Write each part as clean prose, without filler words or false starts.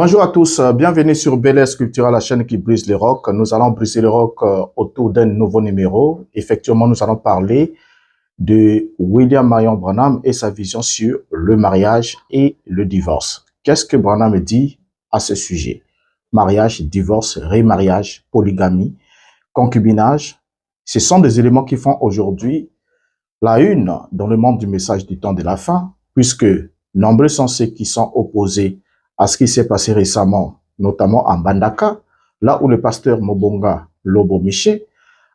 Bonjour à tous, bienvenue sur Bel Air Sculptura, la chaîne qui brise les rocs. Nous allons briser les rocs autour d'un nouveau numéro. Effectivement, nous allons parler de William Marion Branham et sa vision sur le mariage et le divorce. Qu'est-ce que Branham dit à ce sujet? Mariage, divorce, remariage, polygamie, concubinage, ce sont des éléments qui font aujourd'hui la une dans le monde du message du temps de la fin, puisque nombreux sont ceux qui sont opposés à ce qui s'est passé récemment, notamment en Bandaka, là où le pasteur Mobonga Lobo Miché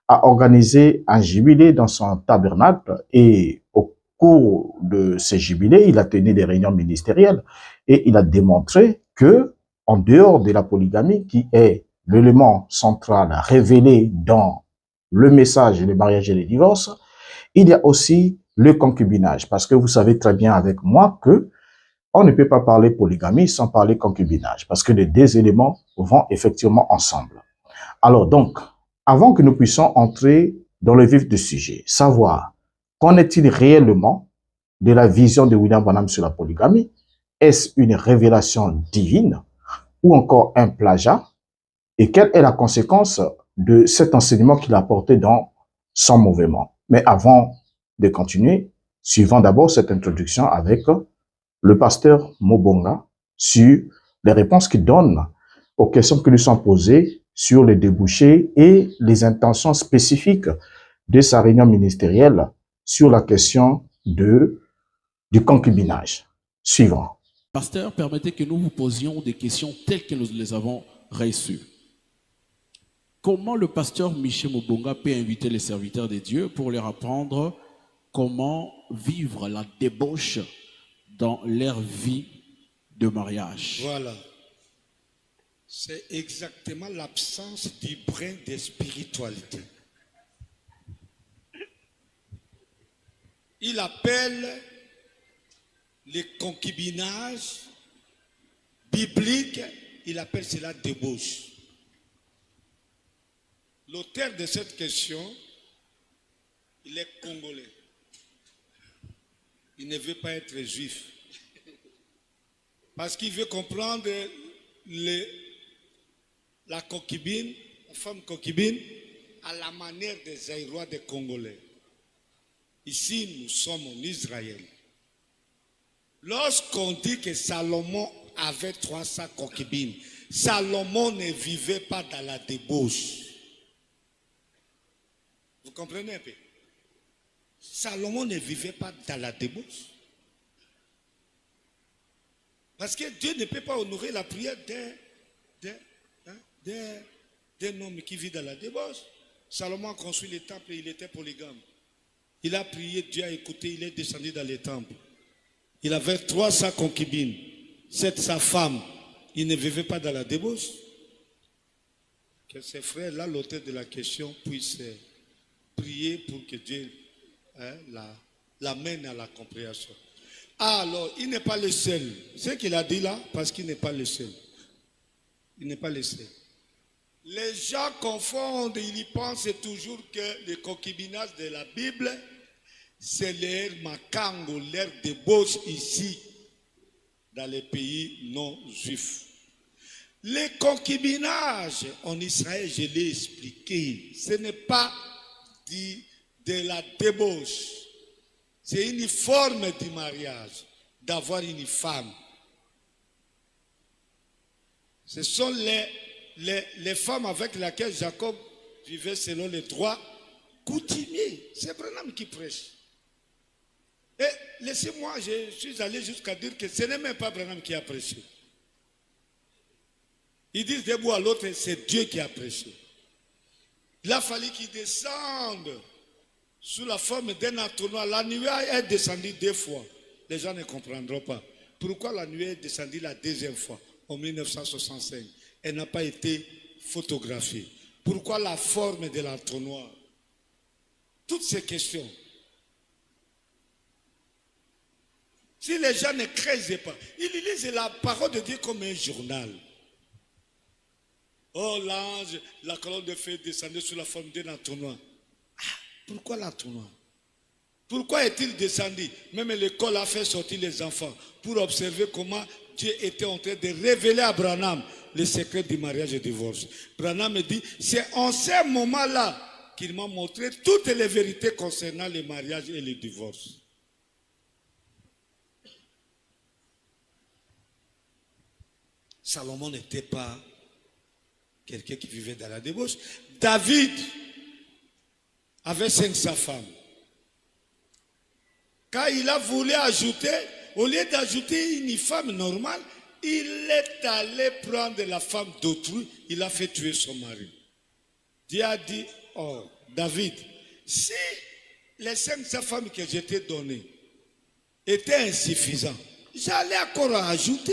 a organisé un jubilé dans son tabernacle et au cours de ce jubilé, il a tenu des réunions ministérielles et il a démontré que, en dehors de la polygamie, qui est l'élément central révélé dans le message du mariage et le divorce, il y a aussi le concubinage, parce que vous savez très bien avec moi que on ne peut pas parler polygamie sans parler concubinage, parce que les deux éléments vont effectivement ensemble. Alors donc, avant que nous puissions entrer dans le vif du sujet, savoir qu'en est-il réellement de la vision de William Branham sur la polygamie? Est-ce une révélation divine ou encore un plagiat? Et quelle est la conséquence de cet enseignement qu'il a apporté dans son mouvement? Mais avant de continuer, suivons d'abord cette introduction avec le pasteur Mobonga sur les réponses qu'il donne aux questions qui lui sont posées sur les débouchés et les intentions spécifiques de sa réunion ministérielle sur la question du concubinage. Suivant. Pasteur, permettez que nous vous posions des questions telles que nous les avons reçues. Comment le pasteur Michel Mobonga peut inviter les serviteurs de Dieu pour leur apprendre comment vivre la débauche dans leur vie de mariage? Voilà. C'est exactement l'absence du brin de spiritualité. Il appelle les concubinages bibliques, il appelle cela débauche. L'auteur de cette question, il est congolais. Il ne veut pas être juif. Parce qu'il veut comprendre la concubine, la femme concubine, à la manière des Aïrois des Congolais. Ici, nous sommes en Israël. Lorsqu'on dit que Salomon avait 300 concubines, Salomon ne vivait pas dans la débauche. Vous comprenez un peu? Salomon ne vivait pas dans la débauche. Parce que Dieu ne peut pas honorer la prière d'un homme qui vit dans la débauche. Salomon a construit le temple et il était polygame. Il a prié, Dieu a écouté, il est descendu dans le temple. Il avait 300 concubines. C'est sa femme. Il ne vivait pas dans la débauche. Que ses frères, là, l'auteur de la question, puissent prier pour que Dieu l'amène à la compréhension. Alors, il n'est pas le seul. C'est ce qu'il a dit là, parce qu'il n'est pas le seul. Il n'est pas le seul. Les gens confondent, ils y pensent toujours que le concubinage de la Bible, c'est l'air makango, l'air débauche ici, dans les pays non juifs. Le concubinage en Israël, je l'ai expliqué, ce n'est pas de la débauche. C'est une forme du mariage, d'avoir une femme. Ce sont les femmes avec lesquelles Jacob vivait selon les droits coutumiers. C'est Branham qui prêche. Et laissez-moi, je suis allé jusqu'à dire que ce n'est même pas Branham qui a prêché. Ils disent d'un bout à l'autre, c'est Dieu qui a prêché. Il a fallu qu'il descende sous la forme d'un entonnoir. La nuée est descendue 2 fois. Les gens ne comprendront pas. Pourquoi la nuée est descendue la 2e fois, en 1965? Elle n'a pas été photographiée. Pourquoi la forme de l'entonnoir? Toutes ces questions. Si les gens ne creusent pas, ils lisent la parole de Dieu comme un journal. Oh, l'ange, la colonne de feu descendait sous la forme d'un entonnoir. Pourquoi l'entonnoir? Pourquoi est-il descendu? Même l'école a fait sortir les enfants pour observer comment Dieu était en train de révéler à Branham le secret du mariage et du divorce. Branham me dit, c'est en ce moment-là qu'il m'a montré toutes les vérités concernant le mariage et le divorce. Salomon n'était pas quelqu'un qui vivait dans la débauche. David avait 500 femmes. Quand il a voulu ajouter, au lieu d'ajouter une femme normale, il est allé prendre la femme d'autrui, il a fait tuer son mari. Dieu a dit, oh, David, si les 500 femmes que je t'ai données étaient insuffisantes, j'allais encore en ajouter.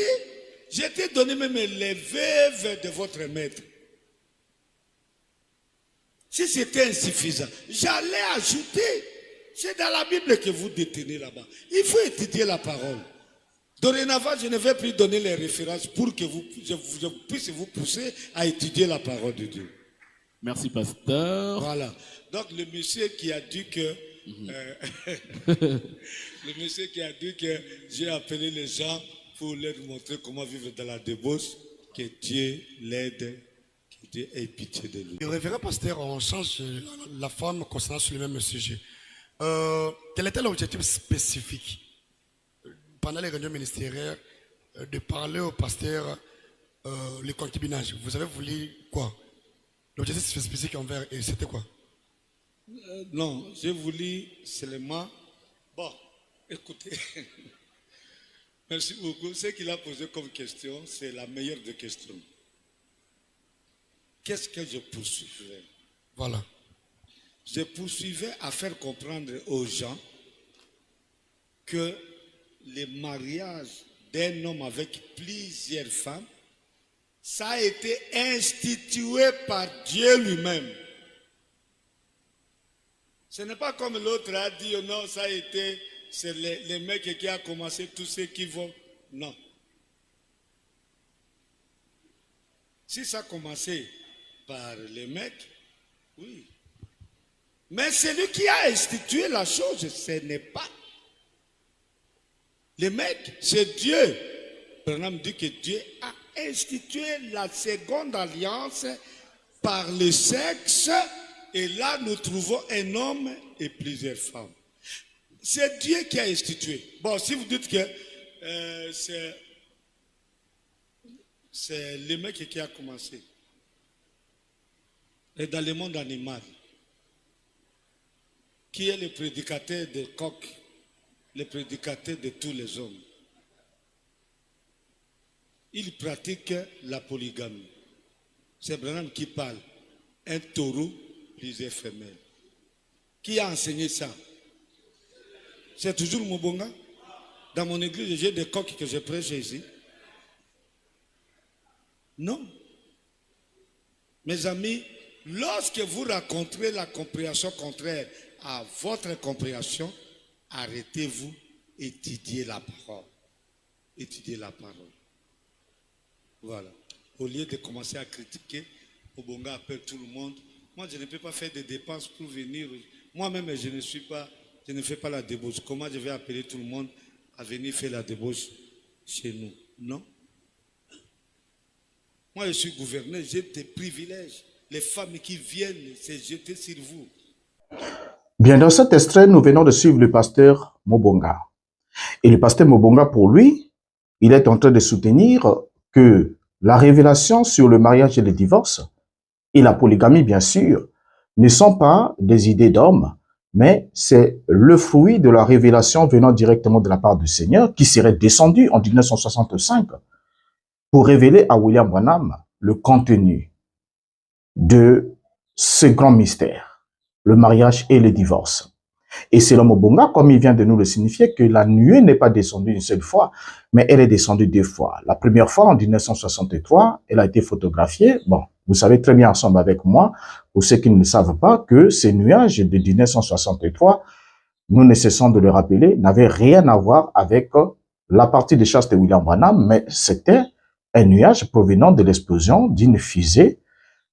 Je t'ai donné même les veuves de votre maître. Si c'était insuffisant, j'allais ajouter. C'est dans la Bible que vous détenez là-bas. Il faut étudier la parole. Dorénavant, je ne vais plus donner les références pour que je puisse vous pousser à étudier la parole de Dieu. Merci, pasteur. Voilà. Donc, le monsieur qui a dit que... le monsieur qui a dit que j'ai appelé les gens pour leur montrer comment vivre dans la débauche, que Dieu l'aide, que Dieu ait pitié de lui. Le révérend pasteur, on change la forme concernant sur le même sujet. Quel était l'objectif spécifique pendant les réunions ministérielles de parler au pasteur le concubinage? Vous avez voulu quoi? L'objectif spécifique envers, et c'était quoi? Non, j'ai voulu seulement... Bon, écoutez... Merci beaucoup. Ce qu'il a posé comme question, c'est la meilleure des questions. Qu'est-ce que je poursuivais? Voilà. Je poursuivais à faire comprendre aux gens que le mariage d'un homme avec plusieurs femmes, ça a été institué par Dieu lui-même. Ce n'est pas comme l'autre a dit, oh non, ça a été... C'est les mecs qui ont commencé, tous ceux qui vont. Non. Si ça a commencé par les mecs, oui. Mais celui qui a institué la chose, ce n'est pas les mecs, c'est Dieu. Branham dit que Dieu a institué la seconde alliance par le sexe, et là nous trouvons un homme et plusieurs femmes. C'est Dieu qui a institué. Bon, si vous dites que c'est le mec qui a commencé. Et dans le monde animal, qui est le prédicateur des coqs, le prédicateur de tous les hommes, il pratique la polygamie. C'est Branham qui parle. Un taureau, plusieurs femelles. Qui a enseigné ça? C'est toujours Mobonga. Dans mon église, j'ai des coqs que je prêche ici. Non. Mes amis, lorsque vous rencontrez la compréhension contraire à votre compréhension, arrêtez-vous, étudiez la parole. Étudiez la parole. Voilà. Au lieu de commencer à critiquer, Mobonga appelle tout le monde. Moi, je ne peux pas faire des dépenses pour venir. Moi-même, je ne fais pas la débauche. Comment je vais appeler tout le monde à venir faire la débauche chez nous? Non. Moi, je suis gouverneur, j'ai des privilèges. Les femmes qui viennent se jeter sur vous. Bien, dans cet extrait, nous venons de suivre le pasteur Mobonga. Et le pasteur Mobonga, pour lui, il est en train de soutenir que la révélation sur le mariage et le divorce, et la polygamie, bien sûr, ne sont pas des idées d'hommes, mais c'est le fruit de la révélation venant directement de la part du Seigneur qui serait descendu en 1965 pour révéler à William Branham le contenu de ce grand mystère, le mariage et le divorce. Et c'est l'homme Mobonga, comme il vient de nous le signifier, que la nuée n'est pas descendue une seule fois, mais elle est descendue deux fois. La première fois, en 1963, elle a été photographiée. Bon, vous savez très bien ensemble avec moi, pour ceux qui ne le savent pas, que ces nuages de 1963, nous ne cessons de le rappeler, n'avaient rien à voir avec la partie de chasse de William Branham, mais c'était un nuage provenant de l'explosion d'une fusée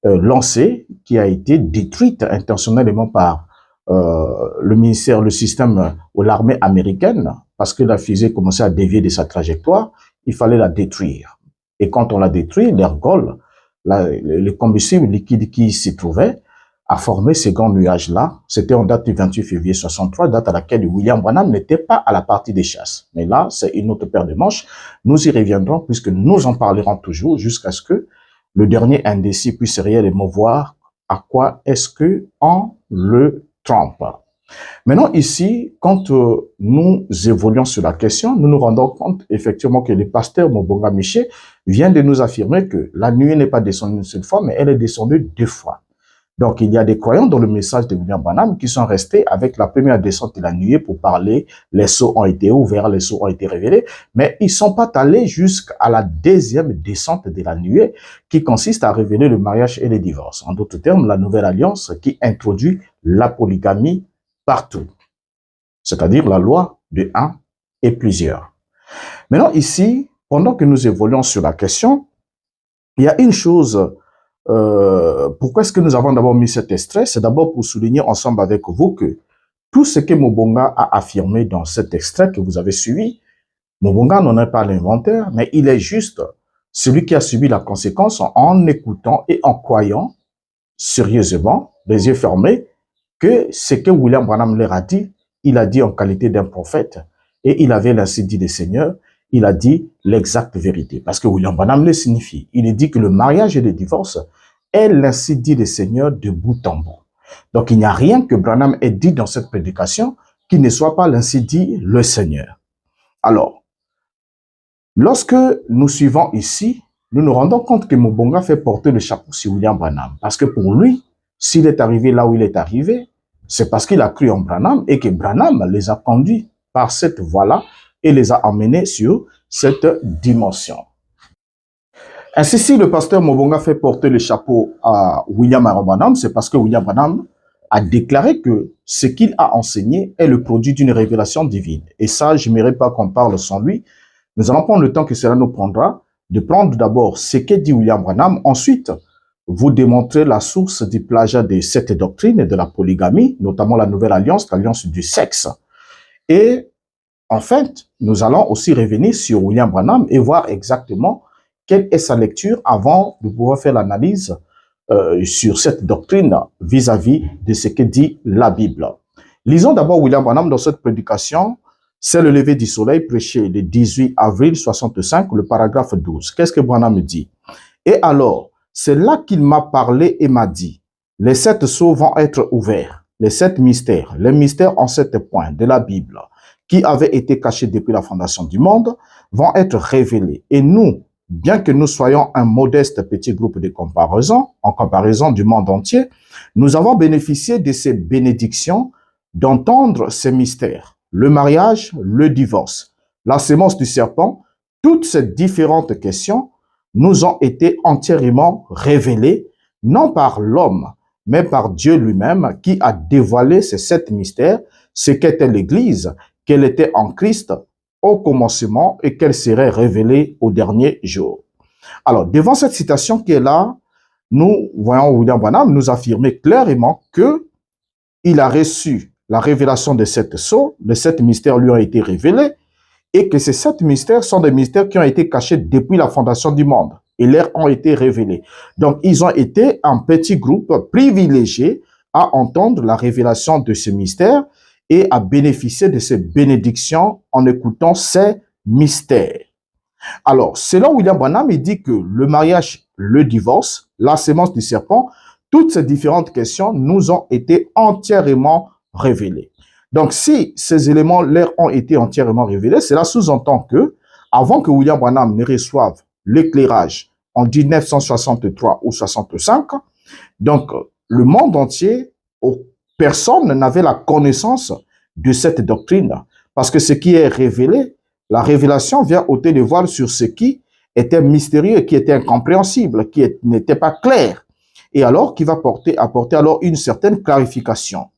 lancée qui a été détruite intentionnellement par le système ou l'armée américaine, parce que la fusée commençait à dévier de sa trajectoire. il fallait la détruire. Et quand on l'a détruit, l'ergol, le combustible liquide qui s'y trouvait, a formé ces grands nuages-là. C'était en date du 28 février 63, date à laquelle William Branham n'était pas à la partie des chasses. Mais là, c'est une autre paire de manches. Nous y reviendrons puisque nous en parlerons toujours jusqu'à ce que le dernier indécis puisse réellement voir à quoi est-ce que on le trompe. Maintenant, ici, quand nous évoluons sur la question, nous nous rendons compte effectivement que le pasteur Mobonga Miché vient de nous affirmer que la nuée n'est pas descendue une seule fois, mais elle est descendue 2 fois. Donc, il y a des croyants dans le message de William Branham qui sont restés avec la première descente de la nuée pour parler, les sceaux ont été ouverts, les sceaux ont été révélés, mais ils sont pas allés jusqu'à la deuxième descente de la nuée qui consiste à révéler le mariage et le divorce. En d'autres termes, la nouvelle alliance qui introduit la polygamie partout, c'est-à-dire la loi de un et plusieurs. Maintenant, ici, pendant que nous évoluons sur la question, il y a une chose. Pourquoi est-ce que nous avons d'abord mis cet extrait? C'est d'abord pour souligner ensemble avec vous que tout ce que Mobonga a affirmé dans cet extrait que vous avez suivi, Mobonga n'en est pas l'inventeur, mais il est juste celui qui a subi la conséquence en écoutant et en croyant sérieusement, les yeux fermés, que ce que William Branham leur a dit, il a dit en qualité d'un prophète et il avait l'ainsi dit des seigneurs. Il a dit l'exacte vérité. Parce que William Branham le signifie. Il dit que le mariage et le divorce est l'ainsi dit des seigneurs de bout en bout. Donc, il n'y a rien que Branham ait dit dans cette prédication qui ne soit pas l'ainsi dit le Seigneur. Alors, lorsque nous suivons ici, nous nous rendons compte que Mobonga fait porter le chapeau sur William Branham. Parce que pour lui, s'il est arrivé là où il est arrivé, c'est parce qu'il a cru en Branham et que Branham les a conduits par cette voie-là et les a emmenés sur cette dimension. Ainsi, si le pasteur Mobonga fait porter le chapeau à William Branham, c'est parce que William Branham a déclaré que ce qu'il a enseigné est le produit d'une révélation divine. Et ça, je n'aimerais pas qu'on parle sans lui. Nous allons prendre le temps que cela nous prendra de prendre d'abord ce que dit William Branham, ensuite vous démontrer la source du plagiat de cette doctrine et de la polygamie, notamment la nouvelle alliance, l'alliance du sexe. Et en fait, nous allons aussi revenir sur William Branham et voir exactement quelle est sa lecture avant de pouvoir faire l'analyse sur cette doctrine vis-à-vis de ce que dit la Bible. Lisons d'abord William Branham dans cette prédication. C'est le lever du soleil prêché le 18 avril 65, le paragraphe 12. Qu'est-ce que Branham dit? Et alors, c'est là qu'il m'a parlé et m'a dit, les 7 sceaux vont être ouverts, les 7 mystères, les mystères en 7 points de la Bible, qui avaient été cachés depuis la fondation du monde, vont être révélés. Et nous, bien que nous soyons un modeste petit groupe de comparaison, en comparaison du monde entier, nous avons bénéficié de ces bénédictions d'entendre ces mystères. Le mariage, le divorce, la sémence du serpent, toutes ces différentes questions nous ont été entièrement révélées, non par l'homme, mais par Dieu lui-même qui a dévoilé ces 7 mystères, ce qu'était l'Église, qu'elle était en Christ au commencement et qu'elle serait révélée au dernier jour. Alors, devant cette citation qui est là, nous voyons William Branham nous affirmer clairement que il a reçu la révélation de 7 sceaux, les 7 mystères lui ont été révélés et que ces 7 mystères sont des mystères qui ont été cachés depuis la fondation du monde et leur ont été révélés. Donc, ils ont été un petit groupe privilégié à entendre la révélation de ces mystères et à bénéficier de ces bénédictions en écoutant ces mystères. Alors, selon William Branham, il dit que le mariage, le divorce, la sémence du serpent, toutes ces différentes questions nous ont été entièrement révélées. Donc, si ces éléments leur ont été entièrement révélés, cela sous-entend que, avant que William Branham ne reçoive l'éclairage en 1963 ou 65, donc le monde entier, personne n'avait la connaissance de cette doctrine. Parce que ce qui est révélé, la révélation vient ôter le voile sur ce qui était mystérieux, qui était incompréhensible, qui n'était pas clair. Et alors, qui va apporter alors une certaine clarification.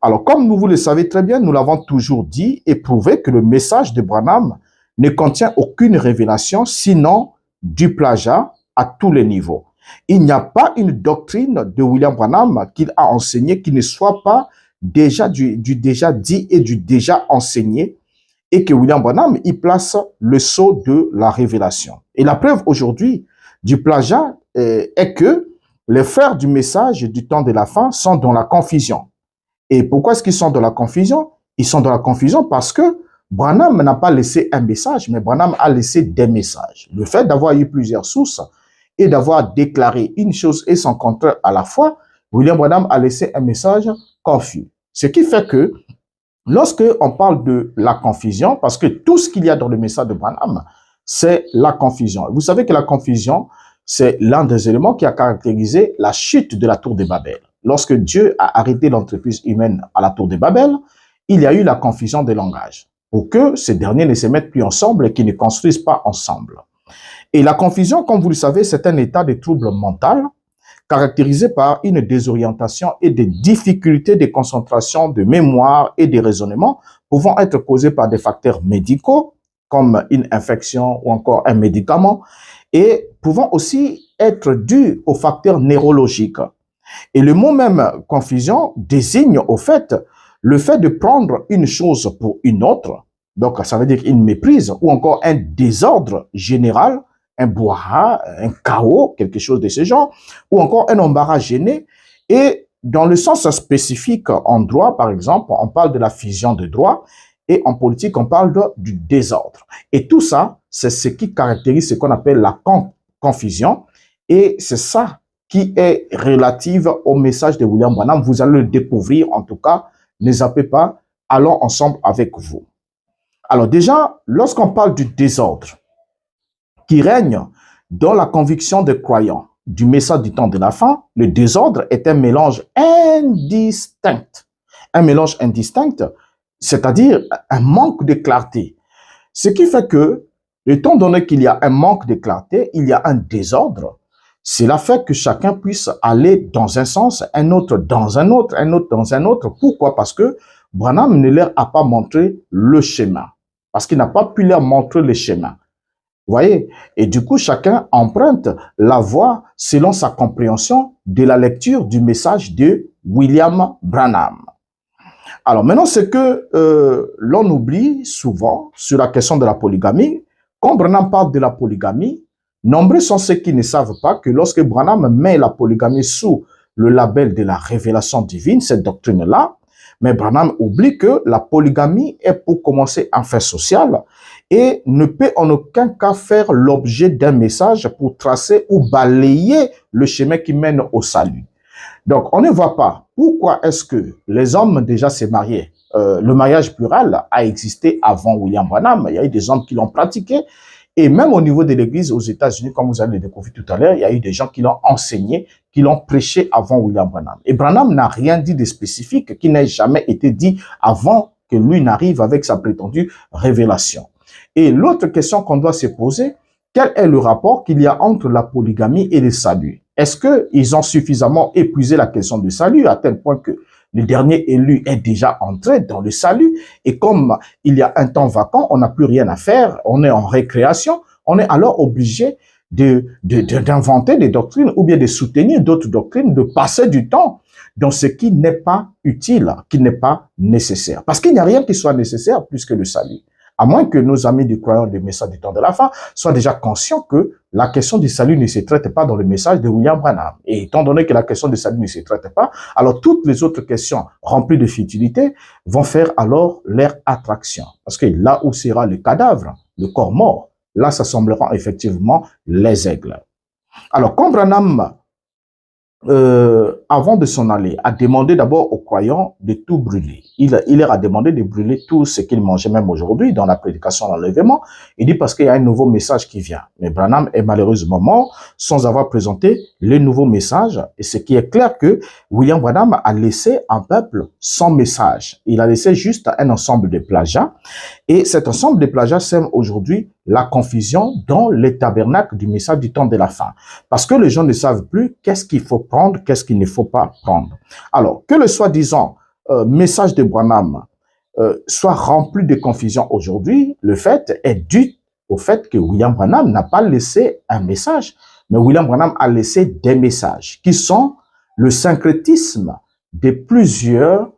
Alors, comme vous le savez très bien, nous l'avons toujours dit et prouvé que le message de Branham ne contient aucune révélation, sinon du plagiat à tous les niveaux. Il n'y a pas une doctrine de William Branham qu'il a enseignée qui ne soit pas déjà du déjà dit et du déjà enseigné et que William Branham y place le sceau de la révélation. Et la preuve aujourd'hui du plagiat est que les frères du message du temps de la fin sont dans la confusion. Et pourquoi est-ce qu'ils sont dans la confusion? Ils sont dans la confusion parce que Branham n'a pas laissé un message, mais Branham a laissé des messages. Le fait d'avoir eu plusieurs sources et d'avoir déclaré une chose et son contraire à la fois, William Branham a laissé un message confus. Ce qui fait que lorsque on parle de la confusion, parce que tout ce qu'il y a dans le message de Branham, c'est la confusion. Vous savez que la confusion, c'est l'un des éléments qui a caractérisé la chute de la tour de Babel. Lorsque Dieu a arrêté l'entreprise humaine à la tour de Babel, il y a eu la confusion des langages pour que ces derniers ne se mettent plus ensemble et qu'ils ne construisent pas ensemble. Et la confusion, comme vous le savez, c'est un état de trouble mental caractérisé par une désorientation et des difficultés de concentration, de mémoire et de raisonnement pouvant être causées par des facteurs médicaux comme une infection ou encore un médicament et pouvant aussi être dus aux facteurs neurologiques. Et le mot même confusion désigne au fait le fait de prendre une chose pour une autre, donc ça veut dire une méprise ou encore un désordre général, un brouhaha, un chaos, quelque chose de ce genre, ou encore un embarras gêné. Et dans le sens spécifique en droit, par exemple, on parle de la fusion de droit et en politique, on parle du désordre. Et tout ça, c'est ce qui caractérise ce qu'on appelle la confusion et c'est ça qui est relative au message de William Branham. Vous allez le découvrir, en tout cas, ne zappez pas, allons ensemble avec vous. Alors déjà, lorsqu'on parle du désordre qui règne dans la conviction des croyants du message du temps de la fin, le désordre est un mélange indistinct. Un mélange indistinct, c'est-à-dire un manque de clarté. Ce qui fait que, étant donné qu'il y a un manque de clarté, il y a un désordre. Cela fait que chacun puisse aller dans un sens, un autre dans un autre, un autre dans un autre. Pourquoi? Parce que Branham ne leur a pas montré le chemin. Parce qu'il n'a pas pu leur montrer le chemin. Vous voyez? Et du coup, chacun emprunte la voie selon sa compréhension de la lecture du message de William Branham. Alors maintenant, c'est que l'on oublie souvent sur la question de la polygamie. Quand Branham parle de la polygamie, nombreux sont ceux qui ne savent pas que lorsque Branham met la polygamie sous le label de la révélation divine, cette doctrine-là, mais Branham oublie que la polygamie est pour commencer un fait social et ne peut en aucun cas faire l'objet d'un message pour tracer ou balayer le chemin qui mène au salut. Donc, on ne voit pas pourquoi est-ce que les hommes déjà se mariaient. Le mariage plural a existé avant William Branham. Il y a eu des hommes qui l'ont pratiqué. Et même au niveau de l'Église aux États-Unis, comme vous allez le découvrir tout à l'heure, il y a eu des gens qui l'ont enseigné, qui l'ont prêché avant William Branham. Et Branham n'a rien dit de spécifique, qui n'a jamais été dit avant que lui n'arrive avec sa prétendue révélation. Et l'autre question qu'on doit se poser, quel est le rapport qu'il y a entre la polygamie et le salut? Est-ce qu'ils ont suffisamment épuisé la question du salut à tel point que le dernier élu est déjà entré dans le salut et comme il y a un temps vacant, on n'a plus rien à faire, on est en récréation, on est alors obligé d'inventer des doctrines ou bien de soutenir d'autres doctrines, de passer du temps dans ce qui n'est pas utile, qui n'est pas nécessaire. Parce qu'il n'y a rien qui soit nécessaire plus que le salut. À moins que nos amis du croyant du message du temps de la fin soient déjà conscients que la question du salut ne se traite pas dans le message de William Branham. Et étant donné que la question du salut ne se traite pas, alors toutes les autres questions remplies de futilité vont faire alors leur attraction. Parce que là où sera le cadavre, le corps mort, là s'assembleront effectivement les aigles. Alors quand Branham, avant de s'en aller, a demandé d'abord aux croyants de tout brûler. Il leur a demandé de brûler tout ce qu'ils mangeaient même aujourd'hui dans la prédication de l'enlèvement. Il dit parce qu'il y a un nouveau message qui vient. Mais Branham est malheureusement mort sans avoir présenté le nouveau message. Et ce qui est clair que William Branham a laissé un peuple sans message. Il a laissé juste un ensemble de plagiats. Et cet ensemble de plagiats sème aujourd'hui la confusion dans les tabernacles du message du temps de la fin. Parce que les gens ne savent plus qu'est-ce qu'il faut prendre, qu'est-ce qu'il ne faut pas prendre. Alors, que le soi-disant message de Branham soit rempli de confusion aujourd'hui, le fait est dû au fait que William Branham n'a pas laissé un message, mais William Branham a laissé des messages qui sont le syncrétisme de plusieurs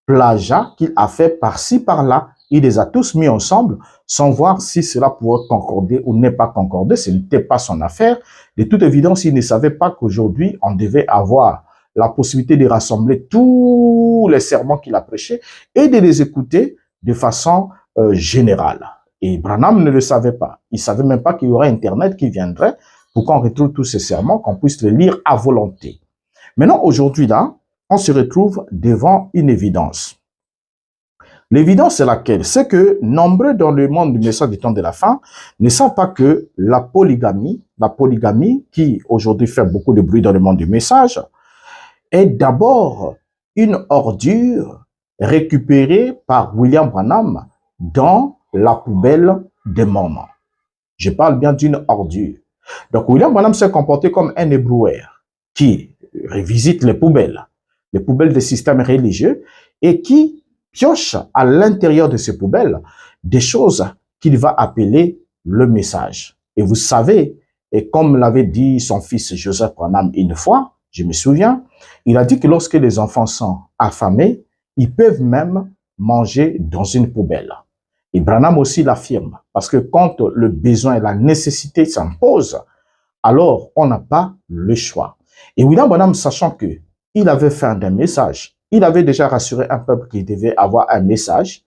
plagiats qu'il a fait par-ci, par-là, Il les a tous mis ensemble sans voir si cela pourrait concorder ou n'est pas concordé. Ce n'était pas son affaire. De toute évidence, il ne savait pas qu'aujourd'hui, on devait avoir la possibilité de rassembler tous les sermons qu'il a prêchés et de les écouter de façon générale. Et Branham ne le savait pas. Il ne savait même pas qu'il y aurait Internet qui viendrait pour qu'on retrouve tous ces sermons, qu'on puisse les lire à volonté. Maintenant, aujourd'hui, là, on se retrouve devant une évidence. L'évidence est laquelle? C'est que nombreux dans le monde du message du temps de la fin ne savent pas que la polygamie qui aujourd'hui fait beaucoup de bruit dans le monde du message, est d'abord une ordure récupérée par William Branham dans la poubelle des Mormons. Je parle bien d'une ordure. Donc William Branham s'est comporté comme un ébroueur qui revisite les poubelles des systèmes religieux et qui pioche à l'intérieur de ces poubelles des choses qu'il va appeler le message. Et vous savez, et comme l'avait dit son fils Joseph Branham une fois, je me souviens, il a dit que lorsque les enfants sont affamés, ils peuvent même manger dans une poubelle. Et Branham aussi l'affirme, parce que quand le besoin et la nécessité s'imposent, alors on n'a pas le choix. Et William Branham, sachant que il avait fait un message, il avait déjà rassuré un peuple qu'il devait avoir un message,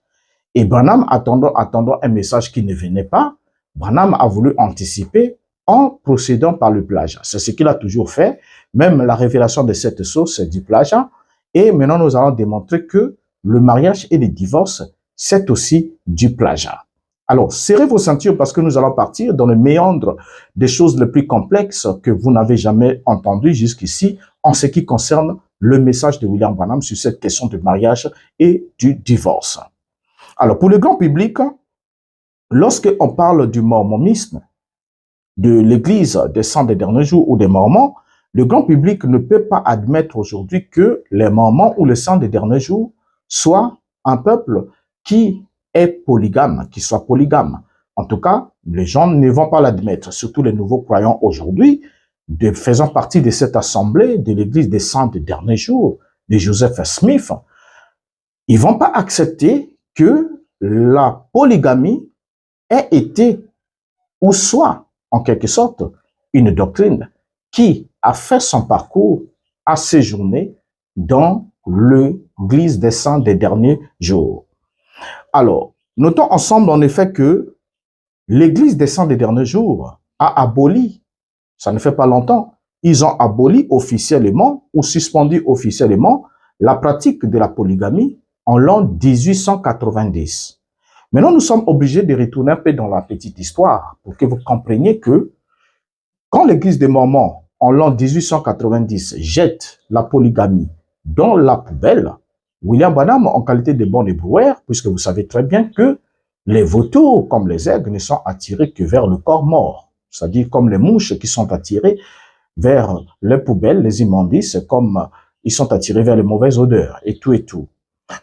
et Branham, attendant un message qui ne venait pas, Branham a voulu anticiper en procédant par le plagiat. C'est ce qu'il a toujours fait. Même la révélation de cette source, c'est du plagiat. Et maintenant, nous allons démontrer que le mariage et le divorce, c'est aussi du plagiat. Alors, serrez vos ceintures parce que nous allons partir dans le méandre des choses les plus complexes que vous n'avez jamais entendues jusqu'ici en ce qui concerne le message de William Branham sur cette question du mariage et du divorce. Alors, pour le grand public, lorsqu'on parle du mormonisme, de l'Église des Saints des derniers jours ou des Mormons, le grand public ne peut pas admettre aujourd'hui que les Mormons ou les Saints des derniers jours soient un peuple qui est polygame, qui soit polygame. En tout cas, les gens ne vont pas l'admettre, surtout les nouveaux croyants aujourd'hui, faisant partie de cette assemblée de l'Église des Saints des derniers jours, de Joseph Smith. Ils vont pas accepter que la polygamie ait été ou soit en quelque sorte une doctrine qui a fait son parcours, a séjourné dans l'Église des Saints des derniers jours. Alors, notons ensemble en effet que l'Église des Saints des derniers jours a aboli, ça ne fait pas longtemps, ils ont aboli officiellement ou suspendu officiellement la pratique de la polygamie en l'an 1890. Maintenant, nous sommes obligés de retourner un peu dans la petite histoire pour que vous compreniez que quand l'Église des Mormons, en l'an 1890, jette la polygamie dans la poubelle, William Branham, en qualité de bon ébroueur, puisque vous savez très bien que les vautours, comme les aigles, ne sont attirés que vers le corps mort, c'est-à-dire comme les mouches qui sont attirées vers les poubelles, les immondices, comme ils sont attirés vers les mauvaises odeurs, et tout et tout.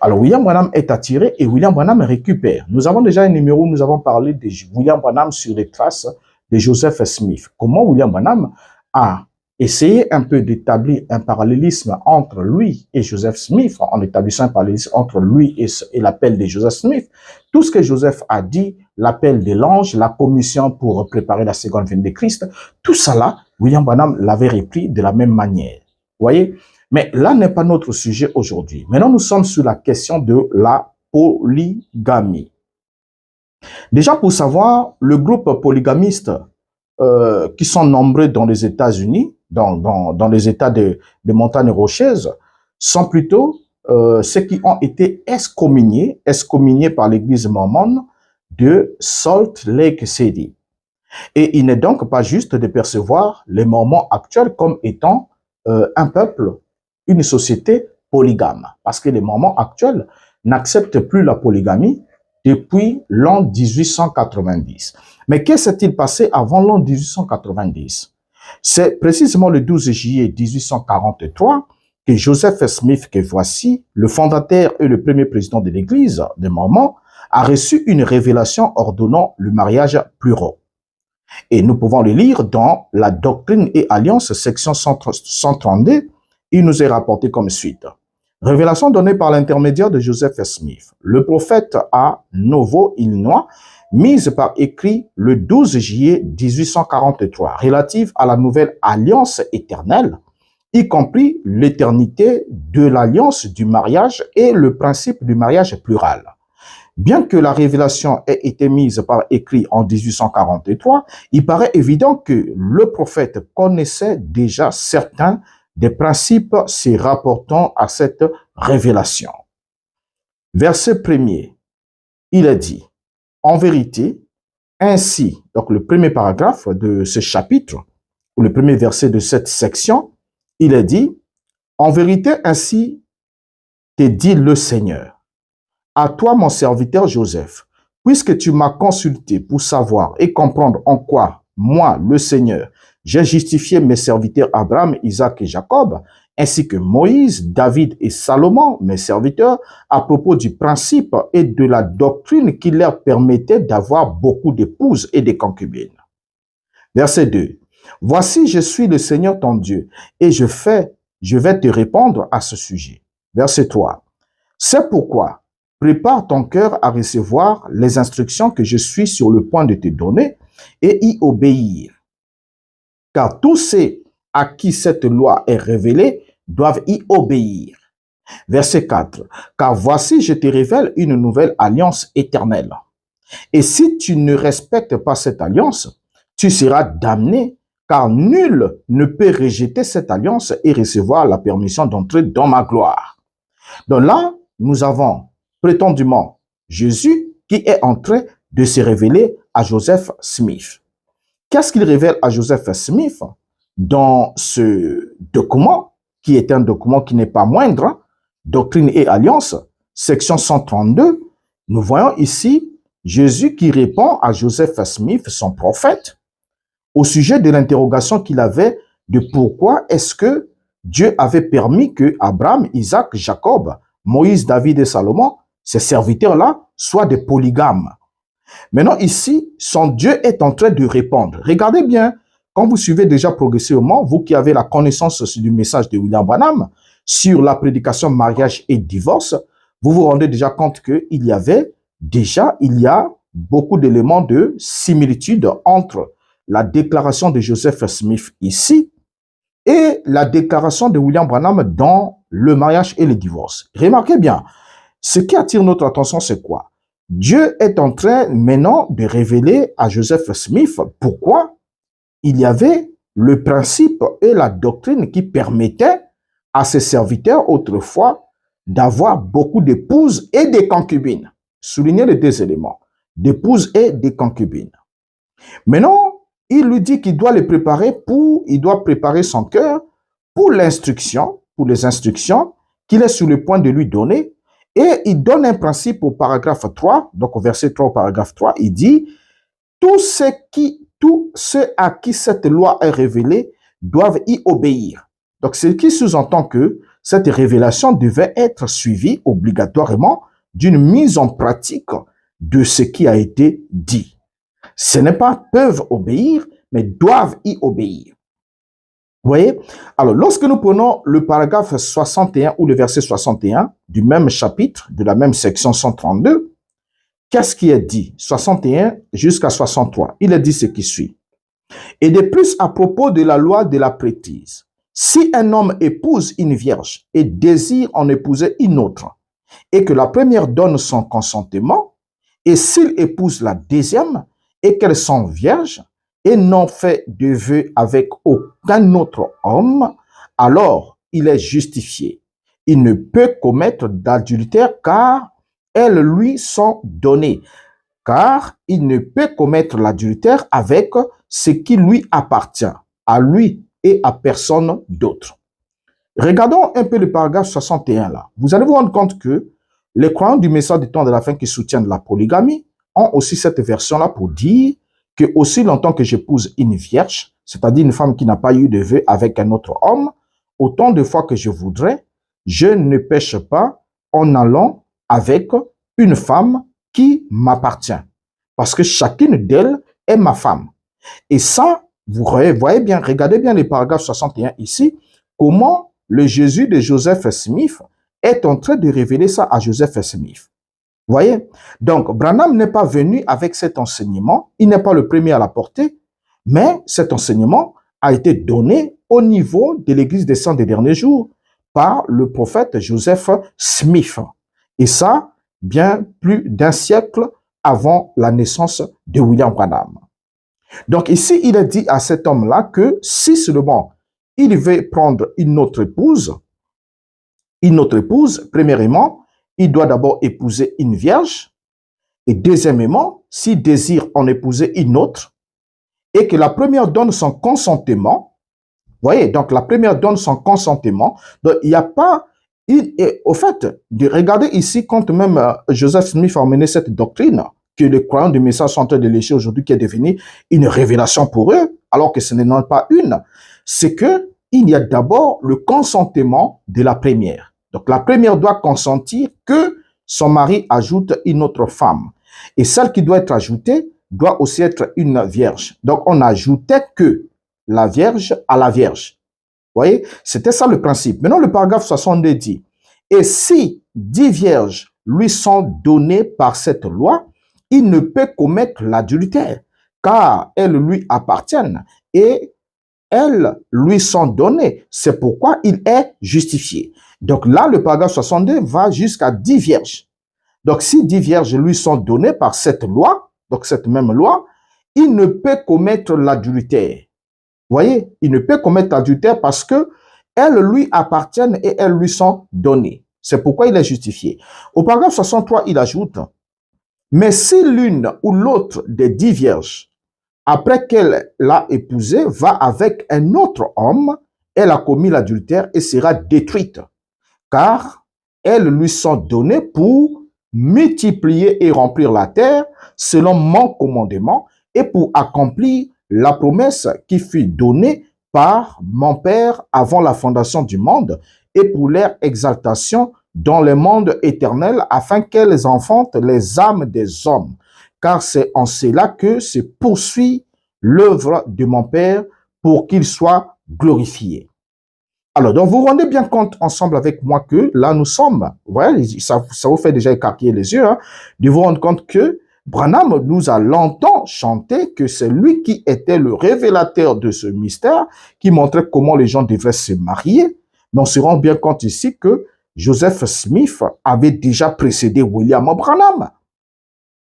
Alors, William Branham est attiré et William Branham récupère. Nous avons déjà un numéro où nous avons parlé de William Branham sur les traces de Joseph Smith. Comment William Branham a essayé un peu d'établir un parallélisme entre lui et Joseph Smith, en établissant un parallélisme entre lui et l'appel de Joseph Smith. Tout ce que Joseph a dit, l'appel de l'ange, la commission pour préparer la seconde venue de Christ, tout ça là, William Branham l'avait repris de la même manière. Vous voyez? Mais là n'est pas notre sujet aujourd'hui. Maintenant, nous sommes sur la question de la polygamie. Déjà, pour savoir, le groupe polygamiste qui sont nombreux dans les États-Unis, dans les États de montagnes rocheuses, sont plutôt ceux qui ont été excommuniés par l'Église mormone de Salt Lake City. Et il n'est donc pas juste de percevoir les Mormons actuels comme étant un peuple, une société polygame, parce que les Mormons actuels n'acceptent plus la polygamie depuis l'an 1890. Mais qu'est-ce qui s'est-il passé avant l'an 1890? C'est précisément le 12 juillet 1843 que Joseph Smith, que voici, le fondateur et le premier président de l'Église des Mormons, a reçu une révélation ordonnant le mariage plural. Et nous pouvons le lire dans la Doctrine et Alliance, section 132. Il nous est rapporté comme suite. Révélation donnée par l'intermédiaire de Joseph Smith. Le prophète à Novo, Illinois, mise par écrit le 12 juillet 1843, relative à la nouvelle alliance éternelle, y compris l'éternité de l'alliance du mariage et le principe du mariage plural. Bien que la révélation ait été mise par écrit en 1843, il paraît évident que le prophète connaissait déjà certains des principes se rapportant à cette révélation. Verset 1er, il est dit, en vérité, ainsi, donc le premier paragraphe de ce chapitre, ou le premier verset de cette section, il est dit, en vérité, ainsi te dit le Seigneur. À toi, mon serviteur Joseph, puisque tu m'as consulté pour savoir et comprendre en quoi, moi, le Seigneur, j'ai justifié mes serviteurs Abraham, Isaac et Jacob, ainsi que Moïse, David et Salomon, mes serviteurs, à propos du principe et de la doctrine qui leur permettait d'avoir beaucoup d'épouses et de concubines. Verset 2. Voici, je suis le Seigneur ton Dieu, et je vais te répondre à ce sujet. Verset 3. C'est pourquoi, prépare ton cœur à recevoir les instructions que je suis sur le point de te donner et y obéir. Car tous ceux à qui cette loi est révélée doivent y obéir. Verset 4. Car voici, je te révèle une nouvelle alliance éternelle. Et si tu ne respectes pas cette alliance, tu seras damné, car nul ne peut rejeter cette alliance et recevoir la permission d'entrer dans ma gloire. Donc là, nous avons prétendument Jésus qui est en train de se révéler à Joseph Smith. Qu'est-ce qu'il révèle à Joseph Smith dans ce document, qui est un document qui n'est pas moindre, Doctrine et Alliance, section 132, nous voyons ici Jésus qui répond à Joseph Smith, son prophète, au sujet de l'interrogation qu'il avait de pourquoi est-ce que Dieu avait permis que Abraham, Isaac, Jacob, Moïse, David et Salomon, ces serviteurs-là, soient des polygames. Maintenant, ici, son Dieu est en train de répondre. Regardez bien, quand vous suivez déjà progressivement, vous qui avez la connaissance du message de William Branham sur la prédication mariage et divorce, vous vous rendez déjà compte qu'il y a beaucoup d'éléments de similitude entre la déclaration de Joseph Smith ici et la déclaration de William Branham dans le mariage et le divorce. Remarquez bien, ce qui attire notre attention, c'est quoi? Dieu est en train maintenant de révéler à Joseph Smith pourquoi il y avait le principe et la doctrine qui permettaient à ses serviteurs autrefois d'avoir beaucoup d'épouses et de concubines. Soulignez les deux éléments, d'épouses et de concubines. Maintenant, il lui dit qu'il doit il doit préparer son cœur pour les instructions qu'il est sur le point de lui donner. Et il donne un principe au paragraphe 3, donc au verset 3 au paragraphe 3, il dit « Tous ceux à qui cette loi est révélée doivent y obéir ». Donc, ce qui sous-entend que cette révélation devait être suivie obligatoirement d'une mise en pratique de ce qui a été dit. Ce n'est pas peuvent obéir, mais doivent y obéir. Vous voyez? Alors, lorsque nous prenons le paragraphe 61 ou le verset 61 du même chapitre, de la même section 132, qu'est-ce qui est dit? 61 jusqu'à 63. Il est dit ce qui suit. Et de plus, à propos de la loi de la prêtrise, si un homme épouse une vierge et désire en épouser une autre, et que la première donne son consentement, et s'il épouse la deuxième, et qu'elles sont vierges, et n'ont fait de vœux avec aucun autre homme, alors il est justifié. Il ne peut commettre d'adultère car elles lui sont données. Car il ne peut commettre l'adultère avec ce qui lui appartient, à lui et à personne d'autre. Regardons un peu le paragraphe 61 là. Vous allez vous rendre compte que les croyants du message du temps de la fin qui soutiennent la polygamie ont aussi cette version-là pour dire que aussi longtemps que j'épouse une vierge, c'est-à-dire une femme qui n'a pas eu de vœux avec un autre homme, autant de fois que je voudrais, je ne pêche pas en allant avec une femme qui m'appartient. Parce que chacune d'elles est ma femme. Et ça, vous voyez bien, regardez bien les paragraphes 61 ici, comment le Jésus de Joseph Smith est en train de révéler ça à Joseph Smith. Vous voyez? Donc, Branham n'est pas venu avec cet enseignement. Il n'est pas le premier à l'apporter, mais cet enseignement a été donné au niveau de l'Église des Saints des derniers jours par le prophète Joseph Smith. Et ça, bien plus d'un siècle avant la naissance de William Branham. Donc ici, il est dit à cet homme-là que si seulement il veut prendre une autre épouse, premièrement, il doit d'abord épouser une vierge, et deuxièmement, s'il désire en épouser une autre, et que la première donne son consentement, vous voyez, donc la première donne son consentement, donc il n'y a pas, au fait, de regarder ici, quand même Joseph Smith a emmené cette doctrine, que les croyants du message sont en train de lécher aujourd'hui, qui est devenue une révélation pour eux, alors que ce n'est pas une, c'est que il y a d'abord le consentement de la première. Donc la première doit consentir que son mari ajoute une autre femme. Et celle qui doit être ajoutée doit aussi être une vierge. Donc on n'ajoutait que la vierge à la vierge. Vous voyez, c'était ça le principe. Maintenant le paragraphe 62 dit, et si 10 vierges lui sont données par cette loi, il ne peut commettre l'adultère, car elles lui appartiennent et elles lui sont données. C'est pourquoi il est justifié. Donc là, le paragraphe 62 va jusqu'à 10 vierges. Donc si 10 vierges lui sont données par cette loi, donc cette même loi, il ne peut commettre l'adultère. Vous voyez, il ne peut commettre l'adultère parce que elles lui appartiennent et elles lui sont données. C'est pourquoi il est justifié. Au paragraphe 63, il ajoute, mais si l'une ou l'autre des 10 vierges, après qu'elle l'a épousé, va avec un autre homme, elle a commis l'adultère et sera détruite, car elles lui sont données pour multiplier et remplir la terre selon mon commandement et pour accomplir la promesse qui fut donnée par mon Père avant la fondation du monde et pour leur exaltation dans le monde éternel afin qu'elles enfantent les âmes des hommes. Car c'est en cela que se poursuit l'œuvre de mon Père pour qu'il soit glorifié. Alors, donc vous vous rendez bien compte ensemble avec moi que là nous sommes, voilà, ça vous fait déjà écarquiller les yeux, hein, de vous rendre compte que Branham nous a longtemps chanté que c'est lui qui était le révélateur de ce mystère, qui montrait comment les gens devraient se marier. Mais on se rend bien compte ici que Joseph Smith avait déjà précédé William Branham.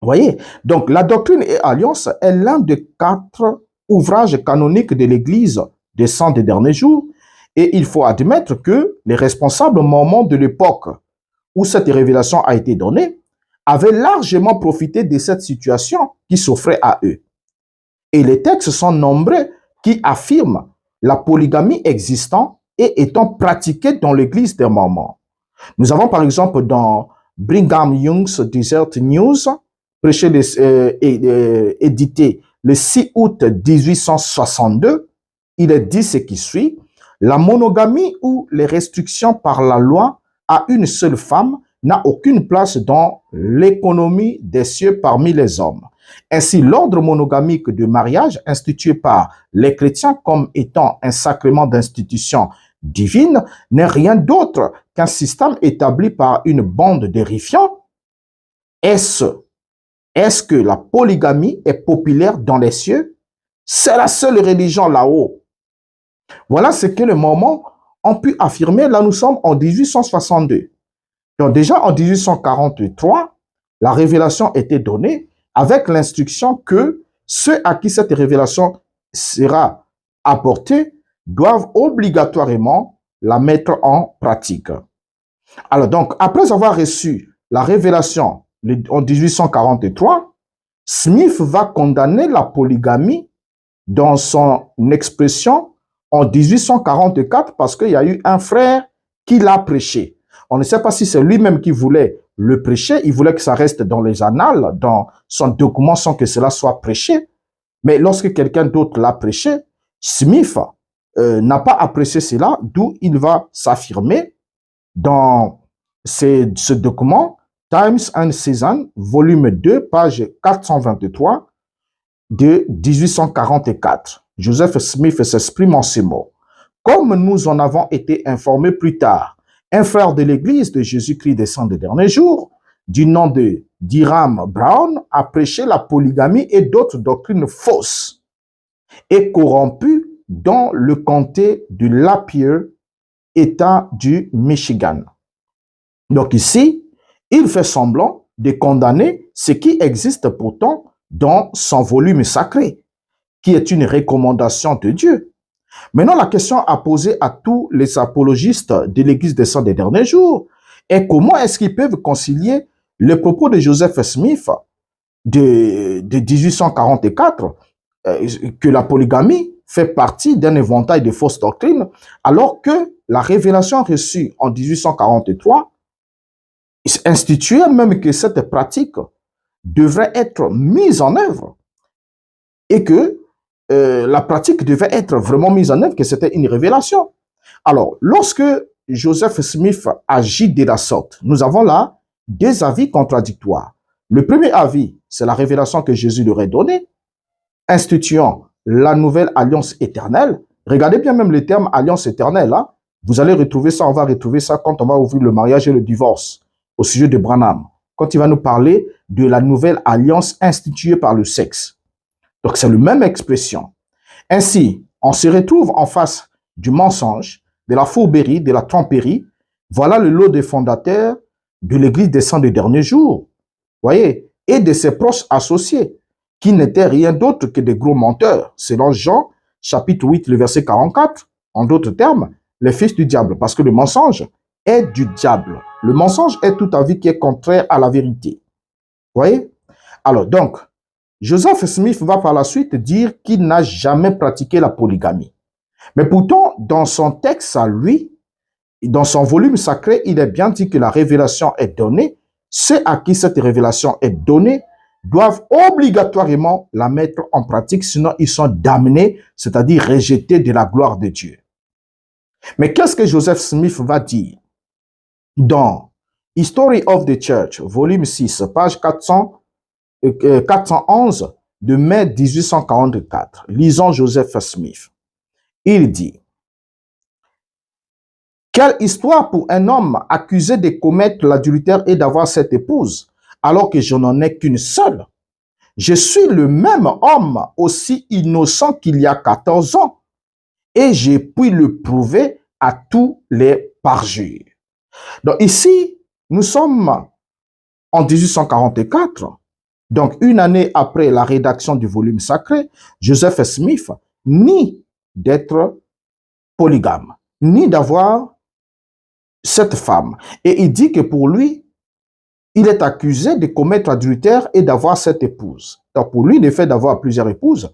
Vous voyez? Donc, la doctrine et alliance est l'un des 4 ouvrages canoniques de l'Église des Saints des derniers jours. Et il faut admettre que les responsables mormons de l'époque où cette révélation a été donnée avaient largement profité de cette situation qui s'offrait à eux. Et les textes sont nombreux qui affirment la polygamie existant et étant pratiquée dans l'Église des Mormons. Nous avons par exemple dans Brigham Young's Desert News, édité le 6 août 1862, il est dit ce qui suit. La monogamie ou les restrictions par la loi à une seule femme n'a aucune place dans l'économie des cieux parmi les hommes. Ainsi, l'ordre monogamique de mariage institué par les chrétiens comme étant un sacrement d'institution divine n'est rien d'autre qu'un système établi par une bande de rifiants. Est-ce que la polygamie est populaire dans les cieux? C'est la seule religion là-haut. Voilà ce que les Mormons ont pu affirmer. Là, nous sommes en 1862. Donc déjà en 1843, la révélation était donnée avec l'instruction que ceux à qui cette révélation sera apportée doivent obligatoirement la mettre en pratique. Alors donc, après avoir reçu la révélation en 1843, Smith va condamner la polygamie dans son expression en 1844 parce qu'il y a eu un frère qui l'a prêché. On ne sait pas si c'est lui-même qui voulait le prêcher, il voulait que ça reste dans les annales, dans son document sans que cela soit prêché. Mais lorsque quelqu'un d'autre l'a prêché, Smith n'a pas apprécié cela, d'où il va s'affirmer dans ce document, Times and Seasons, volume 2, page 423 de 1844. Joseph Smith s'exprime en ces mots. Comme nous en avons été informés plus tard, un frère de l'Église de Jésus-Christ des Saints des derniers jours, du nom de Hiram Brown, a prêché la polygamie et d'autres doctrines fausses et corrompues dans le comté de Lapeer, État du Michigan. Donc ici, il fait semblant de condamner ce qui existe pourtant dans son volume sacré, qui est une recommandation de Dieu. Maintenant, la question à poser à tous les apologistes de l'Église des Saints des derniers jours est comment est-ce qu'ils peuvent concilier les propos de Joseph Smith de 1844, que la polygamie fait partie d'un éventail de fausses doctrines, alors que la révélation reçue en 1843 instituait même que cette pratique devrait être mise en œuvre et que la pratique devait être vraiment mise en œuvre, que c'était une révélation. Alors, lorsque Joseph Smith agit de la sorte, nous avons là deux avis contradictoires. Le premier avis, c'est la révélation que Jésus leur a donnée, instituant la nouvelle alliance éternelle. Regardez bien même le terme alliance éternelle. Hein? Vous allez retrouver ça, on va retrouver ça quand on va ouvrir le mariage et le divorce au sujet de Branham, quand il va nous parler de la nouvelle alliance instituée par le sexe. Donc, c'est la même expression. Ainsi, on se retrouve en face du mensonge, de la fourberie, de la tromperie. Voilà le lot des fondateurs de l'Église des Saints des derniers jours. Voyez, et de ses proches associés, qui n'étaient rien d'autre que des gros menteurs, selon Jean, chapitre 8, le verset 44. En d'autres termes, les fils du diable, parce que le mensonge est du diable. Le mensonge est tout avis qui est contraire à la vérité. Voyez? Alors, donc, Joseph Smith va par la suite dire qu'il n'a jamais pratiqué la polygamie. Mais pourtant, dans son texte à lui, dans son volume sacré, il est bien dit que la révélation est donnée. Ceux à qui cette révélation est donnée doivent obligatoirement la mettre en pratique, sinon ils sont damnés, c'est-à-dire rejetés de la gloire de Dieu. Mais qu'est-ce que Joseph Smith va dire? Dans History of the Church, volume 6, page 411 de mai 1844, lisons Joseph Smith. Il dit: quelle histoire pour un homme accusé de commettre l'adultère et d'avoir cette épouse, alors que je n'en ai qu'une seule. Je suis le même homme aussi innocent qu'il y a 14 ans, et j'ai pu le prouver à tous les parjures. Donc ici, nous sommes en 1844, donc une année après la rédaction du volume sacré. Joseph Smith nie d'être polygame, ni d'avoir cette femme. Et il dit que pour lui, il est accusé de commettre adultère et d'avoir cette épouse. Donc pour lui, le fait d'avoir plusieurs épouses,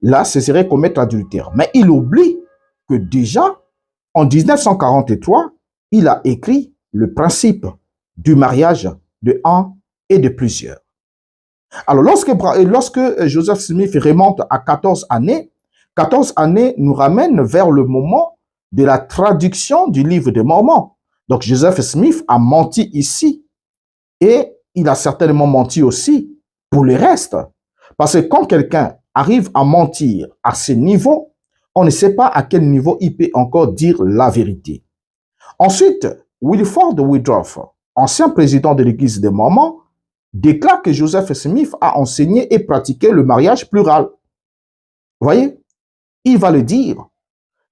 là, ce serait commettre adultère. Mais il oublie que déjà, en 1943, il a écrit le principe du mariage de un et de plusieurs. Alors, lorsque Joseph Smith remonte à 14 années nous ramènent vers le moment de la traduction du livre des Mormons. Donc, Joseph Smith a menti ici et il a certainement menti aussi pour le reste. Parce que quand quelqu'un arrive à mentir à ce niveau, on ne sait pas à quel niveau il peut encore dire la vérité. Ensuite, Wilford Woodruff, ancien président de l'Église des Mormons, déclare que Joseph Smith a enseigné et pratiqué le mariage plural. Vous voyez? Il va le dire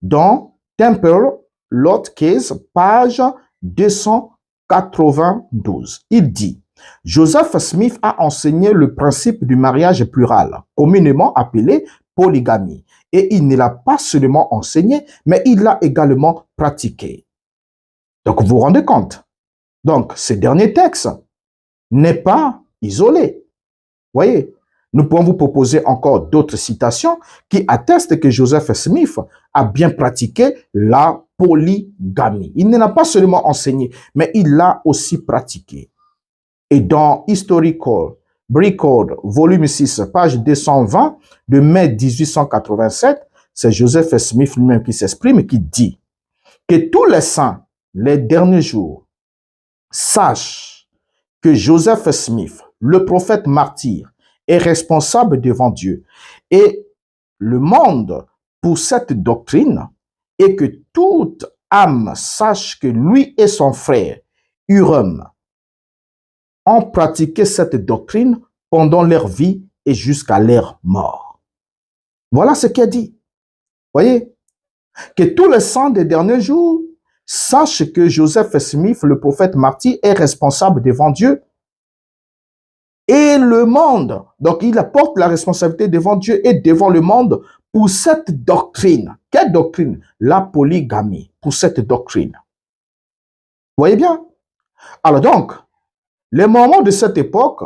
dans Temple Lot Case, page 292. Il dit: Joseph Smith a enseigné le principe du mariage plural, communément appelé polygamie. Et il ne l'a pas seulement enseigné, mais il l'a également pratiqué. Donc, vous vous rendez compte? Donc, ce dernier texte n'est pas isolé. Voyez, nous pouvons vous proposer encore d'autres citations qui attestent que Joseph Smith a bien pratiqué la polygamie. Il ne l'a pas seulement enseigné, mais il l'a aussi pratiqué. Et dans Historical Record, volume 6, page 220 de mai 1887, c'est Joseph Smith lui-même qui s'exprime et qui dit que tous les saints, les derniers jours, sachent que Joseph Smith, le prophète martyr, est responsable devant Dieu et le monde pour cette doctrine, et que toute âme sache que lui et son frère, Urim, ont pratiqué cette doctrine pendant leur vie et jusqu'à leur mort. Voilà ce qu'il dit. Voyez, que tous les saints des derniers jours sachent que Joseph Smith, le prophète martyr, est responsable devant Dieu et le monde. Donc, il apporte la responsabilité devant Dieu et devant le monde pour cette doctrine. Quelle doctrine? La polygamie, pour cette doctrine. Vous voyez bien? Alors donc, les moments de cette époque,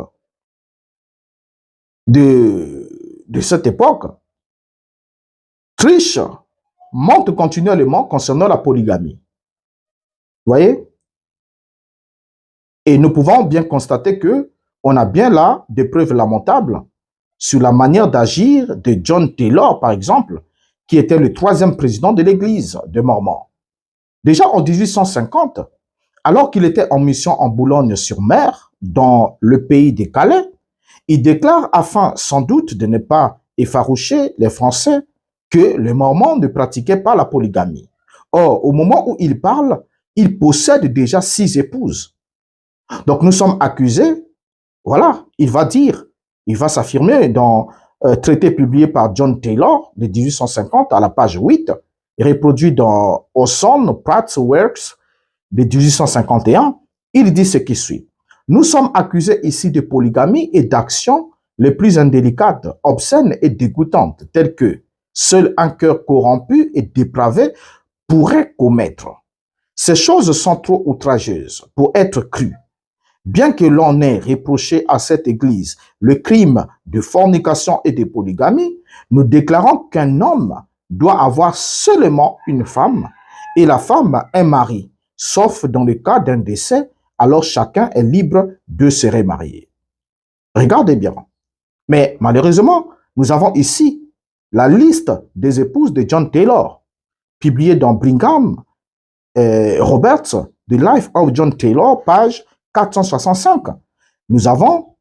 trichent, montrent continuellement concernant la polygamie. Vous voyez? Et nous pouvons bien constater que on a bien là des preuves lamentables sur la manière d'agir de John Taylor, par exemple, qui était le 3e président de l'Église de Mormon. Déjà en 1850, alors qu'il était en mission en Boulogne-sur-Mer, dans le pays des Calais, il déclare, afin sans doute de ne pas effaroucher les Français, que les Mormons ne pratiquaient pas la polygamie. Or, au moment où il parle, il possède déjà 6 épouses. Donc nous sommes accusés, voilà, il va s'affirmer dans traité publié par John Taylor de 1850 à la page 8, reproduit dans Orson Pratt's Works de 1851, il dit ce qui suit. Nous sommes accusés ici de polygamie et d'actions les plus indélicates, obscènes et dégoûtantes, telles que seul un cœur corrompu et dépravé pourrait commettre. Ces choses sont trop outrageuses pour être crues. Bien que l'on ait reproché à cette Église le crime de fornication et de polygamie, nous déclarons qu'un homme doit avoir seulement une femme et la femme un mari, sauf dans le cas d'un décès, alors chacun est libre de se remarier. Regardez bien. Mais malheureusement, nous avons ici la liste des épouses de John Taylor, publiée dans Brigham Roberts, The Life of John Taylor, page 465. Nous avons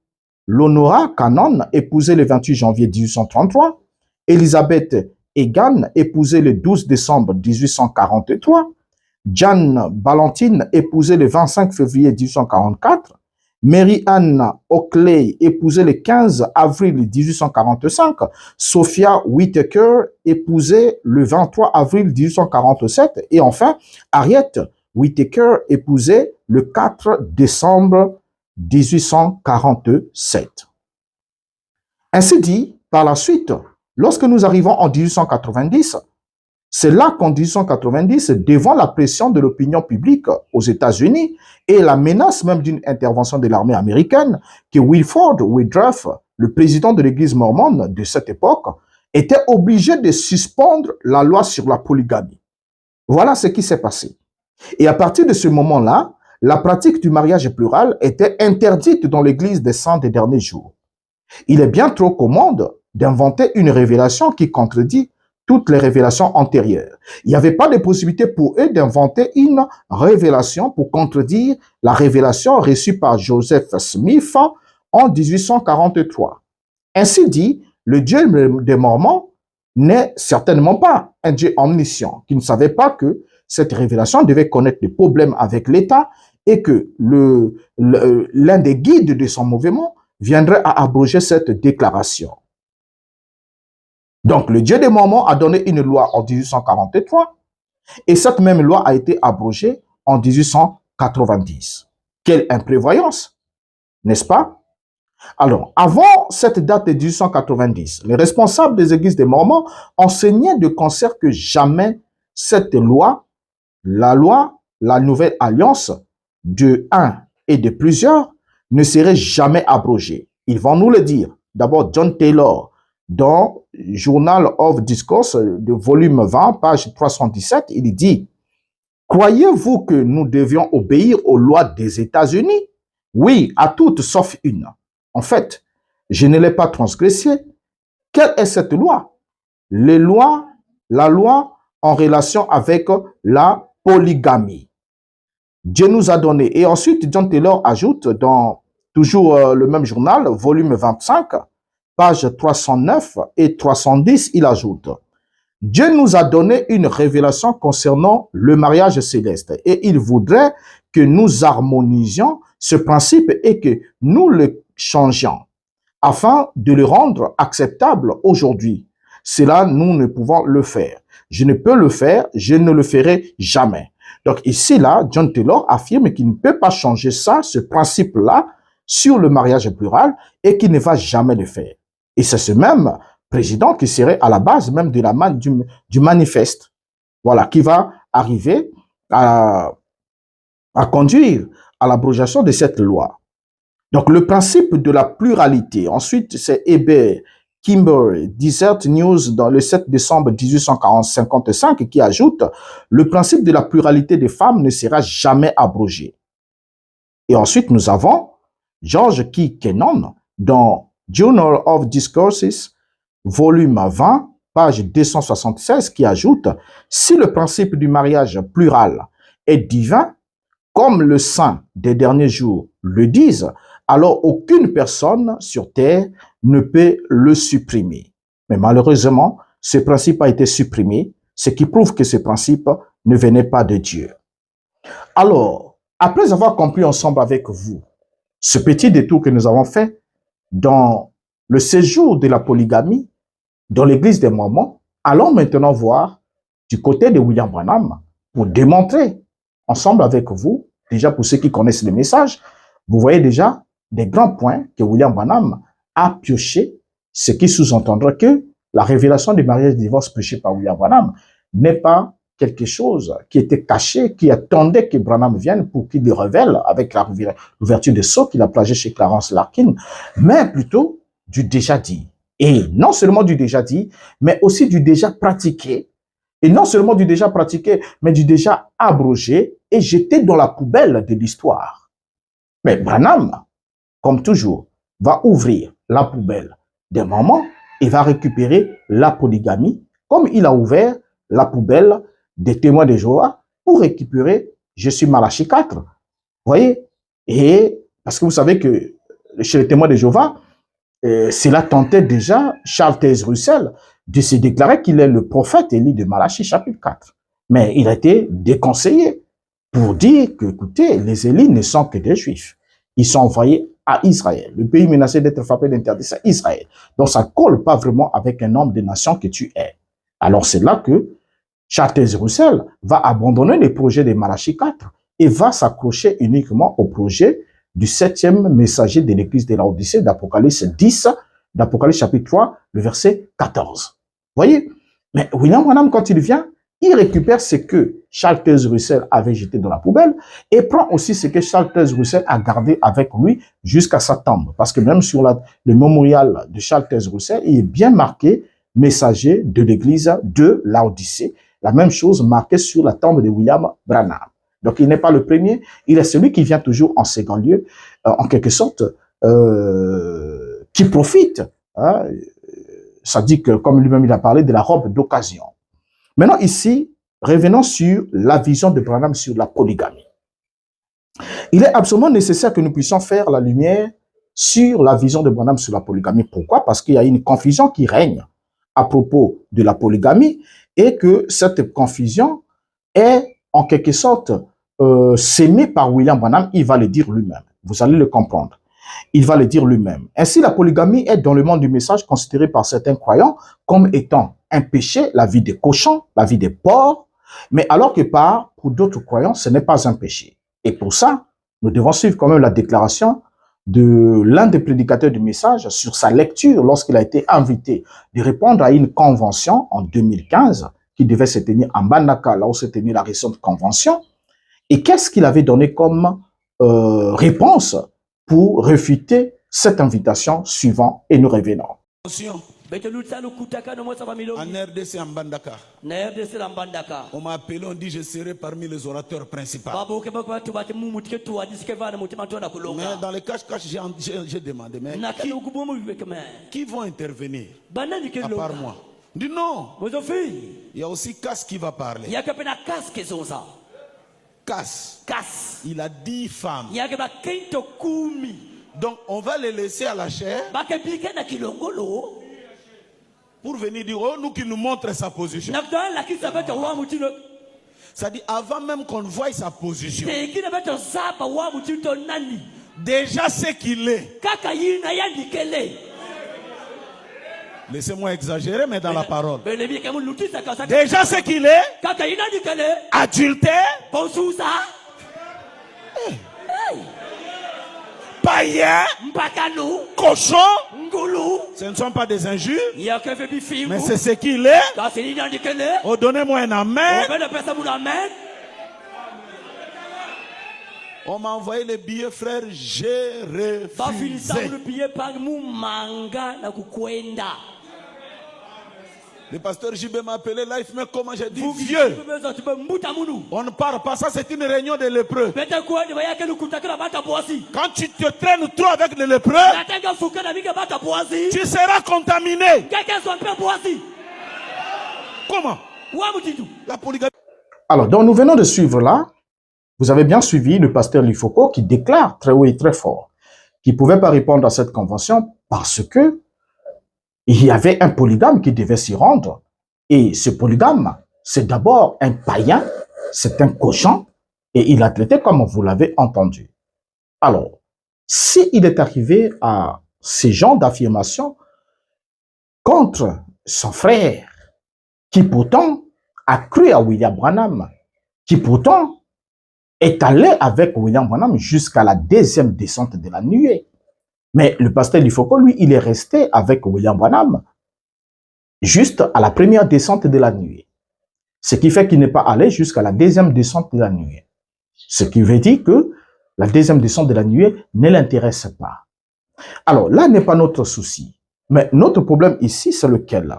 Leonora Cannon, épousée le 28 janvier 1833, Elizabeth Egan, épousée le 12 décembre 1843, Jeanne Ballantine, épousée le 25 février 1844, Mary Ann Oakley, épousée le 15 avril 1845, Sophia Whittaker, épousée le 23 avril 1847, et enfin Harriet Whittaker, épousée le 4 décembre 1847. Ainsi dit, par la suite, lorsque nous arrivons en 1890, c'est là qu'en 1890, devant la pression de l'opinion publique aux États-Unis et la menace même d'une intervention de l'armée américaine, que Wilford Woodruff, le président de l'Église mormone de cette époque, était obligé de suspendre la loi sur la polygamie. Voilà ce qui s'est passé. Et à partir de ce moment-là, la pratique du mariage plural était interdite dans l'Église des saints des derniers jours. Il est bien trop commode d'inventer une révélation qui contredit toutes les révélations antérieures. Il n'y avait pas de possibilité pour eux d'inventer une révélation pour contredire la révélation reçue par Joseph Smith en 1843. Ainsi dit, le Dieu des Mormons n'est certainement pas un Dieu omniscient, qui ne savait pas que cette révélation devait connaître des problèmes avec l'État et que l'un des guides de son mouvement viendrait à abroger cette déclaration. Donc, le Dieu des Mormons a donné une loi en 1843 et cette même loi a été abrogée en 1890. Quelle imprévoyance, n'est-ce pas? Alors, avant cette date de 1890, les responsables des églises des Mormons enseignaient de concert que jamais cette loi, la nouvelle alliance de un et de plusieurs, ne serait jamais abrogée. Ils vont nous le dire. D'abord, John Taylor, dans Journal of Discourse, de volume 20, page 317, il dit « Croyez-vous que nous devions obéir aux lois des États-Unis? Oui, à toutes sauf une. En fait, je ne l'ai pas transgressée. Quelle est cette loi? La loi en relation avec la polygamie. Dieu nous a donné. » Et ensuite, John Taylor ajoute dans toujours le même journal, volume 25, page 309 et 310, il ajoute Dieu nous a donné une révélation concernant le mariage céleste et il voudrait que nous harmonisions ce principe et que nous le changions afin de le rendre acceptable aujourd'hui. Cela, nous ne pouvons le faire. Je ne peux le faire, je ne le ferai jamais. Donc ici, là, John Taylor affirme qu'il ne peut pas changer ça, ce principe-là, sur le mariage plural et qu'il ne va jamais le faire. Et c'est ce même président qui serait à la base même de du manifeste, voilà, qui va arriver à conduire à l'abrogation de cette loi. Donc, le principe de la pluralité. Ensuite, c'est Hébert Kimber, Desert News, dans le 7 décembre 1855, qui ajoute « Le principe de la pluralité des femmes ne sera jamais abrogé. » Et ensuite, nous avons George K. Kennan, dans Journal of Discourses, volume 20, page 276, qui ajoute « Si le principe du mariage plural est divin, comme le saint des derniers jours le disent, alors aucune personne sur terre ne peut le supprimer. » Mais malheureusement, ce principe a été supprimé, ce qui prouve que ce principe ne venait pas de Dieu. Alors, après avoir compris ensemble avec vous ce petit détour que nous avons fait dans le séjour de la polygamie dans l'église des Mormons, allons maintenant voir du côté de William Branham pour démontrer ensemble avec vous, déjà pour ceux qui connaissent le message, vous voyez déjà des grands points que William Branham a pioché, ce qui sous-entendra que la révélation du mariage et du divorce prêchée par William Branham n'est pas quelque chose qui était caché, qui attendait que Branham vienne pour qu'il le révèle avec l'ouverture des sceaux qu'il a plagé chez Clarence Larkin, mais plutôt du déjà dit. Et non seulement du déjà dit, mais aussi du déjà pratiqué. Et non seulement du déjà pratiqué, mais du déjà abrogé et jeté dans la poubelle de l'histoire. Mais Branham, comme toujours, va ouvrir la poubelle des Mormons et va récupérer la polygamie, comme il a ouvert la poubelle des témoins de Jéhovah pour récupérer, je suis Malachie 4. Vous voyez? Et parce que vous savez que chez les témoins de Jéhovah, cela tentait déjà Charles Taze Russell de se déclarer qu'il est le prophète Élie de Malachie chapitre 4. Mais il a été déconseillé pour dire que, écoutez, les Élis ne sont que des Juifs. Ils sont envoyés à Israël. Le pays menacé d'être frappé d'interdit, c'est Israël. Donc ça ne colle pas vraiment avec un nombre de nations que tu es. Alors c'est là que Charles Taze Russell va abandonner les projets de Malachie 4 et va s'accrocher uniquement au projet du 7e messager de l'église de Laodicée d'Apocalypse 10, d'Apocalypse chapitre 3, le verset 14. Vous voyez? Mais William Branham, quand il vient, il récupère ce que Charles Taze Russell avait jeté dans la poubelle et prend aussi ce que Charles Taze Russell a gardé avec lui jusqu'à sa tombe. Parce que même sur le mémorial de Charles Taze Russell, il est bien marqué messager de l'église de Laodicée. La même chose marquée sur la tombe de William Branham. Donc, il n'est pas le premier, il est celui qui vient toujours en second lieu, en quelque sorte, qui profite. Hein, ça dit que, comme lui-même il a parlé, de la robe d'occasion. Maintenant, ici, revenons sur la vision de Branham sur la polygamie. Il est absolument nécessaire que nous puissions faire la lumière sur la vision de Branham sur la polygamie. Pourquoi? Parce qu'il y a une confusion qui règne à propos de la polygamie et que cette confusion est en quelque sorte sémée par William Branham. Il va le dire lui-même. Vous allez le comprendre. Il va le dire lui-même. Ainsi, la polygamie est dans le monde du message considérée par certains croyants comme étant un péché, la vie des cochons, la vie des porcs, mais alors que pour d'autres croyants, ce n'est pas un péché. Et pour ça, nous devons suivre quand même la déclaration de l'un des prédicateurs du message sur sa lecture lorsqu'il a été invité de répondre à une convention en 2015 qui devait se tenir en Mbandaka, là où se tenait la récente convention. Et qu'est-ce qu'il avait donné comme réponse pour réfuter cette invitation suivant et nous revenons. En RDC en Mbandaka, on m'a appelé, on dit je serai parmi les orateurs principaux. Mais dans les cache-cache, j'ai demandé, mais qui vont intervenir à part moi? Il dit non, il y a aussi Cass qui va parler. Cass, il a 10 femmes. Donc on va les laisser à la chair. pour venir dire, oh, nous qui nous montre sa position. Ça dit, avant même qu'on voie sa position, déjà ce qu'il est. Laissez-moi exagérer, mais dans la parole. Déjà ce qu'il est, adultère, païen, cochon, ce ne sont pas des injures, mais c'est ce qu'il est. Oh, donnez-moi un amen. On m'a envoyé les billets, frère, j'ai refusé. Le pasteur JB m'a appelé là, il fait, mais comment j'ai dit, vieux, on ne parle pas, ça c'est une réunion de lépreux. Quand tu te traînes trop avec les lépreux, tu seras contaminé. Comment? La polygamie. Alors, donc nous venons de suivre là, vous avez bien suivi le pasteur Lifoko qui déclare très haut et très fort qu'il ne pouvait pas répondre à cette convention parce que il y avait un polygame qui devait s'y rendre. Et ce polygame, c'est d'abord un païen, c'est un cochon, et il a traité comme vous l'avez entendu. Alors, s'il est arrivé à ces genres d'affirmations contre son frère, qui pourtant a cru à William Branham, qui pourtant est allé avec William Branham jusqu'à la deuxième descente de la nuée. Mais le pasteur Lifoko, lui, il est resté avec William Branham juste à la première descente de la nuée. Ce qui fait qu'il n'est pas allé jusqu'à la deuxième descente de la nuée. Ce qui veut dire que la deuxième descente de la nuée ne l'intéresse pas. Alors là n'est pas notre souci. Mais notre problème ici, c'est lequel?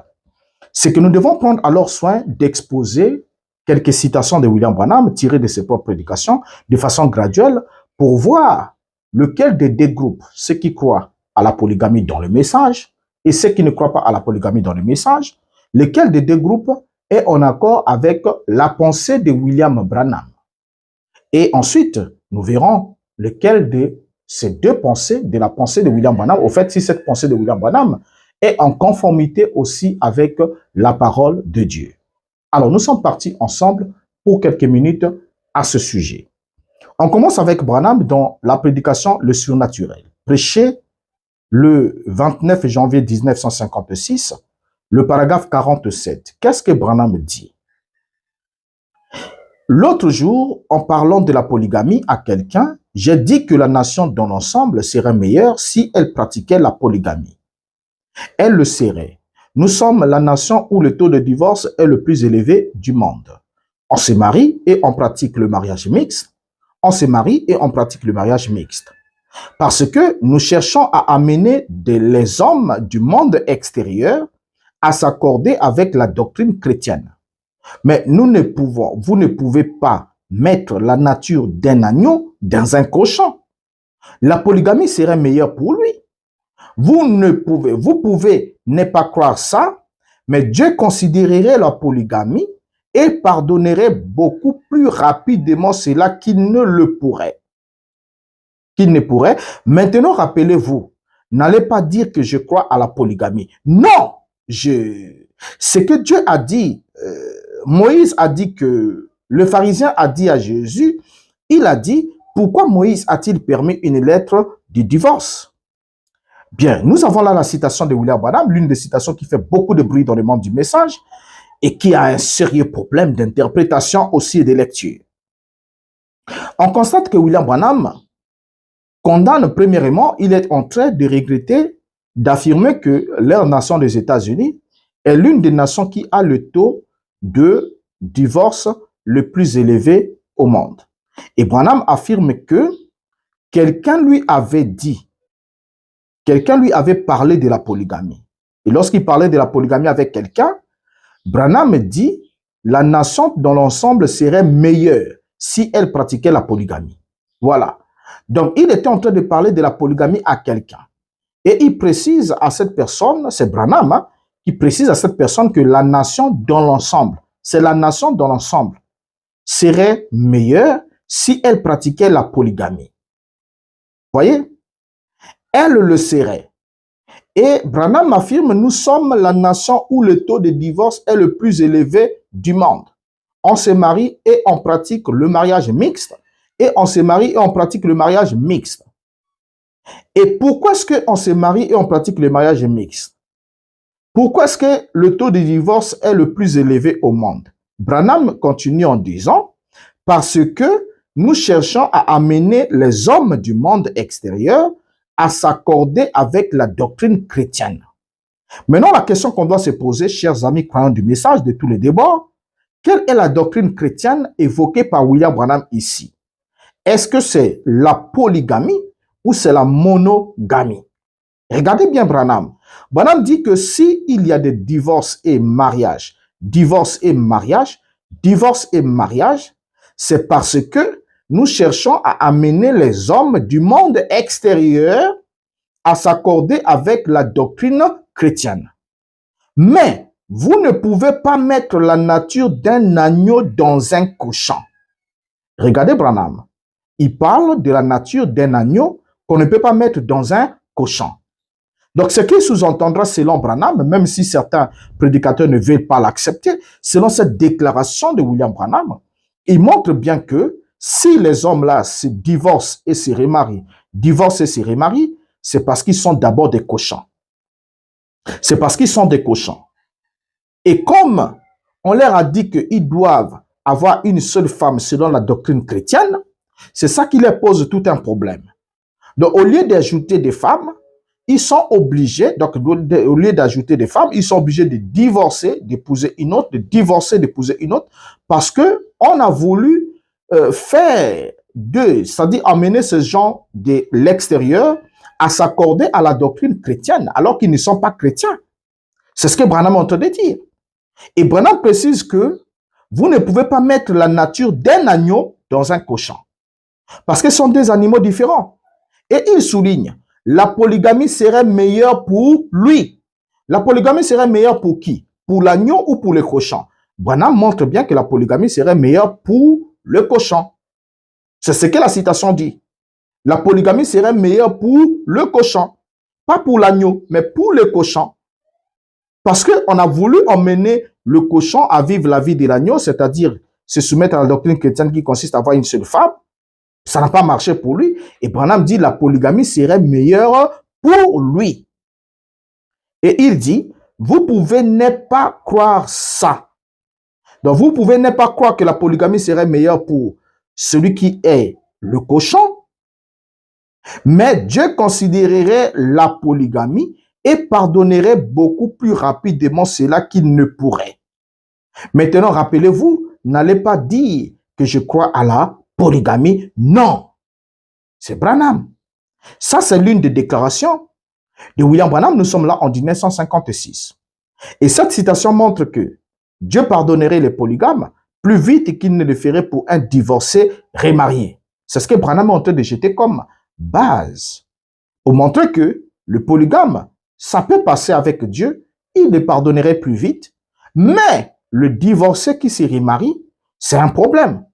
C'est que nous devons prendre alors soin d'exposer quelques citations de William Branham tirées de ses propres prédications de façon graduelle pour voir lequel des deux groupes, ceux qui croient à la polygamie dans le message et ceux qui ne croient pas à la polygamie dans le message, lequel des deux groupes est en accord avec la pensée de William Branham. Et ensuite, nous verrons lequel de ces deux pensées, de la pensée de William Branham, au fait, si cette pensée de William Branham est en conformité aussi avec la parole de Dieu. Alors, nous sommes partis ensemble pour quelques minutes à ce sujet. On commence avec Branham dans la prédication Le Surnaturel, prêché le 29 janvier 1956, le paragraphe 47. Qu'est-ce que Branham dit? L'autre jour, en parlant de la polygamie à quelqu'un, j'ai dit que la nation dans l'ensemble serait meilleure si elle pratiquait la polygamie. Elle le serait. Nous sommes la nation où le taux de divorce est le plus élevé du monde. On se marie et on pratique le mariage mixte. On se marie et on pratique le mariage mixte. Parce que nous cherchons à amener les hommes du monde extérieur à s'accorder avec la doctrine chrétienne. Mais vous ne pouvez pas mettre la nature d'un agneau dans un cochon. La polygamie serait meilleure pour lui. Vous pouvez ne pas croire ça, mais Dieu considérerait la polygamie et pardonnerait beaucoup plus rapidement cela qu'il ne le pourrait. Qu'il ne pourrait. Maintenant, rappelez-vous, n'allez pas dire que je crois à la polygamie. Non! Ce que Dieu a dit, Moïse a dit que le pharisien a dit à Jésus, il a dit, pourquoi Moïse a-t-il permis une lettre de divorce? Bien, nous avons là la citation de William Branham, l'une des citations qui fait beaucoup de bruit dans le monde du message, et qui a un sérieux problème d'interprétation aussi et de lecture. On constate que William Branham condamne premièrement, il est en train de regretter d'affirmer que leur nation des États-Unis est l'une des nations qui a le taux de divorce le plus élevé au monde. Et Branham affirme que quelqu'un lui avait parlé de la polygamie. Et lorsqu'il parlait de la polygamie avec quelqu'un, Branham dit, la nation dans l'ensemble serait meilleure si elle pratiquait la polygamie. Voilà. Donc, il était en train de parler de la polygamie à quelqu'un. Et il précise à cette personne, c'est Branham, qui précise à cette personne que la nation dans l'ensemble, c'est la nation dans l'ensemble, serait meilleure si elle pratiquait la polygamie. Voyez? Elle le serait. Et Branham affirme, nous sommes la nation où le taux de divorce est le plus élevé du monde. On se marie et on pratique le mariage mixte. Et on se marie et on pratique le mariage mixte. Et pourquoi est-ce qu'on se marie et on pratique le mariage mixte? Pourquoi est-ce que le taux de divorce est le plus élevé au monde? Branham continue en disant, parce que nous cherchons à amener les hommes du monde extérieur à s'accorder avec la doctrine chrétienne. Maintenant, la question qu'on doit se poser, chers amis croyants du message de tous les débats, quelle est la doctrine chrétienne évoquée par William Branham ici? Est-ce que c'est la polygamie ou c'est la monogamie? Regardez bien Branham. Branham dit que s'il y a des divorces et mariages, c'est parce que nous cherchons à amener les hommes du monde extérieur à s'accorder avec la doctrine chrétienne. Mais vous ne pouvez pas mettre la nature d'un agneau dans un cochon. Regardez Branham. Il parle de la nature d'un agneau qu'on ne peut pas mettre dans un cochon. Donc, ce qui sous-entendra selon Branham, même si certains prédicateurs ne veulent pas l'accepter, selon cette déclaration de William Branham, il montre bien que si les hommes-là se divorcent et se remarient, c'est parce qu'ils sont d'abord des cochons. C'est parce qu'ils sont des cochons. Et comme on leur a dit qu'ils doivent avoir une seule femme selon la doctrine chrétienne, c'est ça qui leur pose tout un problème. Donc, au lieu d'ajouter des femmes, ils sont obligés, donc au lieu d'ajouter des femmes, ils sont obligés de divorcer, d'épouser une autre, de divorcer, d'épouser une autre, parce que on a voulu faire d'eux, c'est-à-dire amener ces gens de l'extérieur à s'accorder à la doctrine chrétienne, alors qu'ils ne sont pas chrétiens. C'est ce que Branham est en train de dire. Et Branham précise que vous ne pouvez pas mettre la nature d'un agneau dans un cochon, parce que ce sont des animaux différents. Et il souligne, la polygamie serait meilleure pour lui. La polygamie serait meilleure pour qui? Pour l'agneau ou pour le cochon? Branham montre bien que la polygamie serait meilleure pour le cochon. C'est ce que la citation dit. La polygamie serait meilleure pour le cochon. Pas pour l'agneau, mais pour le cochon. Parce qu'on a voulu emmener le cochon à vivre la vie de l'agneau, c'est-à-dire se soumettre à la doctrine chrétienne qui consiste à avoir une seule femme. Ça n'a pas marché pour lui. Et Branham dit la polygamie serait meilleure pour lui. Et il dit, vous pouvez ne pas croire ça. Donc, vous pouvez ne pas croire que la polygamie serait meilleure pour celui qui est le cochon. Mais Dieu considérerait la polygamie et pardonnerait beaucoup plus rapidement cela qu'il ne pourrait. Maintenant, rappelez-vous, n'allez pas dire que je crois à la polygamie. Non, c'est Branham. Ça, c'est l'une des déclarations de William Branham. Nous sommes là en 1956. Et cette citation montre que Dieu pardonnerait les polygames plus vite qu'il ne le ferait pour un divorcé remarié. C'est ce que Branham est en train de jeter comme base pour montrer que le polygame, ça peut passer avec Dieu, il le pardonnerait plus vite, mais le divorcé qui se remarie, c'est un problème.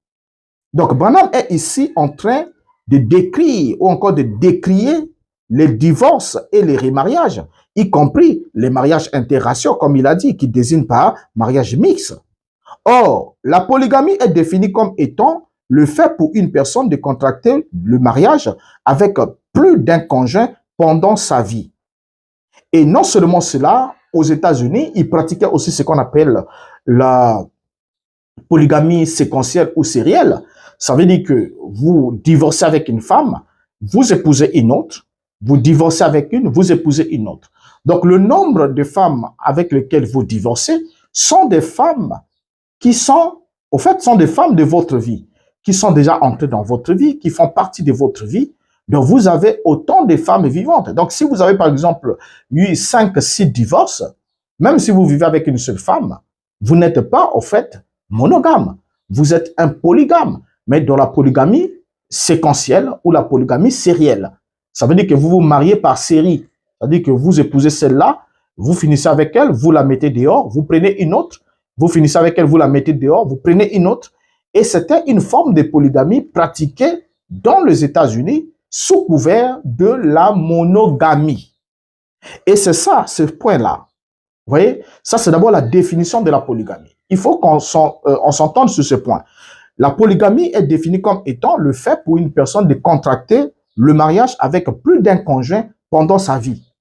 Donc, Branham est ici en train de décrire ou encore de décrier les divorces et les remariages, y compris les mariages interraciaux, comme il a dit, qui désignent par mariage mixte. Or, la polygamie est définie comme étant le fait pour une personne de contracter le mariage avec plus d'un conjoint pendant sa vie. Et non seulement cela, aux États-Unis, ils pratiquaient aussi ce qu'on appelle la polygamie séquentielle ou sérielle. Ça veut dire que vous divorcez avec une femme, vous épousez une autre, vous divorcez avec une, vous épousez une autre. Donc, le nombre de femmes avec lesquelles vous divorcez sont des femmes qui sont, au fait, sont des femmes de votre vie, qui sont déjà entrées dans votre vie, qui font partie de votre vie. Donc, vous avez autant de femmes vivantes. Donc, si vous avez, par exemple, eu 5, 6 divorces, même si vous vivez avec une seule femme, vous n'êtes pas, au fait, monogame. Vous êtes un polygame. Mais dans la polygamie séquentielle ou la polygamie sérielle, ça veut dire que vous vous mariez par série. Ça veut dire que vous épousez celle-là, vous finissez avec elle, vous la mettez dehors, vous prenez une autre, vous finissez avec elle, vous la mettez dehors, vous prenez une autre. Et c'était une forme de polygamie pratiquée dans les États-Unis sous couvert de la monogamie. Et c'est ça, ce point-là. Vous voyez, ça c'est d'abord la définition de la polygamie. Il faut qu'on s'entende sur ce point. La polygamie est définie comme étant le fait pour une personne de contracter le mariage avec plus d'un conjoint pendant sa vie.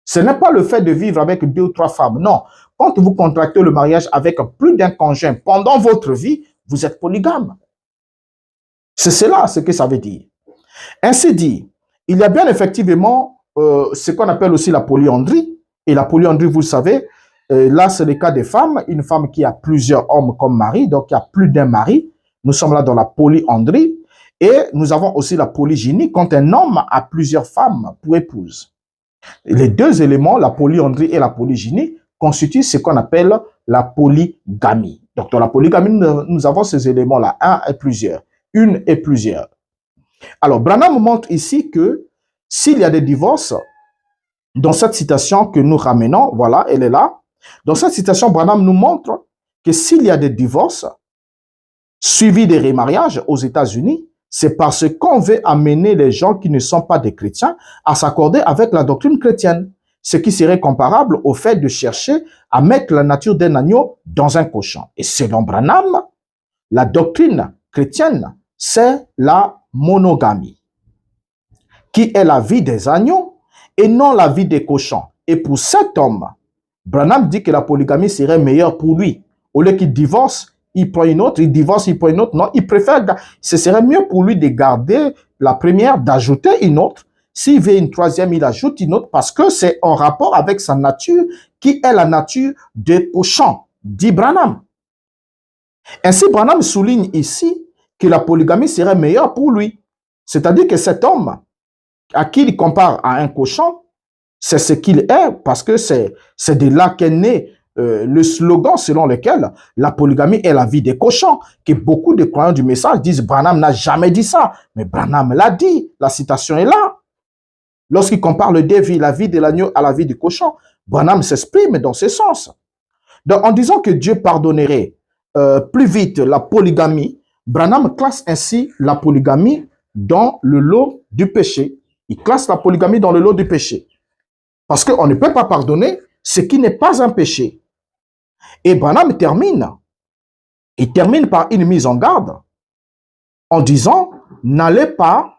Ce n'est pas le fait de vivre avec 2 ou 3 femmes, non. Quand vous contractez le mariage avec plus d'un conjoint pendant votre vie, vous êtes polygame. C'est cela ce que ça veut dire. Ainsi dit, il y a bien effectivement ce qu'on appelle aussi la polyandrie. Et la polyandrie, vous le savez, là c'est le cas des femmes, une femme qui a plusieurs hommes comme mari, donc il y a plus d'un mari. Nous sommes là dans la polyandrie. Et nous avons aussi la polygynie, quand un homme a plusieurs femmes pour épouse. Les deux éléments, la polyandrie et la polygynie, constituent ce qu'on appelle la polygamie. Donc dans la polygamie, nous avons ces éléments-là, un et plusieurs, une et plusieurs. Alors Branham montre ici que s'il y a des divorces, dans cette citation que nous ramenons, voilà, elle est là. Dans cette citation, Branham nous montre que s'il y a des divorces suivis des remariages aux États-Unis, c'est parce qu'on veut amener les gens qui ne sont pas des chrétiens à s'accorder avec la doctrine chrétienne, ce qui serait comparable au fait de chercher à mettre la nature d'un agneau dans un cochon. Et selon Branham, la doctrine chrétienne, c'est la monogamie, qui est la vie des agneaux et non la vie des cochons. Et pour cet homme, Branham dit que la polygamie serait meilleure pour lui. Au lieu qu'il divorce, il prend une autre, il divorce, il prend une autre. Non, il préfère, ce serait mieux pour lui de garder la première, d'ajouter une autre. S'il veut une troisième, il ajoute une autre parce que c'est en rapport avec sa nature qui est la nature des cochons, dit Branham. Ainsi, Branham souligne ici que la polygamie serait meilleure pour lui. C'est-à-dire que cet homme à qui il compare à un cochon, c'est ce qu'il est parce que c'est de là qu'est né le slogan selon lequel la polygamie est la vie des cochons, que beaucoup de croyants du message disent Branham n'a jamais dit ça, mais Branham l'a dit, la citation est là. Lorsqu'il compare le dévi, la vie de l'agneau à la vie du cochon, Branham s'exprime dans ce sens. Donc en disant que Dieu pardonnerait plus vite la polygamie, Branham classe ainsi la polygamie dans le lot du péché. Il classe la polygamie dans le lot du péché. Parce qu'on ne peut pas pardonner ce qui n'est pas un péché. Et Branham termine par une mise en garde en disant n'allez pas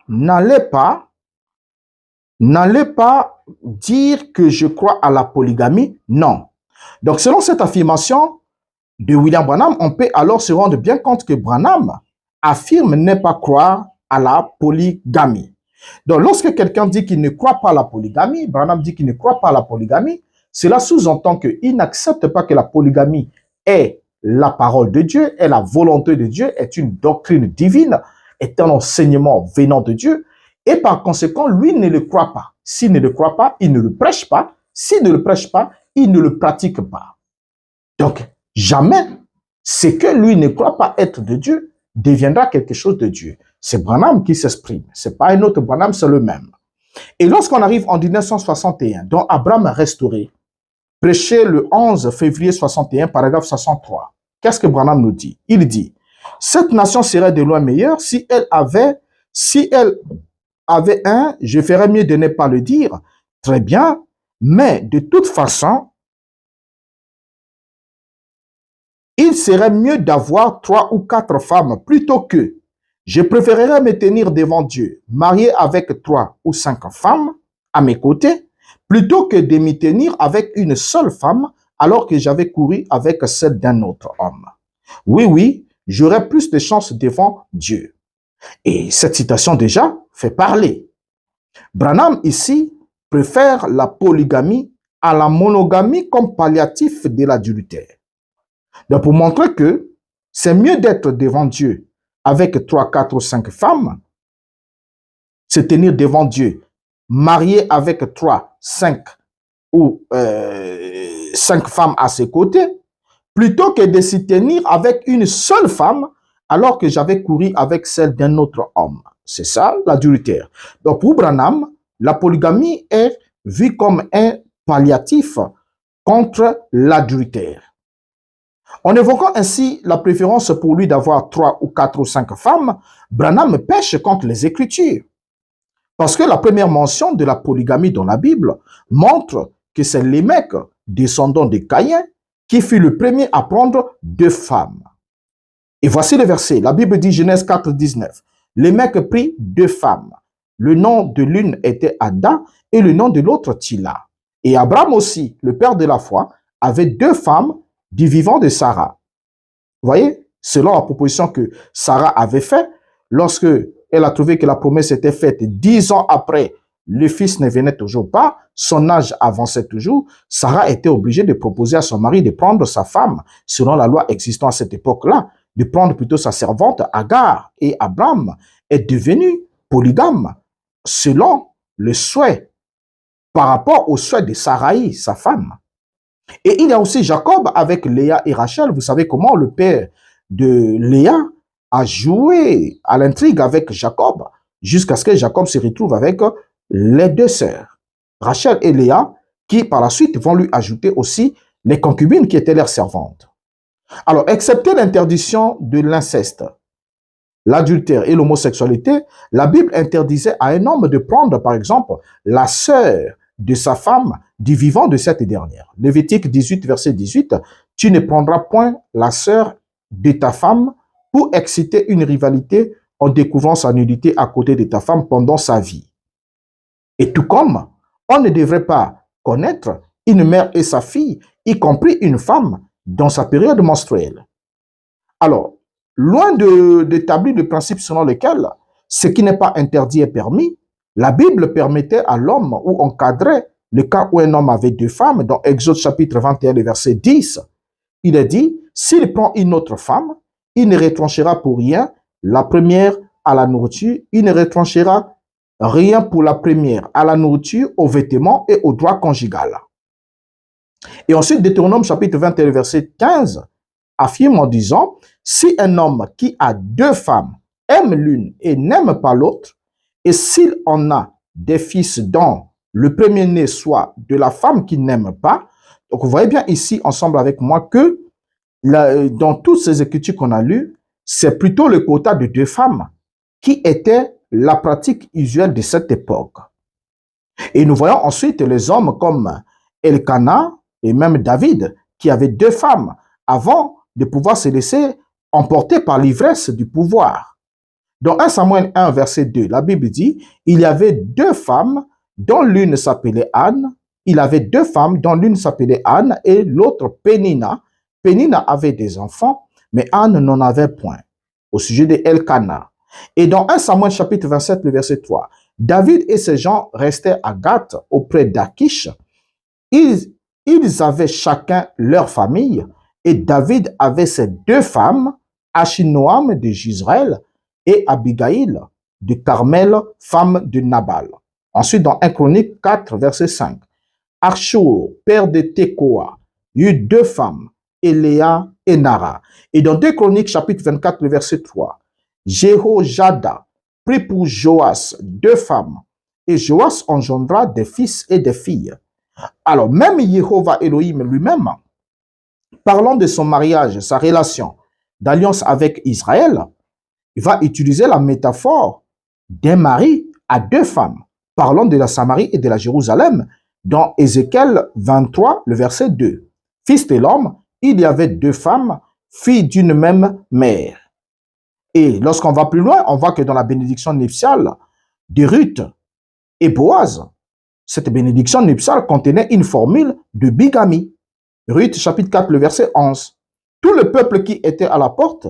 dire que je crois à la polygamie, non. Donc selon cette affirmation de William Branham, on peut alors se rendre bien compte que Branham affirme ne pas croire à la polygamie. Donc lorsque quelqu'un dit qu'il ne croit pas à la polygamie, Branham dit qu'il ne croit pas à la polygamie, cela sous-entend qu'il n'accepte pas que la polygamie est la parole de Dieu, est la volonté de Dieu, est une doctrine divine, est un enseignement venant de Dieu, et par conséquent, lui ne le croit pas. S'il ne le croit pas, il ne le prêche pas. S'il ne le prêche pas, il ne le pratique pas. Donc, jamais ce que lui ne croit pas être de Dieu deviendra quelque chose de Dieu. C'est Branham qui s'exprime. C'est pas un autre Branham, c'est le même. Et lorsqu'on arrive en 1961, dont Abraham a restauré, prêché le 11 février 61, paragraphe 63, qu'est-ce que Branham nous dit? Il dit, cette nation serait de loin meilleure si elle avait un, je ferais mieux de ne pas le dire, très bien, mais de toute façon, il serait mieux d'avoir 3 ou 4 femmes plutôt que je préférerais me tenir devant Dieu, marié avec 3 ou 5 femmes à mes côtés, plutôt que de m'y tenir avec une seule femme alors que j'avais couru avec celle d'un autre homme. Oui, j'aurais plus de chances devant Dieu. Et cette citation déjà fait parler. Branham ici préfère la polygamie à la monogamie comme palliatif de l'adultère. Donc pour montrer que c'est mieux d'être devant Dieu avec 3, 4 ou 5 femmes, se tenir devant Dieu, marié avec 3, 5 ou 5 femmes à ses côtés, plutôt que de s'y tenir avec une seule femme alors que j'avais couru avec celle d'un autre homme. C'est ça l'adultère. Donc pour Branham, la polygamie est vue comme un palliatif contre l'adultère. En évoquant ainsi la préférence pour lui d'avoir 3 ou 4 ou 5 femmes, Branham pêche contre les Écritures. Parce que la première mention de la polygamie dans la Bible montre que c'est Lémec, descendant de Caïn, qui fut le premier à prendre 2 femmes. Et voici le verset. La Bible dit, Genèse 4, 19. Lémec prit 2 femmes. Le nom de l'une était Ada et le nom de l'autre Tila. Et Abraham aussi, le père de la foi, avait 2 femmes du vivant de Sarah. Vous voyez, selon la proposition que Sarah avait faite, lorsque elle a trouvé que la promesse était faite 10 ans après, le fils ne venait toujours pas, son âge avançait toujours, Sarah était obligée de proposer à son mari de prendre sa femme, selon la loi existant à cette époque-là, de prendre plutôt sa servante Agar. Et Abraham est devenu polygame selon le souhait, par rapport au souhait de Sarai, sa femme. Et il y a aussi Jacob avec Léa et Rachel. Vous savez comment le père de Léa a joué à l'intrigue avec Jacob jusqu'à ce que Jacob se retrouve avec les 2 sœurs, Rachel et Léa, qui par la suite vont lui ajouter aussi les concubines qui étaient leurs servantes. Alors, excepté l'interdiction de l'inceste, l'adultère et l'homosexualité, la Bible interdisait à un homme de prendre, par exemple, la sœur de sa femme du vivant de cette dernière. Lévitique 18, verset 18, « Tu ne prendras point la sœur de ta femme pour exciter une rivalité en découvrant sa nudité à côté de ta femme pendant sa vie. » Et tout comme on ne devrait pas connaître une mère et sa fille, y compris une femme, dans sa période menstruelle. Alors, loin d'établir le principe selon lequel ce qui n'est pas interdit est permis, la Bible permettait à l'homme ou encadrait le cas où un homme avait 2 femmes. Dans Exode chapitre 21, verset 10, il est dit, s'il prend une autre femme, il ne retranchera pour rien la première à la nourriture, il ne retranchera rien pour la première à la nourriture, aux vêtements et au droit conjugal. Et ensuite, Deutéronome chapitre 21, verset 15, affirme en disant, si un homme qui a 2 femmes aime l'une et n'aime pas l'autre, et s'il en a des fils dont le premier-né soit de la femme qu'il n'aime pas, donc vous voyez bien ici ensemble avec moi que dans toutes ces écritures qu'on a lues, c'est plutôt le quota de 2 femmes qui était la pratique usuelle de cette époque. Et nous voyons ensuite les hommes comme Elkana et même David qui avaient 2 femmes avant de pouvoir se laisser emporter par l'ivresse du pouvoir. Dans 1 Samuel 1, verset 2, la Bible dit, il y avait 2 femmes dont l'une s'appelait Anne, il avait 2 femmes dont l'une s'appelait Anne et l'autre Pénina. Pénina avait des enfants, mais Anne n'en avait point. Au sujet de Elkana. Et dans 1 Samuel chapitre 27, le verset 3, David et ses gens restaient à Gath auprès d'Achish. Ils avaient chacun leur famille et David avait ses 2 femmes, Achinoam de Jisraël et Abigail de Carmel, femme de Nabal. Ensuite, dans 1 Chronique 4, verset 5, Archour, père de Tekoa, eut 2 femmes, Eléa et Nara. Et dans 2 Chroniques chapitre 24, le verset 3, Jéhojada prit pour Joas 2 femmes, et Joas engendra des fils et des filles. Alors, même Jéhovah Elohim lui-même, parlant de son mariage, sa relation d'alliance avec Israël, il va utiliser la métaphore d'un mari à 2 femmes, parlant de la Samarie et de la Jérusalem, dans Ézéchiel 23, le verset 2. Fils de l'homme, il y avait 2 femmes, filles d'une même mère. Et lorsqu'on va plus loin, on voit que dans la bénédiction nuptiale de Ruth et Boaz, cette bénédiction nuptiale contenait une formule de bigamie. Ruth, chapitre 4, le verset 11. Tout le peuple qui était à la porte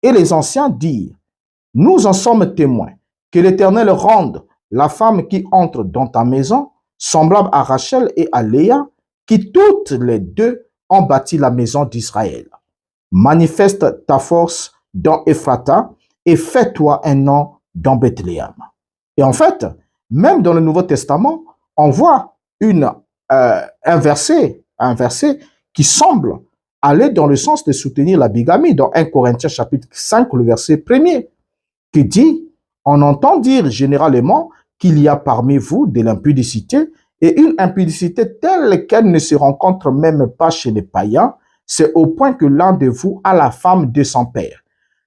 et les anciens dirent, nous en sommes témoins, que l'Éternel rende la femme qui entre dans ta maison semblable à Rachel et à Léa, qui toutes les 2 ont bâti la maison d'Israël. Manifeste ta force dans Ephrata et fais-toi un nom dans Bethléem. Et en fait, même dans le Nouveau Testament, on voit un verset qui semble aller dans le sens de soutenir la bigamie dans 1 Corinthiens chapitre 5, le verset 1er, qui dit, on entend dire généralement qu'il y a parmi vous de l'impudicité et une impudicité telle qu'elle ne se rencontre même pas chez les païens, c'est au point que l'un de vous a la femme de son père.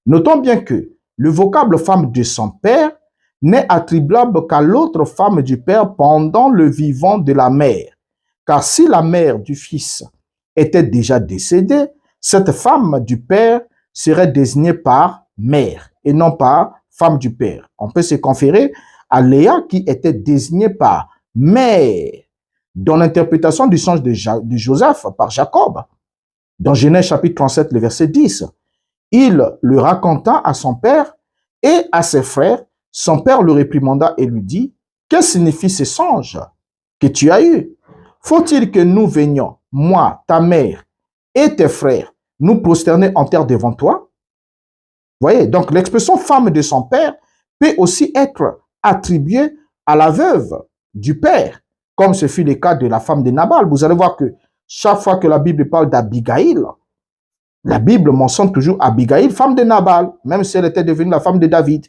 Notons bien que le vocable femme de son père n'est attribuable qu'à l'autre femme du père pendant le vivant de la mère. Car si la mère du fils était déjà décédée, cette femme du père serait désignée par mère et non par femme du père. On peut se conférer à Léa qui était désignée par mère dans l'interprétation du songe de Joseph par Jacob. Dans Genèse chapitre 37, le verset 10, il le raconta à son père et à ses frères. Son père le réprimanda et lui dit, « Que signifient ces songes que tu as eus? Faut-il que nous venions, moi, ta mère et tes frères, nous prosterner en terre devant toi? » Voyez, donc l'expression femme de son père peut aussi être attribuée à la veuve du père, comme ce fut le cas de la femme de Nabal. Vous allez voir que chaque fois que la Bible parle d'Abigaïl, la Bible mentionne toujours Abigaïl, femme de Nabal, même si elle était devenue la femme de David.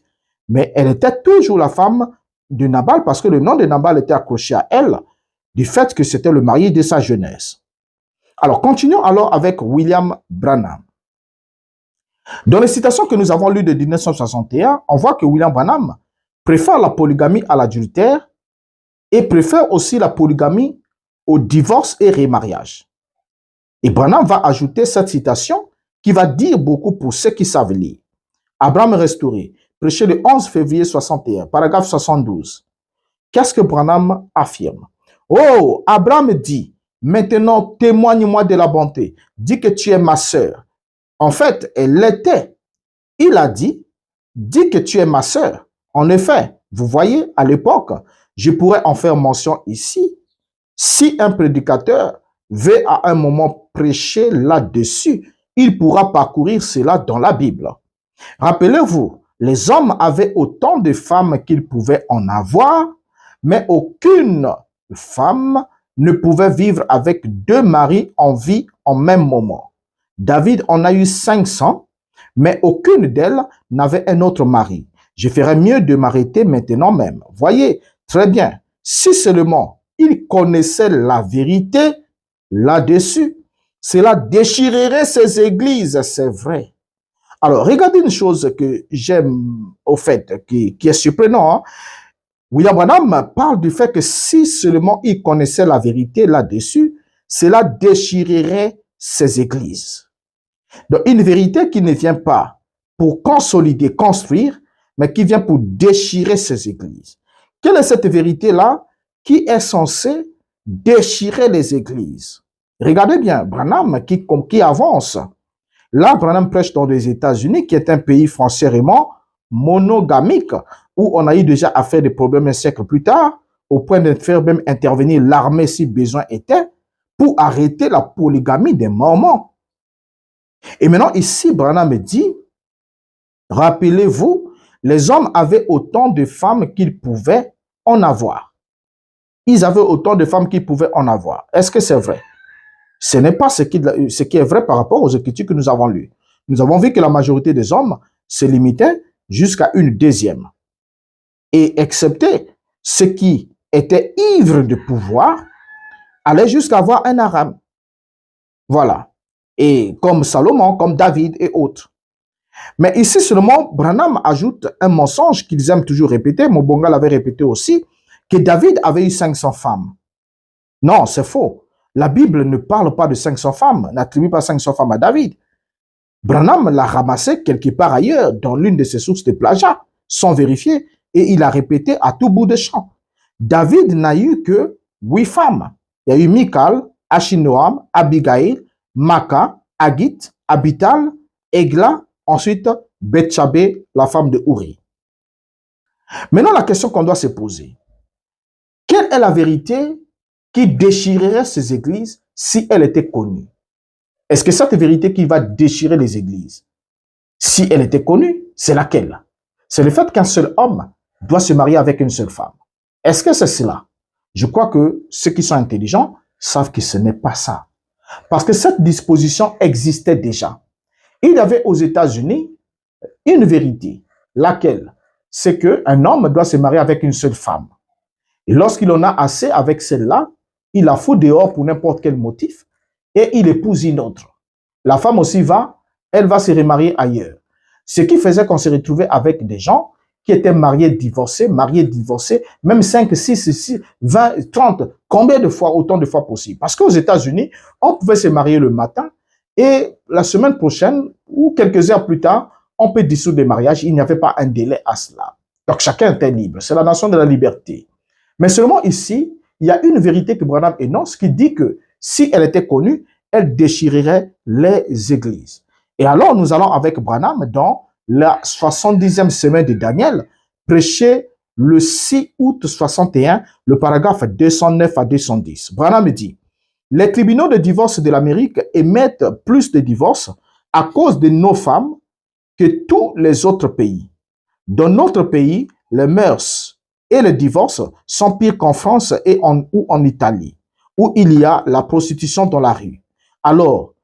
Mais elle était toujours la femme de Nabal parce que le nom de Nabal était accroché à elle du fait que c'était le mari de sa jeunesse. Alors, continuons alors avec William Branham. Dans les citations que nous avons lues de 1961, on voit que William Branham préfère la polygamie à l'adultère et préfère aussi la polygamie au divorce et remariage. Et Branham va ajouter cette citation qui va dire beaucoup pour ceux qui savent lire. Abraham restauré, prêché le 11 février 61, paragraphe 72. Qu'est-ce que Branham affirme? Oh, Abraham dit, maintenant témoigne-moi de la bonté, dis que tu es ma sœur. En fait, elle l'était. Il a dit, dis que tu es ma sœur. En effet, vous voyez, à l'époque, je pourrais en faire mention ici. Si un prédicateur veut à un moment prêcher là-dessus, il pourra parcourir cela dans la Bible. Rappelez-vous, les hommes avaient autant de femmes qu'ils pouvaient en avoir, mais aucune femme ne pouvait vivre avec deux maris en vie en même moment. David en a eu 500, mais aucune d'elles n'avait un autre mari. Je ferais mieux de m'arrêter maintenant même. Voyez, très bien, si seulement il connaissait la vérité là-dessus, cela déchirerait ces églises, c'est vrai. Alors, regardez une chose que j'aime au fait, qui est surprenant. Hein? William Branham parle du fait que si seulement il connaissait la vérité là-dessus, cela déchirerait ces églises. Donc, une vérité qui ne vient pas pour consolider, construire, mais qui vient pour déchirer ces églises. Quelle est cette vérité-là qui est censée déchirer les églises? Regardez bien, Branham qui avance. Là, Branham prêche dans les États-Unis, qui est un pays foncièrement monogamique, où on a eu déjà affaire des problèmes un siècle plus tard, au point de faire même intervenir l'armée si besoin était, pour arrêter la polygamie des Mormons. Et maintenant, ici, Branham dit, rappelez-vous, les hommes avaient autant de femmes qu'ils pouvaient en avoir. Ils avaient autant de femmes qu'ils pouvaient en avoir. Est-ce que c'est vrai? Ce n'est pas ce qui est vrai par rapport aux écritures que nous avons lues. Nous avons vu que la majorité des hommes se limitaient jusqu'à une deuxième. Et excepté ceux qui étaient ivres de pouvoir, allaient jusqu'à avoir un harem. Voilà. Et comme Salomon, comme David et autres. Mais ici seulement, Branham ajoute un mensonge qu'ils aiment toujours répéter, Mobonga l'avait répété aussi, que David avait eu 500 femmes. Non, c'est faux. La Bible ne parle pas de 500 femmes, n'attribue pas 500 femmes à David. Branham l'a ramassé quelque part ailleurs, dans l'une de ses sources de plagiat, sans vérifier, et il a répété à tout bout de champ. David n'a eu que 8 femmes. Il y a eu Michal, Achinoam, Abigail, Maca, Agit, Abital, Egla, ensuite Bethshabée, la femme de Uri. Maintenant, la question qu'on doit se poser, quelle est la vérité qui déchirerait ces églises si elle était connue? Est-ce que cette vérité qui va déchirer les églises, si elle était connue, c'est laquelle? C'est le fait qu'un seul homme doit se marier avec une seule femme. Est-ce que c'est cela? Je crois que ceux qui sont intelligents savent que ce n'est pas ça. Parce que cette disposition existait déjà. Il y avait aux États-Unis une vérité, laquelle? C'est qu'un homme doit se marier avec une seule femme. Et lorsqu'il en a assez avec celle-là, il la fout dehors pour n'importe quel motif et il épouse une autre. La femme aussi elle va se remarier ailleurs. Ce qui faisait qu'on se retrouvait avec des gens qui étaient mariés, divorcés, même 5, 6, 20, 30, combien de fois, autant de fois possible. Parce qu'aux États-Unis, on pouvait se marier le matin et la semaine prochaine ou quelques heures plus tard, on peut dissoudre les mariages. Il n'y avait pas un délai à cela. Donc chacun était libre. C'est la nation de la liberté. Mais seulement ici, il y a une vérité que Branham énonce qui dit que si elle était connue, elle déchirerait les églises. Et alors, nous allons avec Branham dans la 70e semaine de Daniel, prêcher le 6 août 61, le paragraphe 209 à 210. Branham dit, les tribunaux de divorce de l'Amérique émettent plus de divorces à cause de nos femmes que tous les autres pays. Dans notre pays, les mœurs et les divorces sont pires qu'en France ou en Italie, où il y a la prostitution dans la rue. Alors,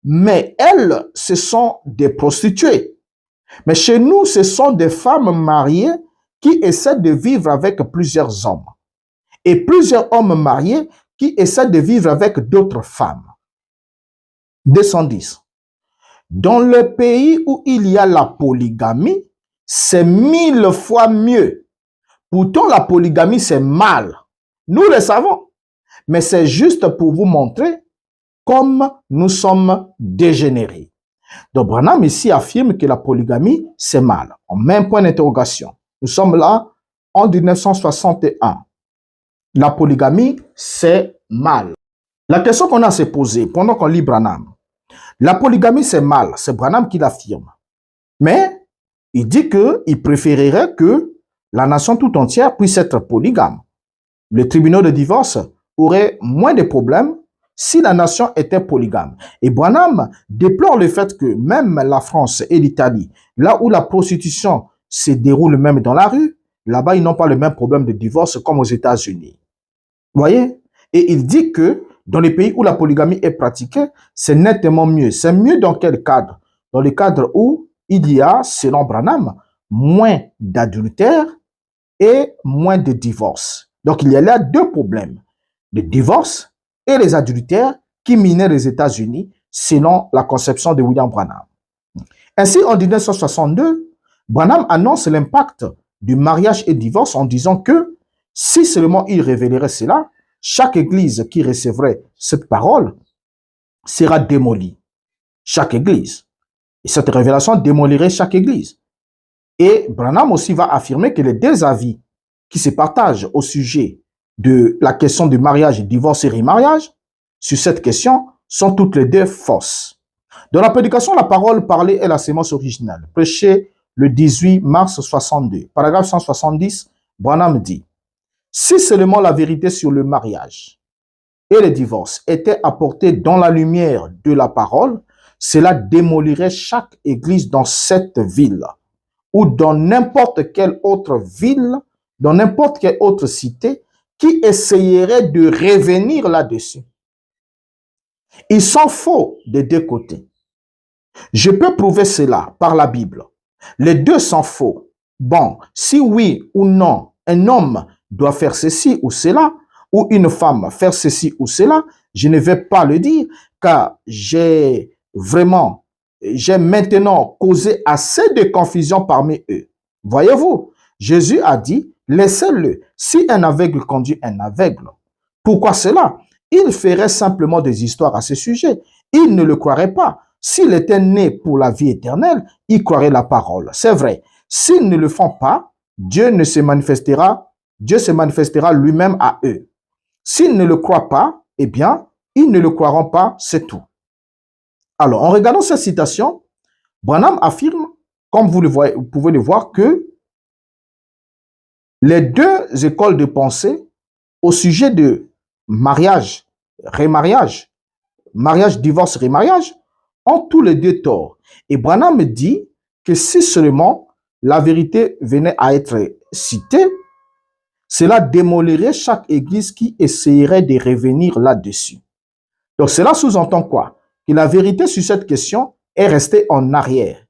mais elles, ce sont des prostituées. Mais chez nous, ce sont des femmes mariées qui essaient de vivre avec plusieurs hommes. Et plusieurs hommes mariés qui essaient de vivre avec d'autres femmes. 210. Dans le pays où il y a la polygamie, c'est 1000 fois mieux. Pourtant, la polygamie, c'est mal. Nous le savons. Mais c'est juste pour vous montrer comme nous sommes dégénérés. Donc, Branham ici affirme que la polygamie, c'est mal. On met un point d'interrogation. Nous sommes là en 1961. La polygamie, c'est mal. La question qu'on a à se poser pendant qu'on lit Branham, la polygamie, c'est mal. C'est Branham qui l'affirme. Mais il dit qu'il préférerait que la nation tout entière puisse être polygame. Le tribunal de divorce aurait moins de problèmes si la nation était polygame. Et Branham déplore le fait que même la France et l'Italie, là où la prostitution se déroule même dans la rue, là-bas, ils n'ont pas le même problème de divorce comme aux États-Unis. Vous voyez? Et il dit que dans les pays où la polygamie est pratiquée, c'est nettement mieux. C'est mieux dans quel cadre? Dans le cadre où il y a, selon Branham, moins d'adultère et moins de divorce. Donc, il y a là deux problèmes, le divorce et les adultères qui minaient les États-Unis selon la conception de William Branham. Ainsi, en 1962, Branham annonce l'impact du mariage et divorce en disant que si seulement il révélerait cela, chaque église qui recevrait cette parole sera démolie. Chaque église. Et cette révélation démolirait chaque église. Et Branham aussi va affirmer que les deux avis qui se partagent au sujet de la question du mariage, divorce et remariage, sur cette question, sont toutes les deux fausses. Dans la prédication, la parole parlée est la sémence originale, prêchée le 18 mars 62. Paragraphe 170, Branham dit, si seulement la vérité sur le mariage et le divorce était apportée dans la lumière de la parole, cela démolirait chaque église dans cette ville ou dans n'importe quelle autre ville, dans n'importe quelle autre cité qui essayerait de revenir là-dessus. Ils sont faux des deux côtés. Je peux prouver cela par la Bible. Les deux sont faux. Bon, si oui ou non, un homme doit faire ceci ou cela, ou une femme faire ceci ou cela, je ne vais pas le dire, car j'ai maintenant causé assez de confusion parmi eux. Voyez-vous, Jésus a dit, laissez-le. Si un aveugle conduit un aveugle, pourquoi cela? Il ferait simplement des histoires à ce sujet. Il ne le croirait pas. S'il était né pour la vie éternelle, il croirait la parole. C'est vrai. S'ils ne le font pas, Dieu se manifestera lui-même à eux. S'ils ne le croient pas, eh bien, ils ne le croiront pas, c'est tout. Alors, en regardant cette citation, Branham affirme, comme vous pouvez le voir, que les deux écoles de pensée au sujet de mariage, remariage, mariage, divorce, remariage, ont tous les deux tort. Et Branham dit que si seulement la vérité venait à être citée, cela démolirait chaque église qui essayerait de revenir là-dessus. Donc cela sous-entend quoi? Que la vérité sur cette question est restée en arrière.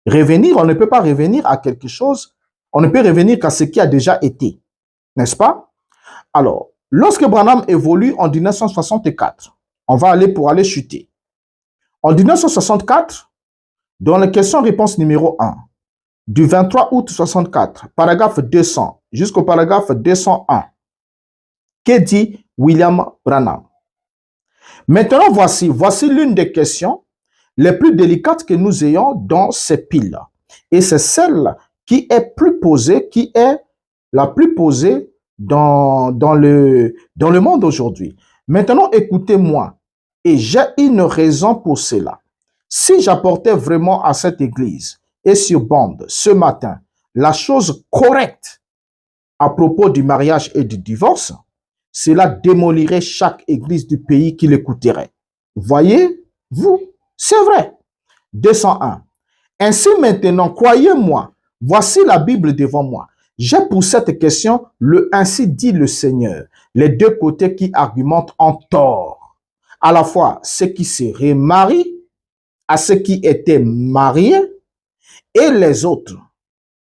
Revenir, on ne peut pas revenir à quelque chose, on ne peut revenir qu'à ce qui a déjà été. N'est-ce pas? Alors, lorsque Branham évolue en 1964, on va aller chuter. En 1964, dans la question-réponse numéro 1, du 23 août 64, paragraphe 200 jusqu'au paragraphe 201. Que dit William Branham? Maintenant, voici l'une des questions les plus délicates que nous ayons dans ces piles. Et c'est celle qui est la plus posée dans le monde aujourd'hui. Maintenant, écoutez-moi. Et j'ai une raison pour cela. Si j'apportais vraiment à cette église et sur bande ce matin la chose correcte à propos du mariage et du divorce, cela démolirait chaque église du pays qui l'écouterait. Voyez-vous, c'est vrai. 201. Ainsi maintenant, croyez-moi, voici la Bible devant moi. J'ai pour cette question le ainsi dit le Seigneur, les deux côtés qui argumentent en tort. À la fois ceux qui se remarient, à ceux qui étaient mariés et les autres.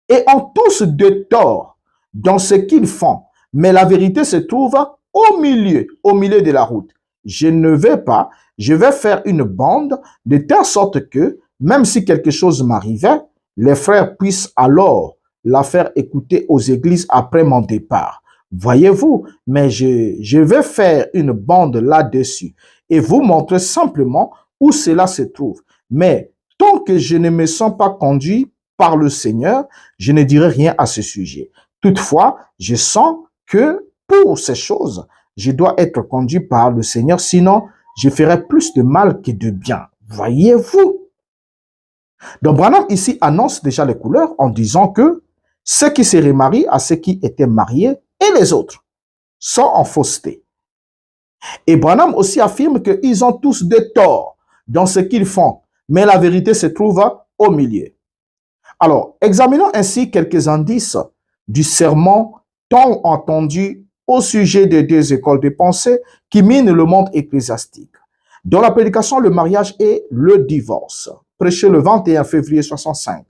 Et ont tous de tort dans ce qu'ils font. Mais la vérité se trouve au milieu de la route. Je vais faire une bande de telle sorte que, même si quelque chose m'arrivait, les frères puissent alors la faire écouter aux églises après mon départ. Voyez-vous, mais je vais faire une bande là-dessus et vous montrer simplement où cela se trouve. Mais tant que je ne me sens pas conduit par le Seigneur, je ne dirai rien à ce sujet. Toutefois, je sens que pour ces choses, je dois être conduit par le Seigneur, sinon je ferai plus de mal que de bien. Voyez-vous? Donc Branham ici annonce déjà les couleurs en disant que ceux qui se remarient à ceux qui étaient mariés et les autres sont en fausseté. Et Branham aussi affirme qu'ils ont tous des torts dans ce qu'ils font, mais la vérité se trouve au milieu. Alors, examinons ainsi quelques indices du sermon tant entendu au sujet des deux écoles de pensée qui minent le monde ecclésiastique. Dans la prédication, le mariage et le divorce, prêché le 21 février 65,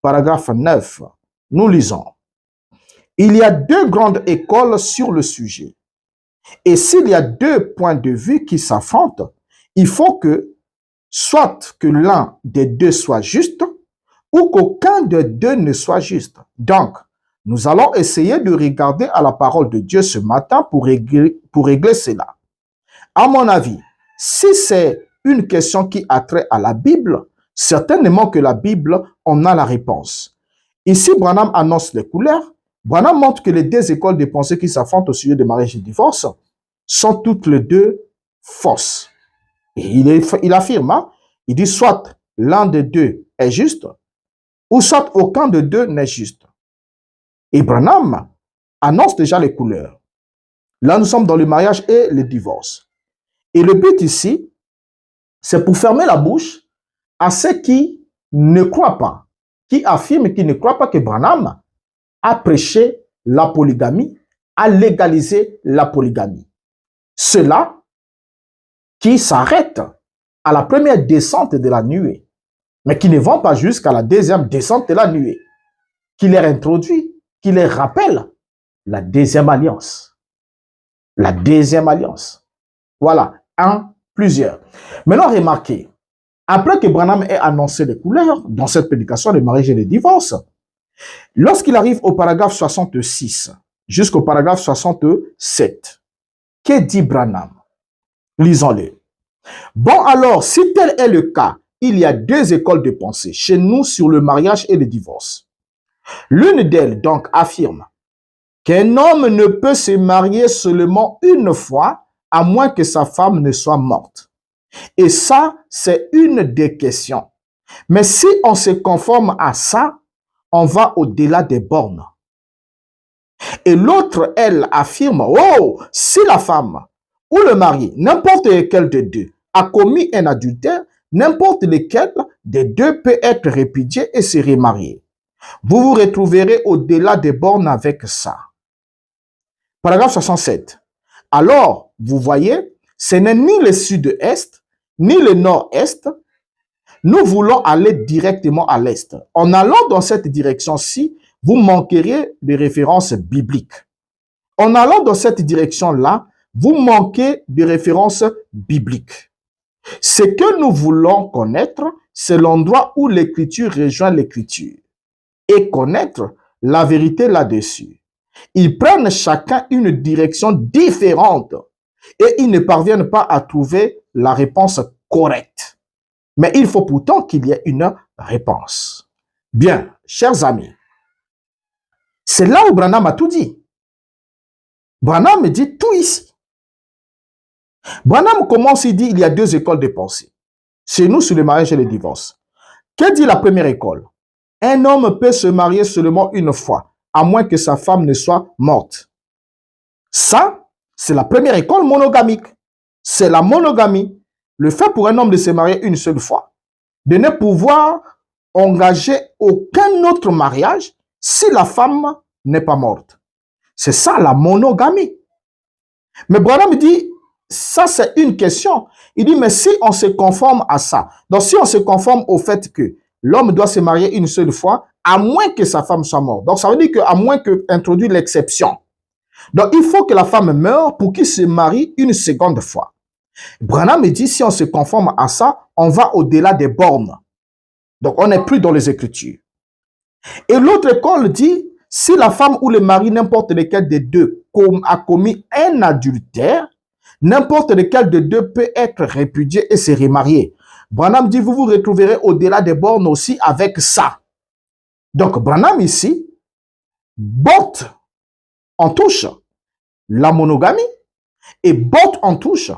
paragraphe 9, nous lisons. Il y a deux grandes écoles sur le sujet. Et s'il y a deux points de vue qui s'affrontent, il faut que soit que l'un des deux soit juste ou qu'aucun des deux ne soit juste. Donc, nous allons essayer de regarder à la parole de Dieu ce matin pour régler cela. À mon avis, si c'est une question qui a trait à la Bible, certainement que la Bible en a la réponse. Ici, Branham annonce les couleurs. Branham montre que les deux écoles de pensée qui s'affrontent au sujet de mariage et de divorce sont toutes les deux fausses. Et il affirme, hein, il dit soit l'un des deux est juste, ou soit aucun des deux n'est juste. Et Branham annonce déjà les couleurs. Là, nous sommes dans le mariage et le divorce. Et le but ici, c'est pour fermer la bouche à ceux qui ne croient pas, qui affirment qu'ils ne croient pas que Branham a prêché la polygamie, a légalisé la polygamie. Ceux-là qui s'arrêtent à la première descente de la nuée, mais qui ne vont pas jusqu'à la deuxième descente de la nuée, qui les introduit, qui les rappelle la deuxième alliance. La deuxième alliance. Voilà, plusieurs. Maintenant, remarquez, après que Branham ait annoncé les couleurs dans cette prédication de mariage et de divorce, lorsqu'il arrive au paragraphe 66 jusqu'au paragraphe 67, que dit Branham? Lisons-le. Bon alors, si tel est le cas, il y a deux écoles de pensée chez nous sur le mariage et le divorce. L'une d'elles donc affirme qu'un homme ne peut se marier seulement une fois à moins que sa femme ne soit morte. Et ça, c'est une des questions. Mais si on se conforme à ça, on va au-delà des bornes. Et l'autre, elle, affirme, oh, si la femme ou le mari, n'importe lequel des deux, a commis un adultère, n'importe lequel des deux peut être répudié et se remarier. Vous vous retrouverez au-delà des bornes avec ça. Paragraphe 67. Alors, vous voyez, ce n'est ni le sud-est, ni le nord-est. Nous voulons aller directement à l'est. En allant dans cette direction-ci, vous manquerez de références bibliques. En allant dans cette direction-là, vous manquez de références bibliques. Ce que nous voulons connaître, c'est l'endroit où l'écriture rejoint l'écriture. et connaître la vérité là-dessus. Ils prennent chacun une direction différente et ils ne parviennent pas à trouver la réponse correcte. Mais il faut pourtant qu'il y ait une réponse. Bien, chers amis, c'est là où Branham a tout dit. Branham dit tout ici. Branham commence, il dit, il y a deux écoles de pensée. Chez nous, sur le mariage et le divorce. Que dit la première école? Un homme peut se marier seulement une fois, à moins que sa femme ne soit morte. Ça, c'est la première école monogamique. C'est la monogamie. Le fait pour un homme de se marier une seule fois, de ne pouvoir engager aucun autre mariage si la femme n'est pas morte. C'est ça la monogamie. Mais Branham dit, ça c'est une question. Il dit, mais si on se conforme à ça, donc si on se conforme au fait que l'homme doit se marier une seule fois, à moins que sa femme soit morte. Donc ça veut dire qu'à moins qu'introduire l'exception. Donc il faut que la femme meure pour qu'il se marie une seconde fois. Branham dit, si on se conforme à ça, on va au-delà des bornes. Donc on n'est plus dans les Écritures. Et l'autre école dit, si la femme ou le mari, n'importe lequel des deux, a commis un adultère, n'importe lequel des deux peut être répudié et se remarier. Branham dit, vous vous retrouverez au-delà des bornes aussi avec ça. Donc Branham ici, botte en touche la monogamie et botte en touche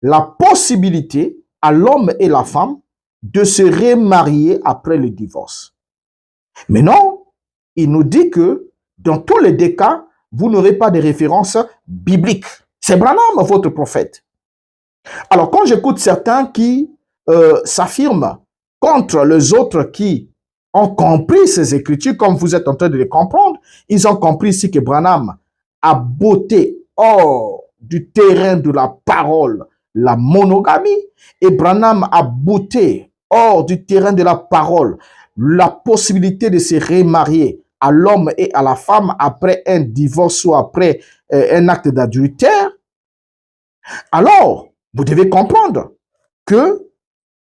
la possibilité à l'homme et la femme de se remarier après le divorce. Mais non, il nous dit que dans tous les deux cas, vous n'aurez pas de référence biblique. C'est Branham, votre prophète. Alors, quand j'écoute certains qui s'affirment contre les autres qui ont compris ces écritures, comme vous êtes en train de les comprendre, ils ont compris ici que Branham a botté hors du terrain de la parole la monogamie, et Branham a botté hors du terrain de la parole la possibilité de se remarier à l'homme et à la femme après un divorce ou après un acte d'adultère. Alors, vous devez comprendre que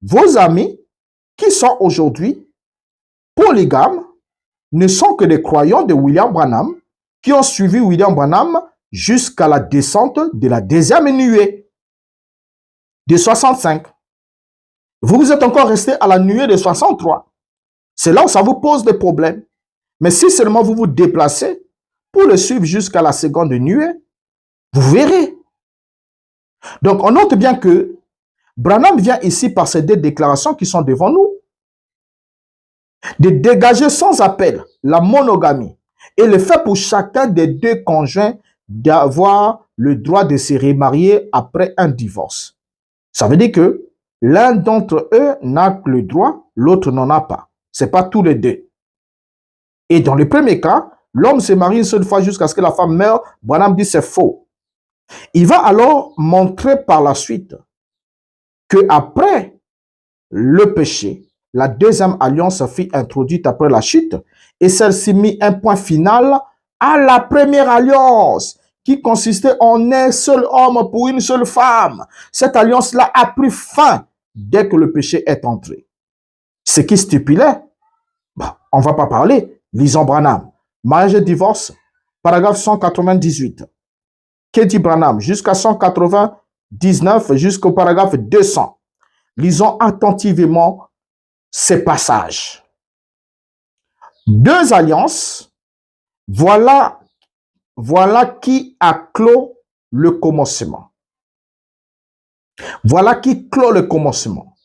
vos amis qui sont aujourd'hui polygames ne sont que des croyants de William Branham qui ont suivi William Branham jusqu'à la descente de la deuxième nuée de 65. Vous êtes encore resté à la nuée de 63. C'est là où ça vous pose des problèmes. Mais si seulement vous vous déplacez pour le suivre jusqu'à la seconde nuée, vous verrez. Donc, on note bien que Branham vient ici par ces deux déclarations qui sont devant nous, de dégager sans appel la monogamie et le fait pour chacun des deux conjoints d'avoir le droit de se remarier après un divorce. Ça veut dire que l'un d'entre eux n'a que le droit, l'autre n'en a pas. Ce n'est pas tous les deux. Et dans le premier cas, l'homme se marie une seule fois jusqu'à ce que la femme meure. Branham dit c'est faux. Il va alors montrer par la suite que après le péché, la deuxième alliance fut introduite après la chute et celle-ci mit un point final à la première alliance qui consistait en un seul homme pour une seule femme. Cette alliance-là a pris fin dès que le péché est entré. Ce qui stipulait, on ne va pas parler, lisons Branham. Mariage et divorce, paragraphe 198. Que dit Branham? Jusqu'à 199, jusqu'au paragraphe 200. Lisons attentivement ces passages. Deux alliances, voilà qui a clos le commencement. Voilà qui clôt le commencement.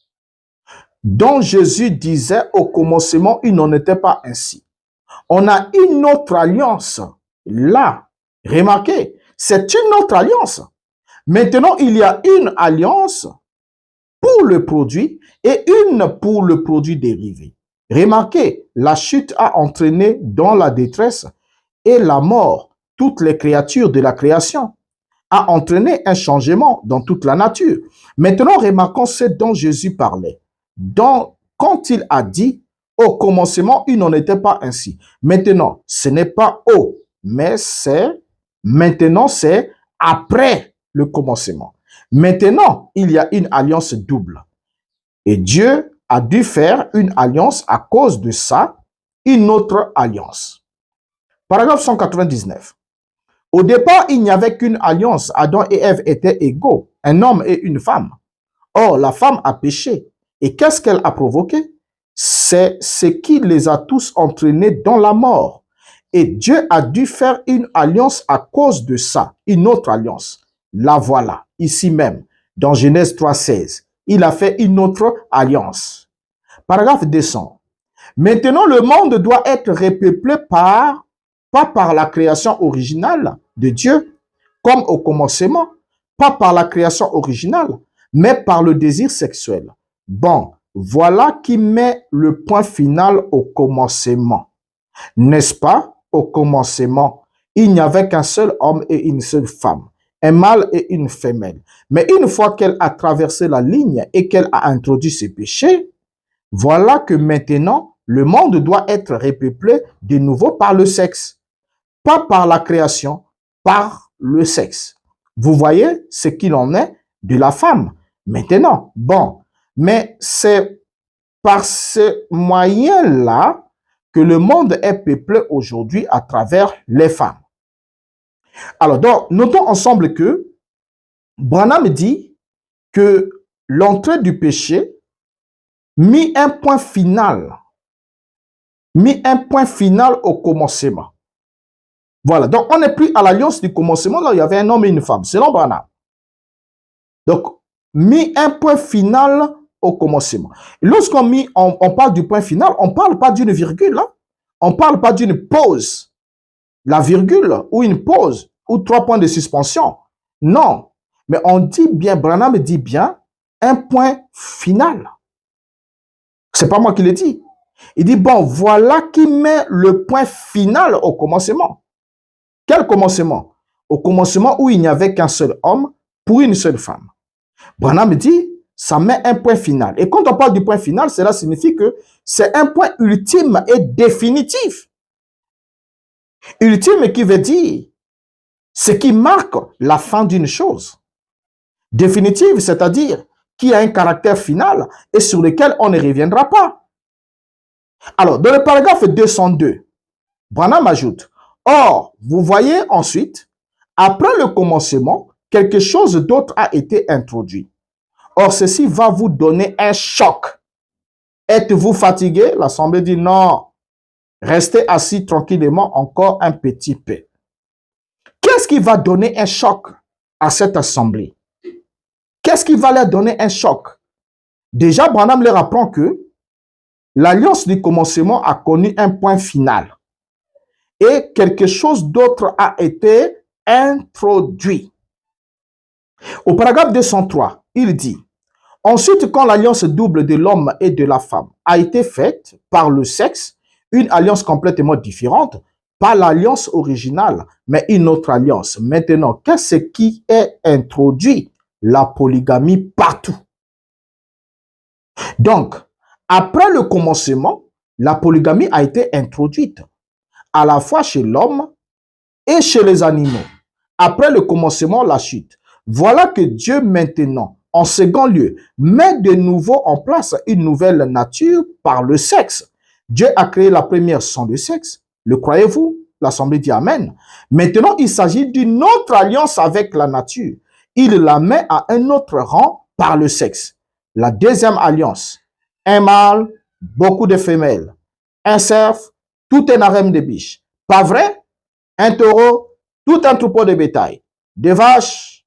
Dont Jésus disait au commencement, il n'en était pas ainsi. On a une autre alliance là. Remarquez, c'est une autre alliance. Maintenant, il y a une alliance pour le produit et une pour le produit dérivé. Remarquez, la chute a entraîné dans la détresse et la mort toutes les créatures de la création, a entraîné un changement dans toute la nature. Maintenant, remarquons ce dont Jésus parlait. Quand il a dit, au commencement, il n'en était pas ainsi. Maintenant, ce n'est pas au, mais maintenant c'est après le commencement. Maintenant, il y a une alliance double. Et Dieu a dû faire une alliance à cause de ça une autre alliance. Paragraphe 199. Au départ, il n'y avait qu'une alliance. Adam et Ève étaient égaux, un homme et une femme. Or, la femme a péché. Et qu'est-ce qu'elle a provoqué? C'est ce qui les a tous entraînés dans la mort. Et Dieu a dû faire une alliance à cause de ça, une autre alliance. La voilà, ici même, dans Genèse 3,16. Il a fait une autre alliance. Paragraphe 200. Maintenant, le monde doit être repeuplé pas par la création originale de Dieu, comme au commencement, pas par la création originale, mais par le désir sexuel. Bon, voilà qui met le point final au commencement. N'est-ce pas? Au commencement, il n'y avait qu'un seul homme et une seule femme, un mâle et une femelle. Mais une fois qu'elle a traversé la ligne et qu'elle a introduit ses péchés, voilà que maintenant, le monde doit être repeuplé de nouveau par le sexe. Pas par la création, par le sexe. Vous voyez ce qu'il en est de la femme. Maintenant, bon, mais c'est par ce moyen-là que le monde est peuplé aujourd'hui à travers les femmes. Alors, donc, notons ensemble que Branham dit que l'entrée du péché mit un point final au commencement. Voilà, donc on n'est plus à l'alliance du commencement, là il y avait un homme et une femme, selon Branham. Donc, mis un point final au commencement. Lorsqu'on parle du point final, on ne parle pas d'une virgule, hein? On ne parle pas d'une pause. La virgule ou une pause ou 3 points de suspension. Non, mais on dit bien, Branham dit bien, un point final. C'est pas moi qui l'ai dit. Il dit, bon, voilà qui met le point final au commencement. Quel commencement? Au commencement où il n'y avait qu'un seul homme pour une seule femme. Branham dit, ça met un point final. Et quand on parle du point final, cela signifie que c'est un point ultime et définitif. Ultime qui veut dire ce qui marque la fin d'une chose. Définitive, c'est-à-dire qui a un caractère final et sur lequel on ne reviendra pas. Alors, dans le paragraphe 202, Branham ajoute, or, vous voyez ensuite, après le commencement, quelque chose d'autre a été introduit. Or, ceci va vous donner un choc. Êtes-vous fatigué? L'Assemblée dit non. Restez assis tranquillement encore un petit peu. Qu'est-ce qui va donner un choc à cette Assemblée? Qu'est-ce qui va leur donner un choc? Déjà, Branham leur apprend que l'alliance du commencement a connu un point final. Et quelque chose d'autre a été introduit. Au paragraphe 203, il dit, ensuite, quand l'alliance double de l'homme et de la femme a été faite par le sexe, une alliance complètement différente, pas l'alliance originale, mais une autre alliance. Maintenant, qu'est-ce qui est introduit? La polygamie partout. Donc, après le commencement, la polygamie a été introduite, à la fois chez l'homme et chez les animaux. Après le commencement, la chute. Voilà que Dieu maintenant, en second lieu, met de nouveau en place une nouvelle nature par le sexe. Dieu a créé la première sans le sexe. Le croyez-vous? L'Assemblée dit Amen. Maintenant, il s'agit d'une autre alliance avec la nature. Il la met à un autre rang par le sexe. La deuxième alliance. Un mâle, beaucoup de femelles. Un cerf, tout un harem de biches. Pas vrai? Un taureau, tout un troupeau de bétail. Des vaches,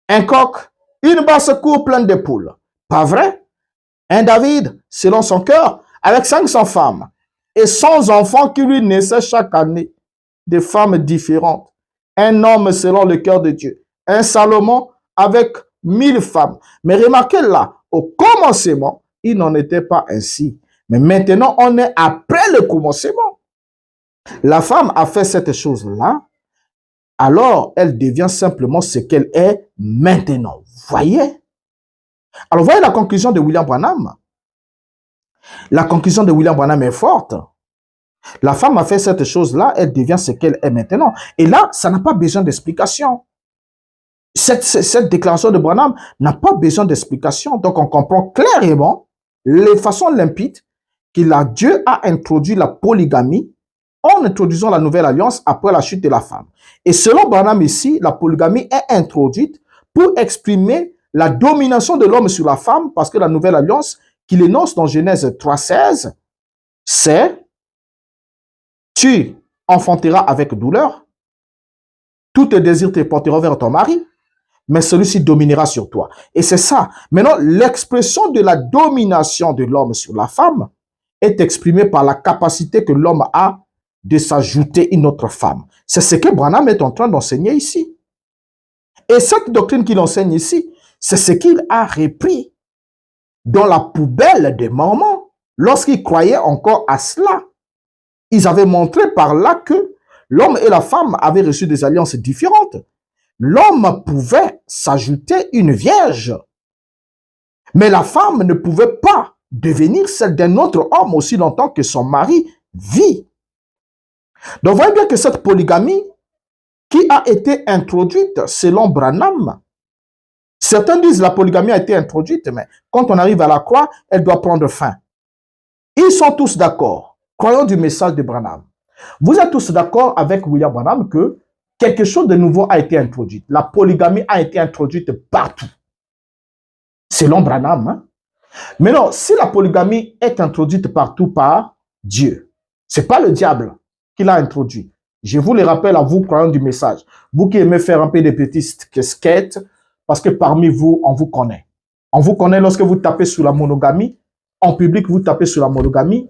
un coq, une basse-cour pleine de poules. Pas vrai? Un David, selon son cœur, avec 500 femmes et 100 enfants qui lui naissaient chaque année, des femmes différentes. Un homme selon le cœur de Dieu. Un Salomon avec 1000 femmes. Mais remarquez là, au commencement, il n'en était pas ainsi. Mais maintenant, on est après le commencement. La femme a fait cette chose-là, alors elle devient simplement ce qu'elle est maintenant. Voyez? Alors, voyez la conclusion de William Branham. La conclusion de William Branham est forte. La femme a fait cette chose-là, elle devient ce qu'elle est maintenant. Et là, ça n'a pas besoin d'explication. Cette déclaration de Branham n'a pas besoin d'explication. Donc, on comprend clairement, de façon limpide, Dieu a introduit la polygamie en introduisant la nouvelle alliance après la chute de la femme. Et selon Branham ici, la polygamie est introduite pour exprimer la domination de l'homme sur la femme, parce que la nouvelle alliance qu'il énonce dans Genèse 3,16, c'est « Tu enfanteras avec douleur, tous tes désirs te porteront vers ton mari, mais celui-ci dominera sur toi. » Et c'est ça. Maintenant, l'expression de la domination de l'homme sur la femme est exprimée par la capacité que l'homme a de s'ajouter une autre femme. C'est ce que Branham est en train d'enseigner ici. Et cette doctrine qu'il enseigne ici, c'est ce qu'il a repris dans la poubelle des Mormons lorsqu'ils croyaient encore à cela. Ils avaient montré par là que l'homme et la femme avaient reçu des alliances différentes. L'homme pouvait s'ajouter une vierge, mais la femme ne pouvait pas devenir celle d'un autre homme aussi longtemps que son mari vit. Donc, vous voyez bien que cette polygamie qui a été introduite selon Branham, certains disent que la polygamie a été introduite, mais quand on arrive à la croix, elle doit prendre fin. Ils sont tous d'accord, croyons du message de Branham. Vous êtes tous d'accord avec William Branham que quelque chose de nouveau a été introduit. La polygamie a été introduite partout, selon Branham. Hein? Mais non, si la polygamie est introduite partout par Dieu, ce n'est pas le diable qui l'a introduit. Je vous le rappelle à vous, croyants du message, vous qui aimez faire un peu de petites casquettes, parce que parmi vous, on vous connaît. On vous connaît lorsque vous tapez sur la monogamie. En public, vous tapez sur la monogamie.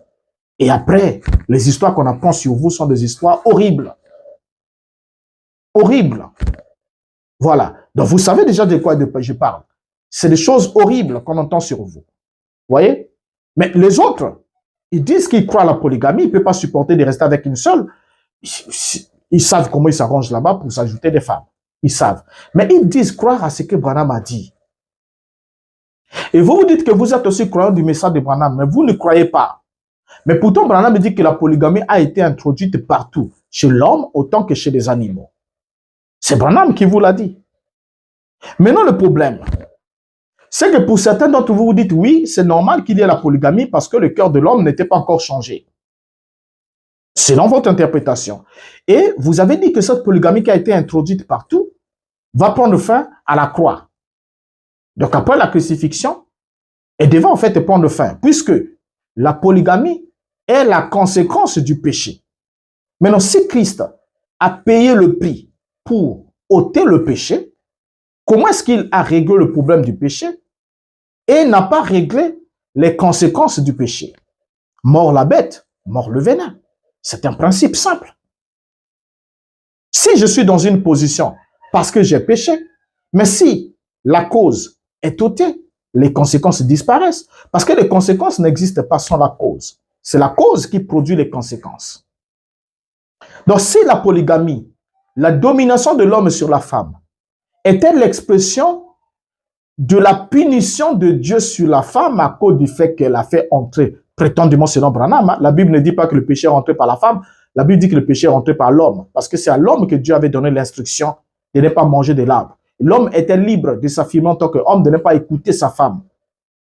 Et après, les histoires qu'on apprend sur vous sont des histoires horribles. Horribles. Voilà. Donc, vous savez déjà de quoi je parle. C'est des choses horribles qu'on entend sur vous. Vous voyez? Mais les autres, ils disent qu'ils croient à la polygamie. Ils ne peuvent pas supporter de rester avec une seule. Ils savent comment ils s'arrangent là-bas pour s'ajouter des femmes. Ils savent. Mais ils disent croire à ce que Branham a dit. Et vous vous dites que vous êtes aussi croyant du message de Branham, mais vous ne croyez pas. Mais pourtant, Branham dit que la polygamie a été introduite partout, chez l'homme autant que chez les animaux. C'est Branham qui vous l'a dit. Maintenant, le problème, c'est que pour certains d'entre vous, vous dites oui, c'est normal qu'il y ait la polygamie parce que le cœur de l'homme n'était pas encore changé. Selon votre interprétation. Et vous avez dit que cette polygamie qui a été introduite partout va prendre fin à la croix. Donc après la crucifixion, elle devait en fait prendre fin, puisque la polygamie est la conséquence du péché. Maintenant, si Christ a payé le prix pour ôter le péché, comment est-ce qu'il a réglé le problème du péché et n'a pas réglé les conséquences du péché? Mort la bête, mort le venin. C'est un principe simple. Si je suis dans une position parce que j'ai péché, mais si la cause est ôtée, les conséquences disparaissent. Parce que les conséquences n'existent pas sans la cause. C'est la cause qui produit les conséquences. Donc si la polygamie, la domination de l'homme sur la femme, était l'expression de la punition de Dieu sur la femme à cause du fait qu'elle a fait entrer, prétendument selon Branham, hein, la Bible ne dit pas que le péché est rentré par la femme, la Bible dit que le péché est rentré par l'homme, parce que c'est à l'homme que Dieu avait donné l'instruction de ne pas manger de l'arbre. L'homme était libre de s'affirmer en tant qu'homme, de ne pas écouter sa femme,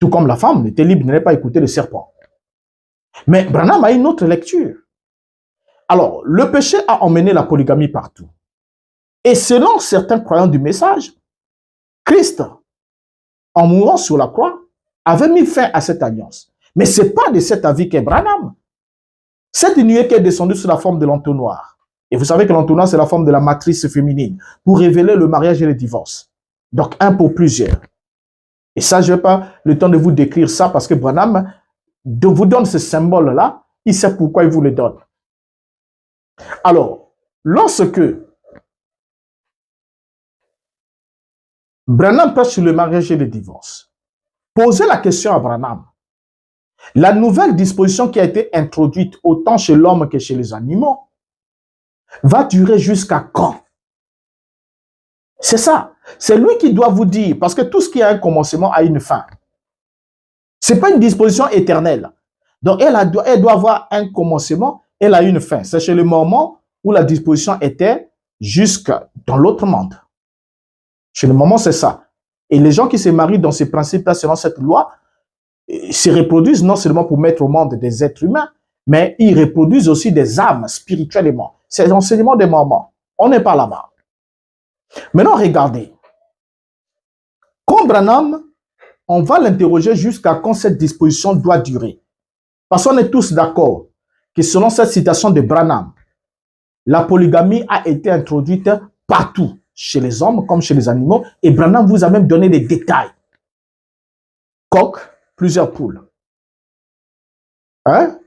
tout comme la femme était libre de ne pas écouter le serpent. Mais Branham a une autre lecture. Alors, le péché a emmené la polygamie partout. Et selon certains croyants du message, Christ, en mourant sur la croix, avait mis fin à cette alliance. Mais ce n'est pas de cet avis qu'est Branham. Cette nuée qui est descendue sous la forme de l'entonnoir. Et vous savez que l'entonnoir, c'est la forme de la matrice féminine, pour révéler le mariage et le divorce. Donc, un pour plusieurs. Et ça, je n'ai pas le temps de vous décrire ça, parce que Branham vous donne ce symbole-là, il sait pourquoi il vous le donne. Alors, lorsque Branham prêche sur le mariage et le divorce, posez la question à Branham. La nouvelle disposition qui a été introduite autant chez l'homme que chez les animaux va durer jusqu'à quand? C'est ça. C'est lui qui doit vous dire, parce que tout ce qui a un commencement a une fin. Ce n'est pas une disposition éternelle. Donc, elle doit avoir un commencement, elle a une fin. C'est chez le Mormon où la disposition était jusque dans l'autre monde. Chez le Mormon, c'est ça. Et les gens qui se marient dans ces principes-là, selon cette loi, se reproduisent non seulement pour mettre au monde des êtres humains, mais ils reproduisent aussi des âmes spirituellement. C'est l'enseignement des mamans. On n'est pas là-bas. Maintenant, regardez. Comme Branham, on va l'interroger jusqu'à quand cette disposition doit durer. Parce qu'on est tous d'accord que selon cette citation de Branham, la polygamie a été introduite partout, chez les hommes comme chez les animaux, et Branham vous a même donné des détails. Coq, plusieurs poules. Hein?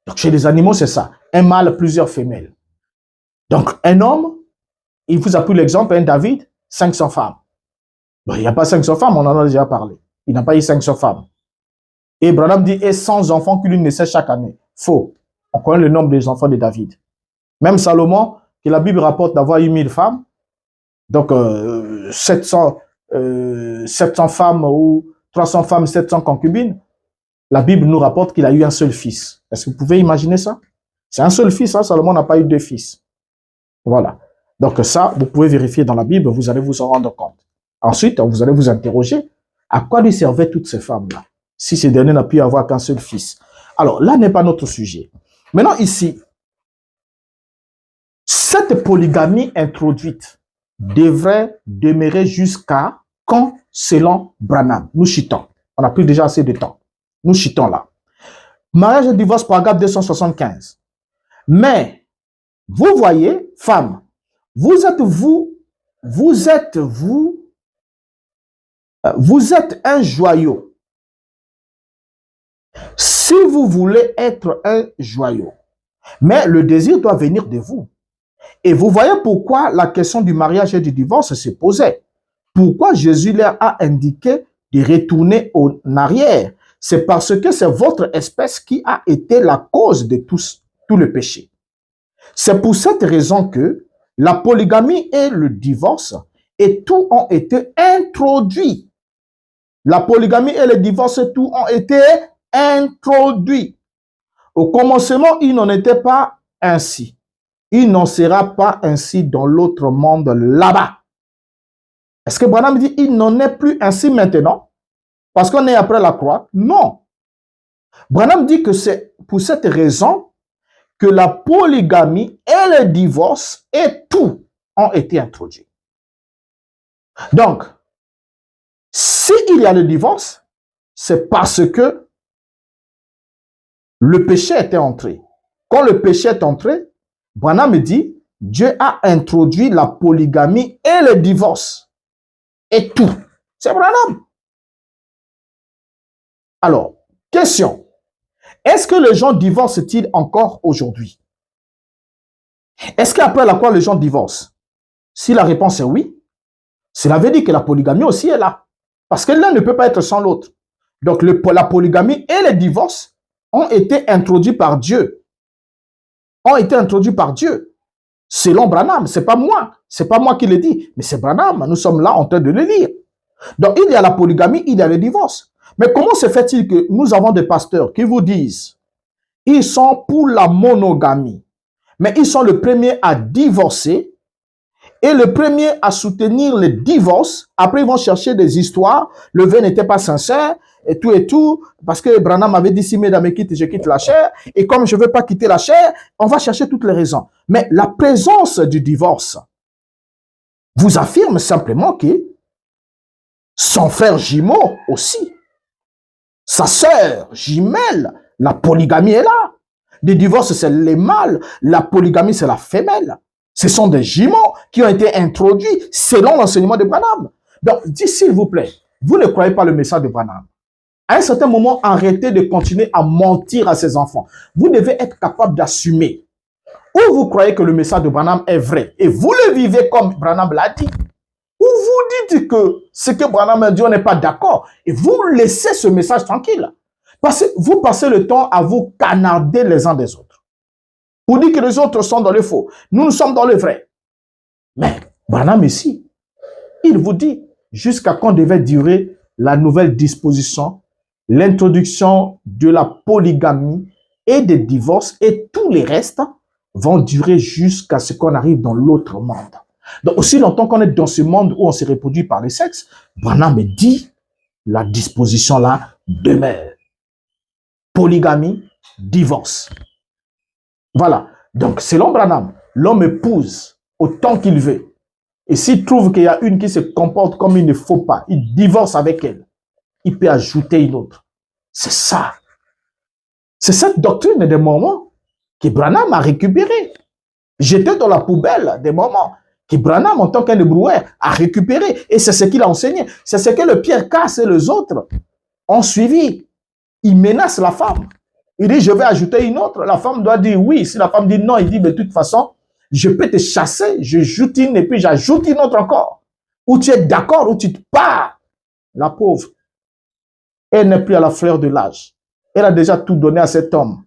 Donc chez les animaux, c'est ça. Un mâle, plusieurs femelles. Donc un homme, il vous a pris l'exemple, un David, 500 femmes. Bon, il n'y a pas 500 femmes, on en a déjà parlé. Il n'a pas eu 500 femmes. Et Branham dit, et 100 enfants qui lui naissaient chaque année. Faux. On connaît le nombre des enfants de David. Même Salomon, que la Bible rapporte d'avoir eu 1000 femmes, donc 700 femmes ou 300 femmes, 700 concubines, la Bible nous rapporte qu'il a eu un seul fils. Est-ce que vous pouvez imaginer ça? C'est un seul fils, hein? Salomon n'a pas eu 2 fils. Voilà. Donc ça, vous pouvez vérifier dans la Bible, vous allez vous en rendre compte. Ensuite, vous allez vous interroger, à quoi lui servaient toutes ces femmes-là, si ces derniers n'ont pu avoir qu'un seul fils? Alors, là n'est pas notre sujet. Maintenant, ici, cette polygamie introduite devrait demeurer jusqu'à quand, selon Branham? Nous chitons. On a pris déjà assez de temps. Nous chitons là. Mariage et divorce, paragraphe 275. Mais, vous voyez, femmes, vous êtes un joyau. Si vous voulez être un joyau, mais le désir doit venir de vous. Et vous voyez pourquoi la question du mariage et du divorce se posait. Pourquoi Jésus leur a indiqué de retourner en arrière? C'est parce que c'est votre espèce qui a été la cause de tout le péché. C'est pour cette raison que la polygamie et le divorce et tout ont été introduits. La polygamie et le divorce et tout ont été introduits. Au commencement, il n'en était pas ainsi. Il n'en sera pas ainsi dans l'autre monde là-bas. Est-ce que Branham dit il n'en est plus ainsi maintenant? Parce qu'on est après la croix? Non. Branham dit que c'est pour cette raison que la polygamie et le divorce et tout ont été introduits. Donc, s'il y a le divorce, c'est parce que le péché était entré. Quand le péché est entré, Branham dit, Dieu a introduit la polygamie et le divorce. Et tout. C'est Branham. Alors, question. Est-ce que les gens divorcent-ils encore aujourd'hui? Est-ce qu'après la croix, les gens divorcent? Si la réponse est oui, cela veut dire que la polygamie aussi est là. Parce que l'un ne peut pas être sans l'autre. Donc, la polygamie et le divorce ont été introduits par Dieu. Ont été introduits par Dieu. Selon Branham, c'est pas moi. C'est pas moi qui le dis, mais c'est Branham. Nous sommes là en train de le lire. Donc, il y a la polygamie, il y a le divorce. Mais comment se fait-il que nous avons des pasteurs qui vous disent ils sont pour la monogamie, mais ils sont les premiers à divorcer et les premiers à soutenir le divorce. Après, ils vont chercher des histoires. Le vœu n'était pas sincère et tout, parce que Branham avait dit si mesdames me quittent, je quitte la chair. Et comme je ne veux pas quitter la chair, on va chercher toutes les raisons. Mais la présence du divorce vous affirme simplement que son frère jumeau aussi, sa sœur jumelle, la polygamie est là. Le divorce, c'est les mâles. La polygamie, c'est la femelle. Ce sont des jumeaux qui ont été introduits selon l'enseignement de Branham. Donc, dis s'il vous plaît, vous ne croyez pas le message de Branham. À un certain moment, arrêtez de continuer à mentir à ces enfants. Vous devez être capable d'assumer. Ou vous croyez que le message de Branham est vrai et vous le vivez comme Branham l'a dit. Ou vous dites que ce que Branham a dit, on n'est pas d'accord. Et vous laissez ce message tranquille. Parce que vous passez le temps à vous canarder les uns des autres. Vous dites que les autres sont dans le faux. Nous sommes dans le vrai. Mais Branham ici, il vous dit jusqu'à quand devait durer la nouvelle disposition, l'introduction de la polygamie et des divorces et tous les restes vont durer jusqu'à ce qu'on arrive dans l'autre monde. Donc, aussi longtemps qu'on est dans ce monde où on se reproduit par les sexes, Branham dit, la disposition là demeure. polygamie, divorce. Voilà. Donc, selon Branham, l'homme épouse autant qu'il veut. Et s'il trouve qu'il y a une qui se comporte comme il ne faut pas, il divorce avec elle. Il peut ajouter une autre. C'est ça. C'est cette doctrine des Mormons que Branham a récupérée. Jeté dans la poubelle des Mormons que Branham, en tant qu'un ébroueur, a récupéré. Et c'est ce qu'il a enseigné. C'est ce que le Pierre Casse et les autres ont suivi. Il menace la femme. Il dit, je vais ajouter une autre. La femme doit dire oui. Si la femme dit non, il dit, mais de toute façon, je peux te chasser, je joute une et puis j'ajoute une autre encore. Ou tu es d'accord ou tu te pars. La pauvre, elle n'est plus à la fleur de l'âge. Elle a déjà tout donné à cet homme,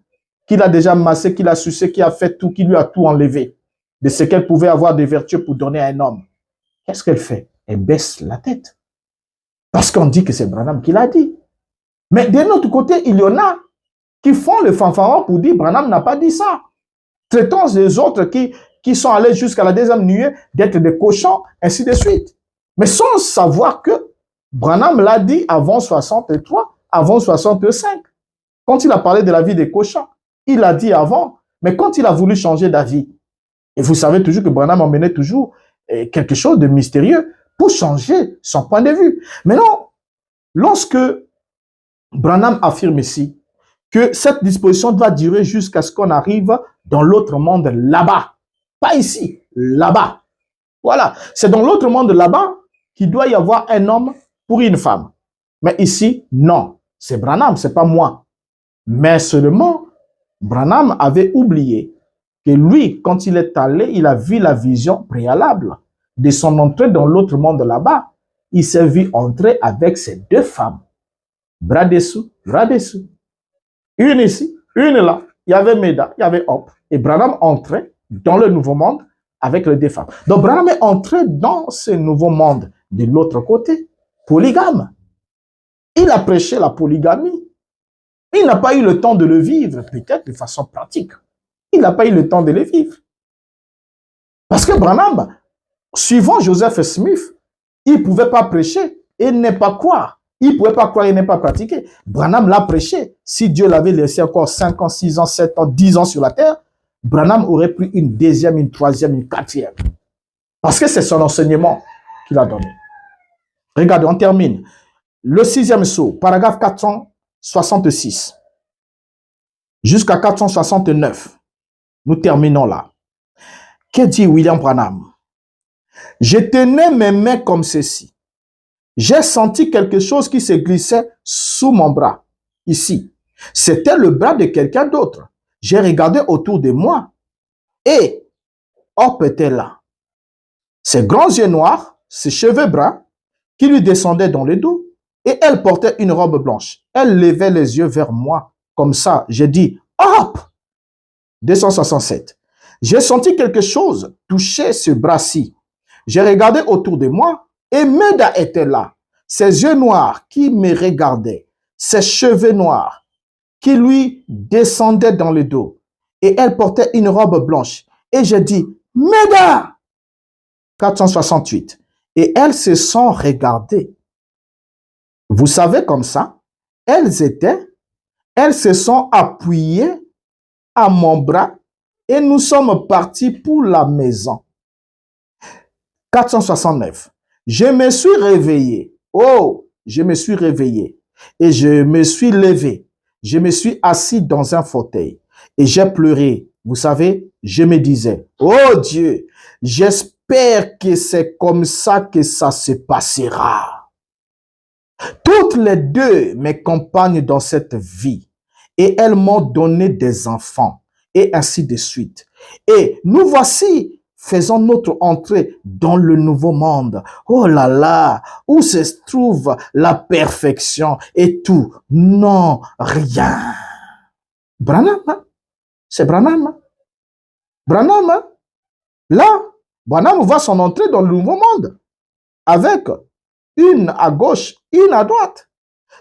qu'il a déjà massé, qu'il a sucé, qui a fait tout, qui lui a tout enlevé, de ce qu'elle pouvait avoir de vertu pour donner à un homme. Qu'est-ce qu'elle fait? Elle baisse la tête. Parce qu'on dit que c'est Branham qui l'a dit. Mais de l'autre côté, il y en a qui font le fanfaron pour dire Branham n'a pas dit ça. Traitons les autres qui sont allés jusqu'à la deuxième nuée d'être des cochons, ainsi de suite. Mais sans savoir que Branham l'a dit avant 63, avant 65. Quand il a parlé de la vie des cochons, il l'a dit avant, mais quand il a voulu changer d'avis, et vous savez toujours que Branham emmenait toujours quelque chose de mystérieux pour changer son point de vue. Maintenant, lorsque Branham affirme ici que cette disposition doit durer jusqu'à ce qu'on arrive dans l'autre monde là-bas, pas ici, là-bas. Voilà, c'est dans l'autre monde là-bas qu'il doit y avoir un homme pour une femme. Mais ici, non, c'est Branham, c'est pas moi. Mais seulement, Branham avait oublié que lui, quand il est allé, il a vu la vision préalable de son entrée dans l'autre monde là-bas. Il s'est vu entrer avec ses deux femmes. Bras dessous, bras dessous. Une ici, une là. Il y avait Meda, il y avait Hop. Et Branham entrait dans le nouveau monde avec les deux femmes. Donc Branham est entré dans ce nouveau monde de l'autre côté, polygame. Il a prêché la polygamie. Il n'a pas eu le temps de le vivre, peut-être de façon pratique. Il n'a pas eu le temps de le vivre. Parce que Branham, suivant Joseph Smith, il ne pouvait pas prêcher et ne pas croire. Il ne pouvait pas croire et ne pas pratiquer. Branham l'a prêché. Si Dieu l'avait laissé encore 5 ans, 6 ans, 7 ans, 10 ans sur la terre, Branham aurait pris une deuxième, une troisième, une quatrième. Parce que c'est son enseignement qu'il a donné. Regardez, on termine. Le 6e sceau, paragraphe 466 jusqu'à 469. Nous terminons là. Que dit William Branham? Je tenais mes mains comme ceci. J'ai senti quelque chose qui se glissait sous mon bras, ici. C'était le bras de quelqu'un d'autre. J'ai regardé autour de moi et Hop était là. Ses grands yeux noirs, ses cheveux bruns qui lui descendaient dans le dos et elle portait une robe blanche. Elle levait les yeux vers moi comme ça. J'ai dit Hop! 267. J'ai senti quelque chose toucher ce bras-ci. J'ai regardé autour de moi et Meda était là. Ses yeux noirs qui me regardaient, ses cheveux noirs qui lui descendaient dans le dos. Et elle portait une robe blanche. Et j'ai dit, Meda! 468. Et elles se sont regardées. Vous savez comme ça, elles se sont appuyées à mon bras et nous sommes partis pour la maison. 469. Je me suis réveillé. Oh, je me suis réveillé. Et je me suis levé. Je me suis assis dans un fauteuil. Et j'ai pleuré. Vous savez, je me disais, oh Dieu, j'espère que c'est comme ça que ça se passera. Toutes les deux mes compagnes dans cette vie. Et elles m'ont donné des enfants. Et ainsi de suite. Et nous voici, faisons notre entrée dans le nouveau monde. Oh là là, où se trouve la perfection et tout? Non, rien. Branham, hein? C'est Branham. Hein? Branham, hein? Là, Branham voit son entrée dans le nouveau monde. Avec une à gauche, une à droite.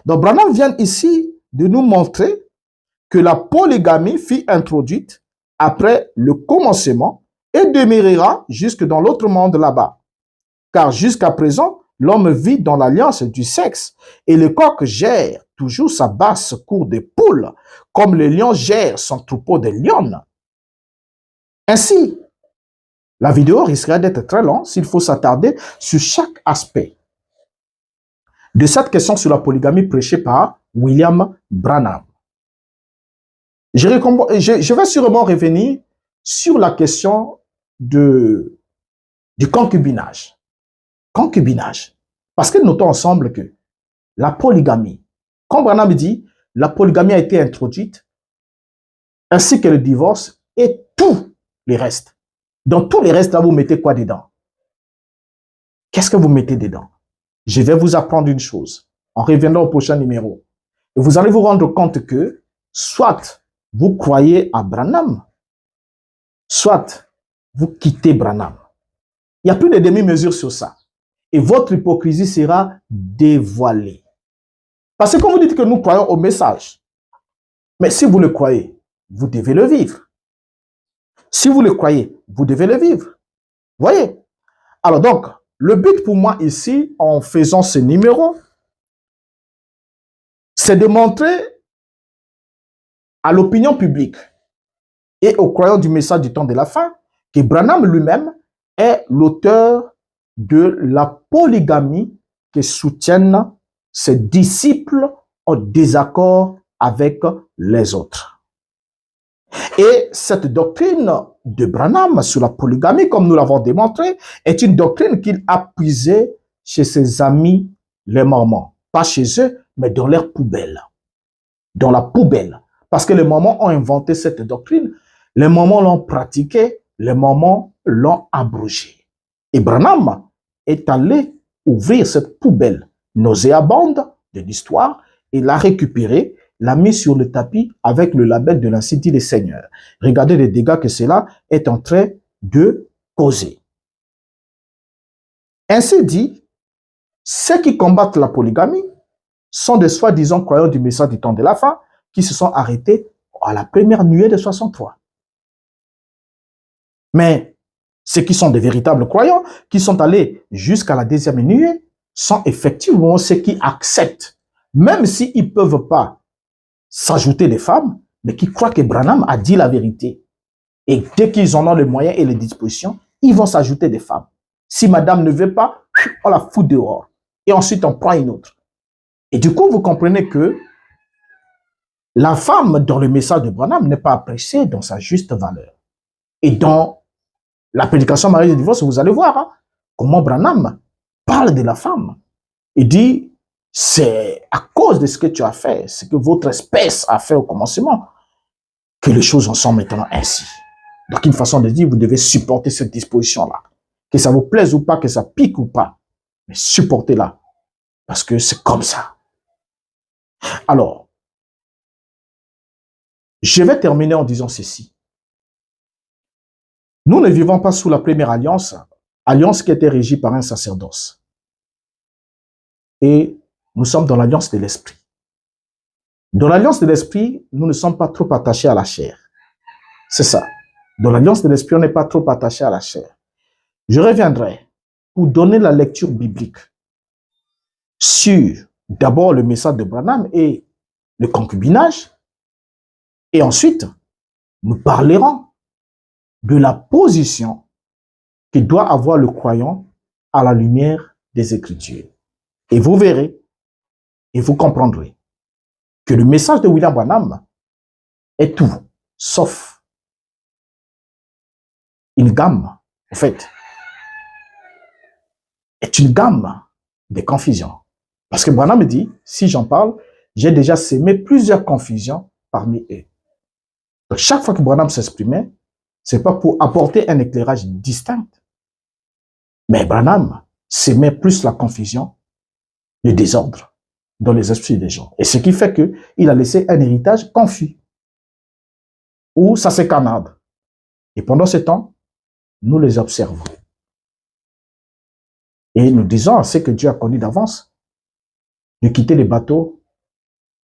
Donc Branham vient ici de nous montrer que la polygamie fut introduite après le commencement et demeurera jusque dans l'autre monde là-bas. Car jusqu'à présent, l'homme vit dans l'alliance du sexe et le coq gère toujours sa basse cour des poules, comme le lion gère son troupeau de lionnes. Ainsi, la vidéo risquerait d'être très longue s'il faut s'attarder sur chaque aspect de cette question sur la polygamie prêchée par William Branham. Je vais sûrement revenir sur la question du concubinage. Concubinage. Parce que notons ensemble que la polygamie, comme Branham dit, la polygamie a été introduite, ainsi que le divorce et tout les restes. Dans tous les restes, là, vous mettez quoi dedans? Qu'est-ce que vous mettez dedans? Je vais vous apprendre une chose en revenant au prochain numéro. Et vous allez vous rendre compte que soit vous croyez à Branham, soit vous quittez Branham. Il n'y a plus de demi-mesure sur ça. Et votre hypocrisie sera dévoilée. Parce que quand vous dites que nous croyons au message, mais si vous le croyez, vous devez le vivre. Si vous le croyez, vous devez le vivre. Voyez? Alors donc, le but pour moi ici, en faisant ce numéro, c'est de montrer à l'opinion publique et aux croyants du message du temps de la fin que Branham lui-même est l'auteur de la polygamie que soutiennent ses disciples en désaccord avec les autres. Et cette doctrine de Branham sur la polygamie, comme nous l'avons démontré, est une doctrine qu'il a puisée chez ses amis les Mormons. Pas chez eux, mais dans leur poubelle. Dans la poubelle. Parce que les Mormons ont inventé cette doctrine, les Mormons l'ont pratiquée, les Mormons l'ont abrogée. Et Branham est allé ouvrir cette poubelle nauséabonde de l'histoire et l'a récupérée, l'a mis sur le tapis avec le label de l'Ainsi dit le Seigneur. Regardez les dégâts que cela est en train de causer. Ainsi dit, ceux qui combattent la polygamie sont des soi-disant croyants du message du temps de la fin qui se sont arrêtés à la première nuée de 63. Mais ceux qui sont des véritables croyants, qui sont allés jusqu'à la deuxième nuée, sont effectivement ceux qui acceptent, même s'ils ne peuvent pas s'ajouter des femmes, mais qui croient que Branham a dit la vérité. Et dès qu'ils en ont les moyens et les dispositions, ils vont s'ajouter des femmes. Si madame ne veut pas, on la fout dehors. Et ensuite, on prend une autre. Et du coup, vous comprenez que la femme dans le message de Branham n'est pas appréciée dans sa juste valeur. Et dans la prédication mariage et divorce, vous allez voir comment Branham parle de la femme. Il dit, c'est à cause de ce que tu as fait, ce que votre espèce a fait au commencement, que les choses en sont maintenant ainsi. Donc, une façon de dire, vous devez supporter cette disposition-là. Que ça vous plaise ou pas, que ça pique ou pas, mais supportez-la. Parce que c'est comme ça. Alors, je vais terminer en disant ceci. Nous ne vivons pas sous la première alliance, alliance qui était régie par un sacerdoce. Et nous sommes dans l'alliance de l'esprit. Dans l'alliance de l'esprit, nous ne sommes pas trop attachés à la chair. C'est ça. Dans l'alliance de l'esprit, on n'est pas trop attaché à la chair. Je reviendrai pour donner la lecture biblique sur d'abord le message de Branham et le concubinage. Et ensuite, nous parlerons de la position que doit avoir le croyant à la lumière des Écritures. Et vous verrez, et vous comprendrez, que le message de William Branham est tout, sauf une gamme, en fait, est une gamme de confusions. Parce que Branham me dit, si j'en parle, j'ai déjà sémé plusieurs confusions parmi eux. Donc, chaque fois que Branham s'exprimait, ce n'est pas pour apporter un éclairage distinct. Mais Branham sémait plus la confusion, le désordre dans les esprits des gens. Et ce qui fait qu'il a laissé un héritage confus, où ça se canarde. Et pendant ce temps, nous les observons. Et nous disons à ceux que Dieu a connus d'avance de quitter les bateaux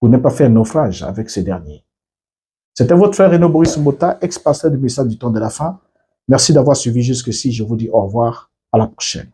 pour ne pas faire naufrage avec ces derniers. C'était votre frère Renaud Boris Mbota, ex-pasteur du message du temps de la fin. Merci d'avoir suivi jusqu'ici. Je vous dis au revoir. À la prochaine.